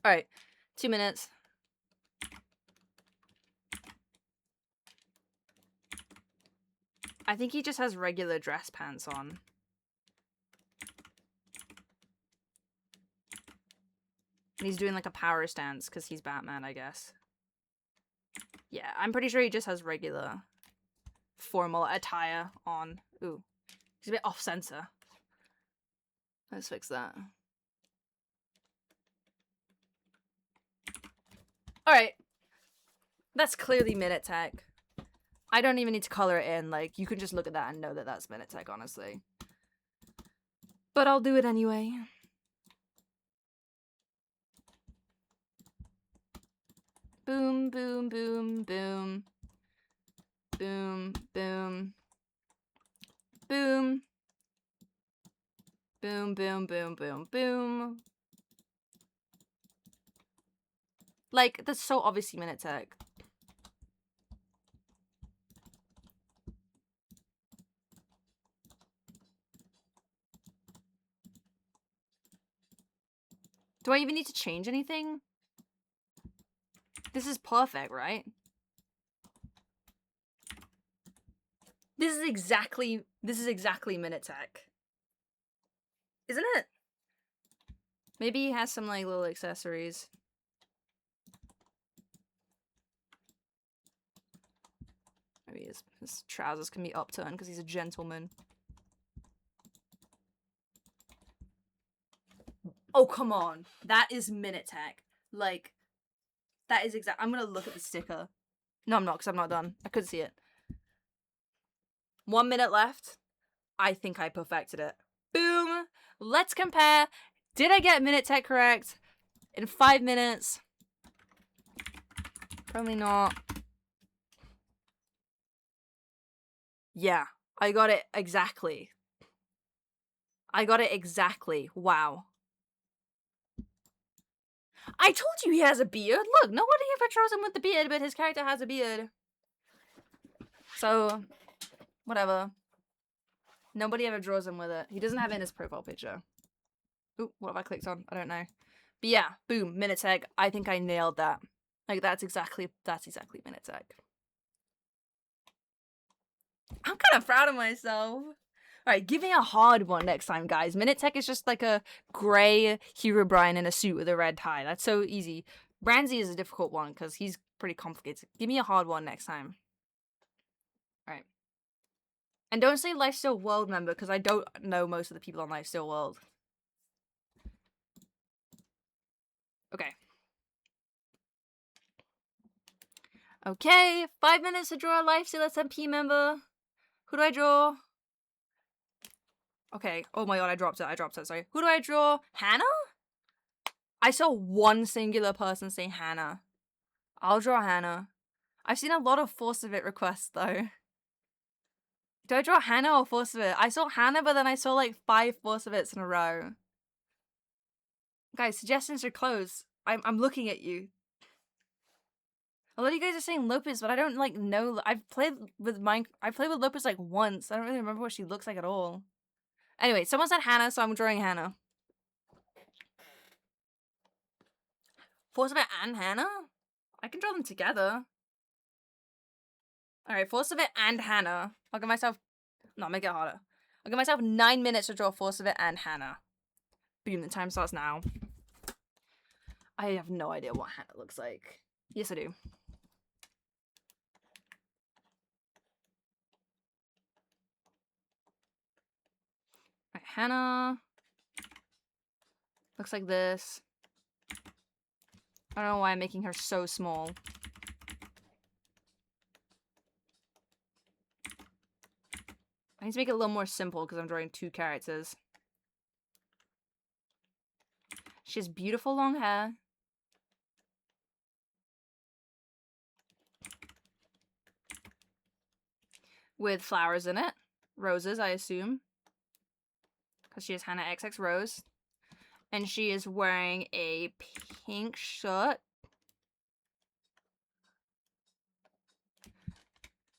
Alright, 2 minutes. I think he just has regular dress pants on. And he's doing like a power stance because he's Batman, I guess. Yeah, I'm pretty sure he just has regular formal attire on. Ooh, he's a bit off-center. Let's fix that. Alright. That's clearly Minute Tech. I don't even need to color it in. Like, you can just look at that and know that that's Minute Tech, honestly. But I'll do it anyway. Boom, boom, boom, boom. Boom, boom. Boom. Boom, boom, boom, boom, boom. Like, that's so obviously Minute Tech. Do I even need to change anything? This is perfect, right? This is exactly Minute Tech. Isn't it? Maybe he has some like little accessories. Maybe his trousers can be upturned because he's a gentleman. Oh, come on. That is Minute Tech. Like, that is exact. I'm gonna look at the sticker. No, I'm not, because I'm not done. I couldn't see it. 1 minute left. I think I perfected it. Boom! Let's compare. Did I get Minute Tech correct? In 5 minutes. Probably not. Yeah, I got it exactly. I got it exactly. Wow. I told you he has a beard. Look, nobody ever chose him with the beard, but his character has a beard. So, Whatever. Nobody ever draws him with it. He doesn't have it in his profile picture. Ooh, what have I clicked on? I don't know. But yeah, boom, Miniteg. I think I nailed that. Like, that's exactly Miniteg. I'm kind of proud of myself. Alright, give me a hard one next time, guys. Minitech is just like a grey Herobrine in a suit with a red tie. That's so easy. Branzy is a difficult one because he's pretty complicated. Give me a hard one next time. Alright. And don't say Lifesteal World member because I don't know most of the people on Lifesteal World. Okay. Okay, 5 minutes to draw a Lifesteal SMP member. Who do I draw? Okay. Oh my god, I dropped it. Sorry. Who do I draw? Hannah? I saw one singular person say Hannah. I'll draw Hannah. I've seen a lot of Force of It requests though. Do I draw Hannah or Force of It? I saw Hannah, but then I saw like 5 Force of It's in a row. Guys, suggestions are closed. I'm looking at you. A lot of you guys are saying Lopez, but I don't like know. I've played with Lopez like once. I don't really remember what she looks like at all. Anyway, someone said Hannah, so I'm drawing Hannah. Force of It and Hannah? I can draw them together. Alright, Force of It and Hannah. I'll give myself... No, make it harder. I'll give myself 9 minutes to draw Force of It and Hannah. Boom, the time starts now. I have no idea what Hannah looks like. Yes, I do. Alright, Hannah. Looks like this. I don't know why I'm making her so small. I need to make it a little more simple because I'm drawing 2 characters. She has beautiful long hair. With flowers in it. Roses, I assume. Because she is Hannah XX Rose. And she is wearing a pink shirt.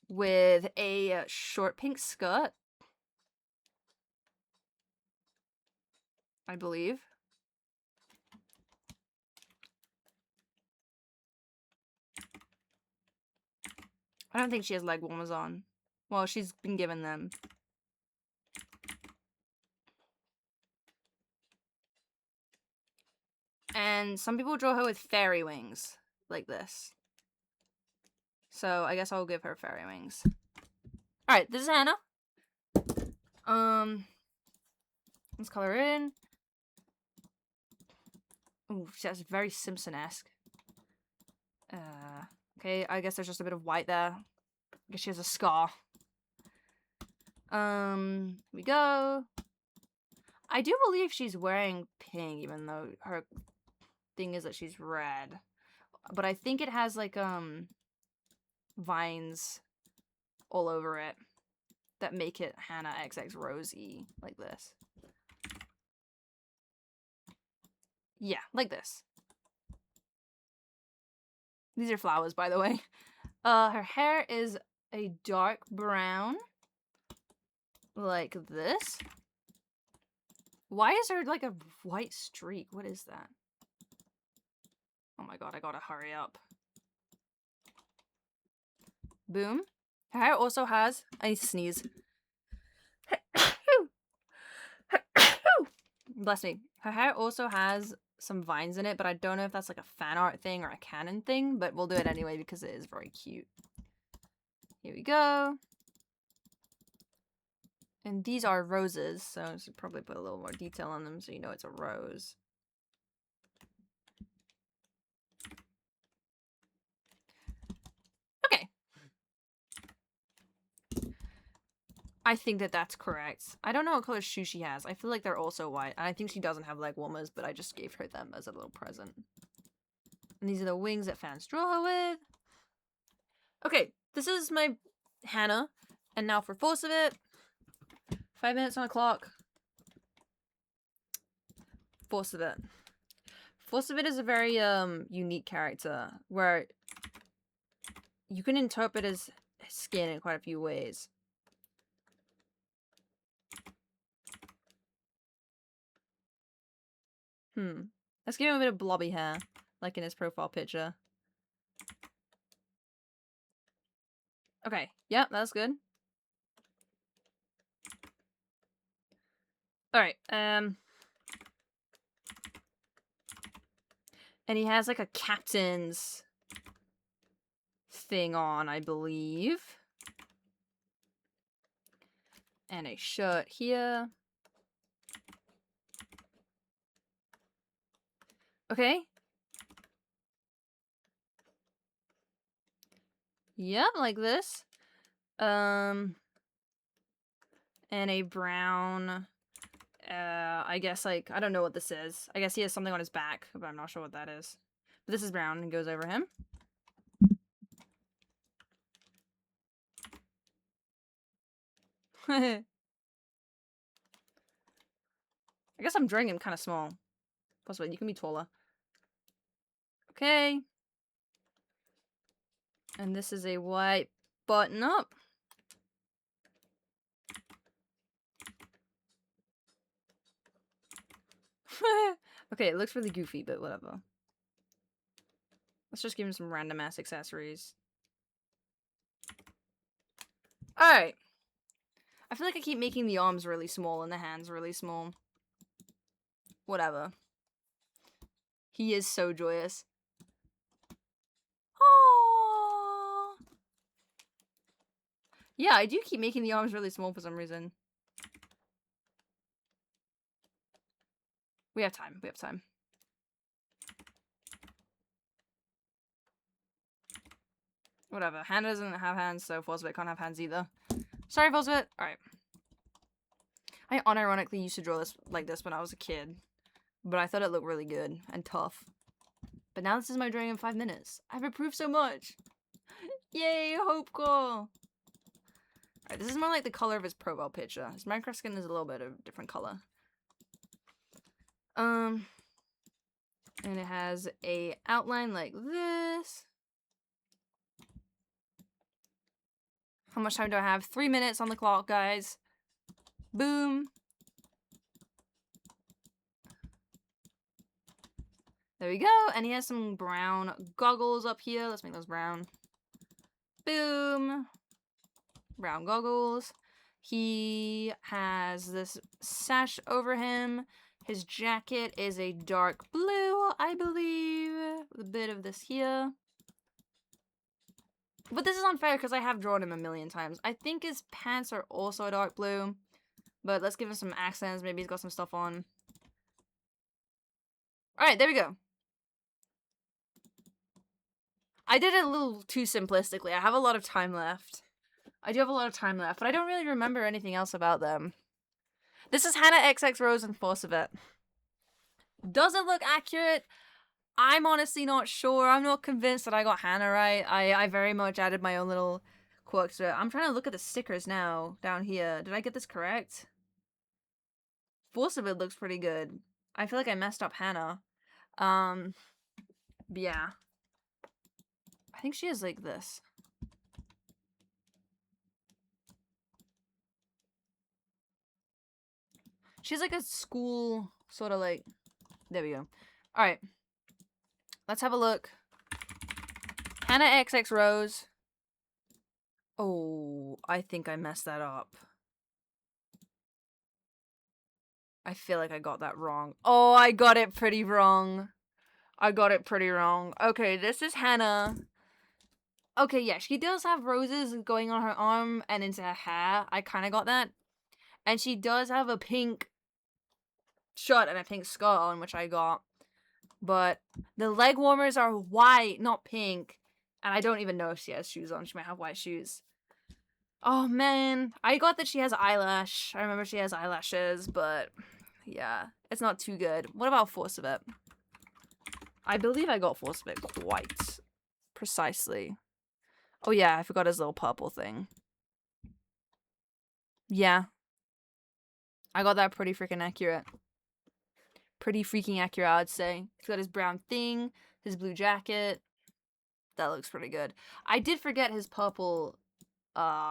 With a short pink skirt. I believe. I don't think she has leg warmers on. Well, she's been given them. And some people draw her with fairy wings. Like this. So, I guess I'll give her fairy wings. Alright, this is Hannah. Let's color in. Ooh, that's very Simpson-esque. Okay, I guess there's just a bit of white there. I guess she has a scar. Here we go. I do believe she's wearing pink, even though her thing is that she's red. But I think it has, like, vines all over it that make it Hannah XX Rosie, like this. Yeah, like this. These are flowers, by the way. Her hair is a dark brown. Like this. Why is there like a white streak? What is that? Oh my god, I gotta hurry up. Boom. Her hair also has... I need to sneeze. Bless me. Her hair also has some vines in it, but I don't know if that's like a fan art thing or a canon thing, but we'll do it anyway because it is very cute. Here we go. And these are roses, so I should probably put a little more detail on them so you know it's a rose. Okay. I think that that's correct. I don't know what color shoes she has. I feel like they're also white. And I think she doesn't have leg warmers, but I just gave her them as a little present. And these are the wings that fans draw her with. Okay, this is my Hannah. And now for Force of It. 5 minutes on the clock. Force of It. Force of It is a very unique character where you can interpret his skin in quite a few ways. Let's give him a bit of blobby hair, like in his profile picture. Okay, yep, that's good. Alright, and he has like a captain's thing on, I believe. And a shirt here. Okay. Yep, like this. And a brown, I guess, like, I don't know what this is. I guess he has something on his back, but I'm not sure what that is. But this is brown and goes over him. I guess I'm drawing him kind of small. Possibly, you can be taller. Okay. And this is a white button up. Okay, it looks really goofy, but whatever. Let's just give him some random ass accessories. Alright. I feel like I keep making the arms really small and the hands really small. Whatever. He is so joyous. Aww. Yeah, I do keep making the arms really small for some reason. We have time. We have time. Whatever. Hannah doesn't have hands, so Fosbit can't have hands either. Sorry, Fosbit. Alright. I unironically used to draw this like this when I was a kid. But I thought it looked really good and tough. But now this is my drawing in 5 minutes. I've improved so much. Yay, Hope Core. Alright, this is more like the color of his profile picture. His Minecraft skin is a little bit of a different color. And it has a outline like this. How much time do I have? 3 minutes on the clock, guys. Boom. There we go. And he has some brown goggles up here. Let's make those brown. Boom. Brown goggles. He has this sash over him. His jacket is a dark blue, I believe. With a bit of this here. But this is unfair because I have drawn him a million times. I think his pants are also a dark blue. But let's give him some accents. Maybe he's got some stuff on. Alright, there we go. I did it a little too simplistically. I have a lot of time left. I do have a lot of time left, but I don't really remember anything else about them. This is Hannah XX Rose and Force of It. Does it look accurate? I'm honestly not sure. I'm not convinced that I got Hannah right. I very much added my own little quirks to it. I'm trying to look at the stickers now, down here. Did I get this correct? Force of It looks pretty good. I feel like I messed up Hannah. But yeah. I think she is like this. She's like a school, sort of like... There we go. Alright. Let's have a look. Hannah XX Rose. Oh, I think I messed that up. I feel like I got that wrong. Oh, I got it pretty wrong. I got it pretty wrong. Okay, this is Hannah. Okay, yeah, she does have roses going on her arm and into her hair. I kind of got that. And she does have a pink shirt and a pink skirt on, which I got. But the leg warmers are white, not pink. And I don't even know if she has shoes on. She might have white shoes. Oh, man. I got that she has eyelash. I remember she has eyelashes, but yeah, it's not too good. What about Force of It? I believe I got Force of It quite precisely. Oh, yeah, I forgot his little purple thing. Yeah. I got that pretty freaking accurate. Pretty freaking accurate, I'd say. He's got his brown thing, his blue jacket. That looks pretty good. I did forget his purple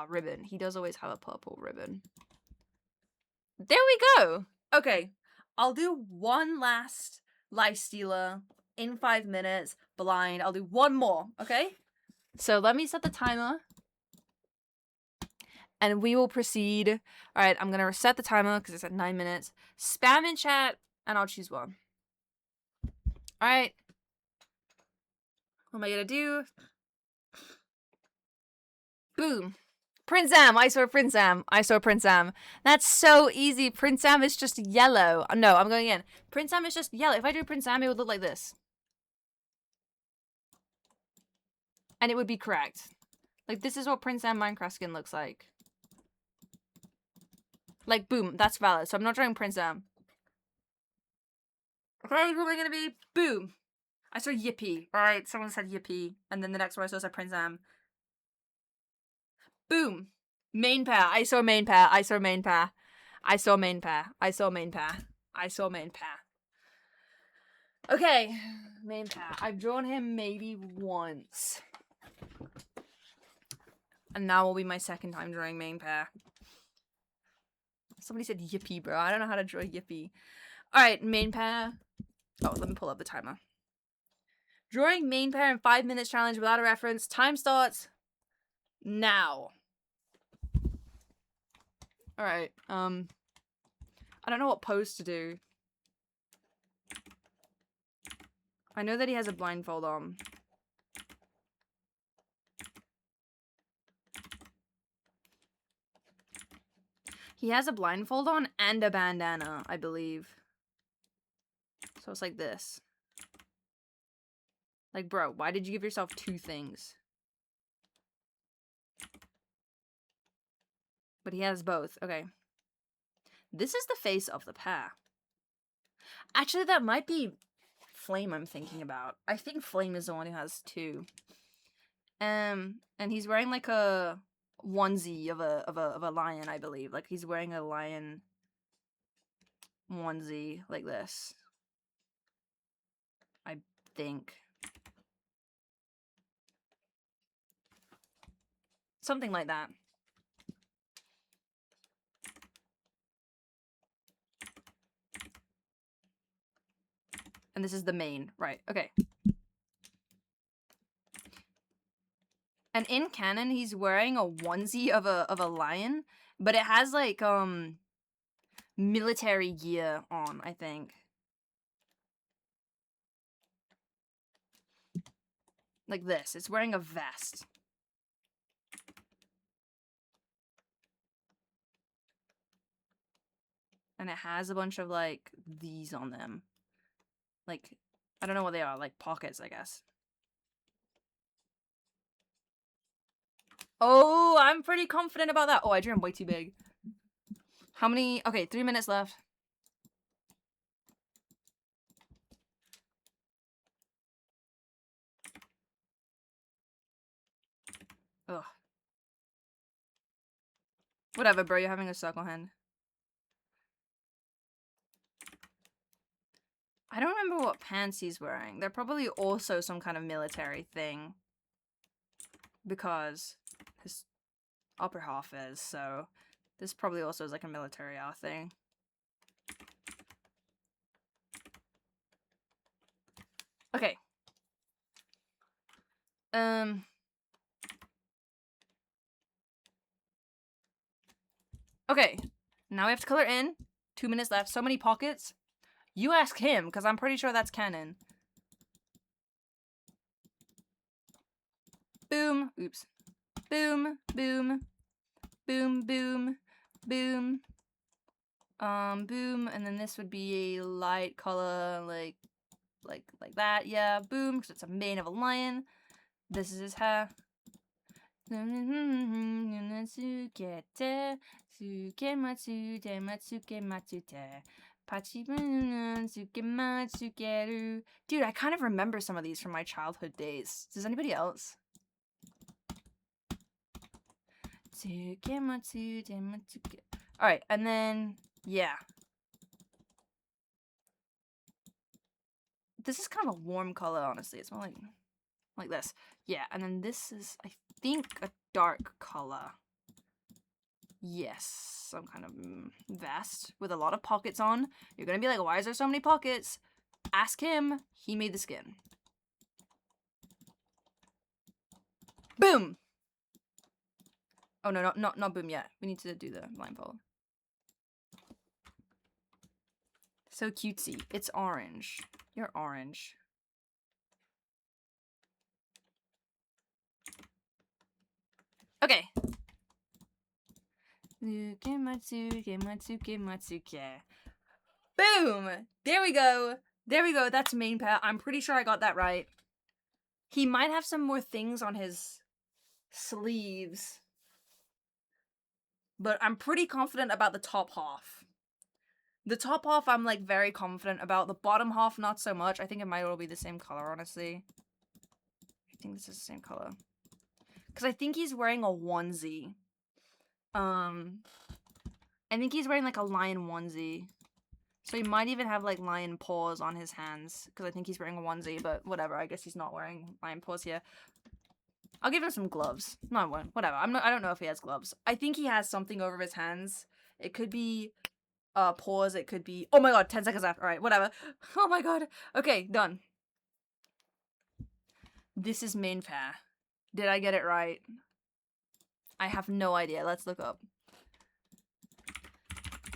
ribbon. He does always have a purple ribbon. There we go! Okay, I'll do one last Life Stealer, in 5 minutes, blind. I'll do one more, okay? So let me set the timer. And we will proceed. All right, I'm going to reset the timer because it's at 9 minutes. Spam in chat, and I'll choose one. All right. What am I going to do? Boom. Prince Am. I saw Prince Am. I saw Prince Am. That's so easy. Prince Am is just yellow. No, I'm going in. Prince Am is just yellow. If I drew Prince Am, it would look like this. And it would be correct. Like, this is what Prince Am Minecraft skin looks like. Like, boom. That's valid. So I'm not drawing Prince Am. Okay, who am I going to be? Boom. I saw Yippee. Alright, someone said Yippee. And then the next one I saw said Prince Am. Boom. Main pair. I saw main pair. I saw main pair. I saw main pair. I saw main pair. I saw main pair. Okay. Main pair. I've drawn him maybe once. And now will be my second time drawing main pair. Somebody said Yippee, bro. I don't know how to draw Yippee. Alright, main pair. Oh, let me pull up the timer. Drawing main pair in 5 minutes challenge without a reference. Time starts now. Alright, I don't know what pose to do. I know that he has a blindfold on. He has a blindfold on and a bandana, I believe. So it's like this. Like, bro, why did you give yourself two things? But he has both. Okay. This is the face of the pair. Actually, that might be Flame I'm thinking about. I think Flame is the one who has two. And he's wearing like a onesie of a lion, I believe. Like he's wearing a lion onesie like this. I think. Something like that. And this is the main, right? Okay. And in canon, he's wearing a onesie of a lion, but it has like military gear on, I think. Like this. It's wearing a vest. And it has a bunch of like these on them. Like, I don't know what they are, like pockets, I guess. Oh, I'm pretty confident about that. Oh, I drew him way too big. How many? Okay, 3 minutes left. Ugh. Whatever, bro. You're having a circle hand. I don't remember what pants he's wearing. They're probably also some kind of military thing. Because his upper half is, so this probably also is like a military thing. Okay. Okay. Now we have to color in. 2 minutes left. So many pockets. You ask him, because I'm pretty sure that's canon. Boom. Oops. Boom. Boom. Boom. Boom. Boom. Boom. And then this would be a light color, like that. Yeah. Boom. Because it's a mane of a lion. This is his hair. Dude, I kind of remember some of these from my childhood days. Does anybody else? Alright, and then, yeah. This is kind of a warm color, honestly. It's more like this. Yeah, and then this is, I think, a dark color. Yes, some kind of vest with a lot of pockets on. You're gonna be like, why is there so many pockets? Ask him. He made the skin. Boom! Oh, no, not boom yet. We need to do the blindfold. So cutesy. It's orange. You're orange. Okay. Matsuke. Boom! There we go. There we go. That's main pair. I'm pretty sure I got that right. He might have some more things on his sleeves. But I'm pretty confident about the top half. The top half I'm like very confident about. The bottom half not so much. I think it might all be the same color, honestly. I think this is the same color. Because I think he's wearing a onesie. I think he's wearing like a lion onesie. So he might even have like lion paws on his hands. Because I think he's wearing a onesie, but whatever. I guess he's not wearing lion paws here. I'll give him some gloves. No, whatever. I don't know if he has gloves. I think he has something over his hands. It could be paws. It could be... Oh my god, 10 seconds after. Alright, whatever. Oh my god. Okay, done. This is main pair. Did I get it right? I have no idea. Let's look up.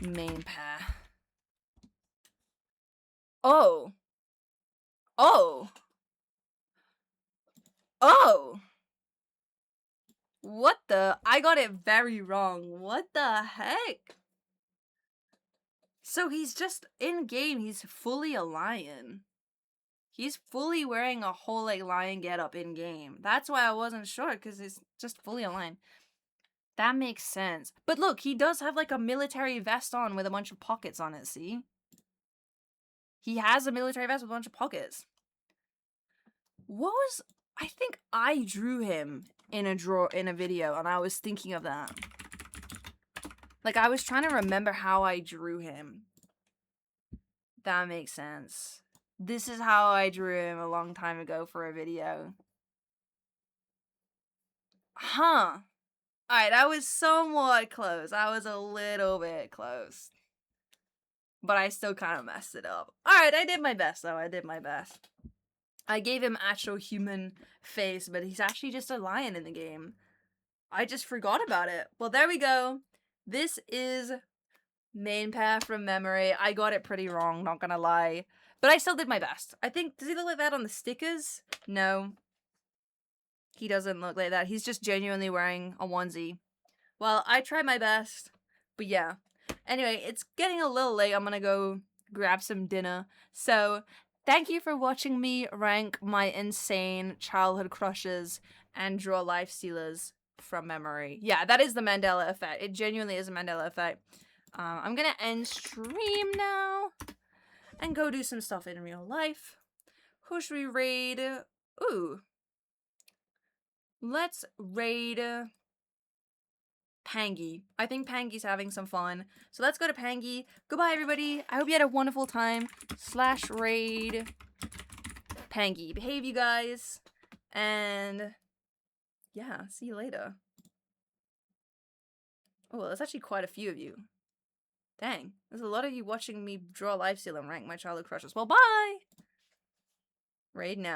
Main pair. Oh. Oh. Oh. What the? I got it very wrong. What the heck? So he's just in game. He's fully a lion. He's fully wearing a whole like lion getup in game. That's why I wasn't sure, because he's just fully a lion. That makes sense. But look, he does have like a military vest on with a bunch of pockets on it, see? He has a military vest with a bunch of pockets. What was... I think I drew him in a video, and I was thinking of that. Like, I was trying to remember how I drew him. That makes sense. This is how I drew him a long time ago for a video. Huh. Alright, I was somewhat close. I was a little bit close. But I still kind of messed it up. Alright, I did my best, though. I did my best. I gave him actual human face, but he's actually just a lion in the game. I just forgot about it. Well, there we go. This is main pair from memory. I got it pretty wrong, not gonna lie. But I still did my best. I think, does he look like that on the stickers? No. He doesn't look like that. He's just genuinely wearing a onesie. Well, I tried my best. But yeah. Anyway, it's getting a little late. I'm gonna go grab some dinner. So, thank you for watching me rank my insane childhood crushes and draw life stealers from memory. Yeah, that is the Mandela effect. It genuinely is a Mandela effect. I'm gonna end stream now and go do some stuff in real life. Who should we raid? Ooh. Let's raid Pangy. I think Pangy's having some fun. So let's go to Pangy. Goodbye, everybody. I hope you had a wonderful time. /raid Pangy. Behave, you guys. And yeah, see you later. Oh, there's actually quite a few of you. Dang, there's a lot of you watching me draw lifesteal and rank my childhood crushes. Well, bye! Raid now.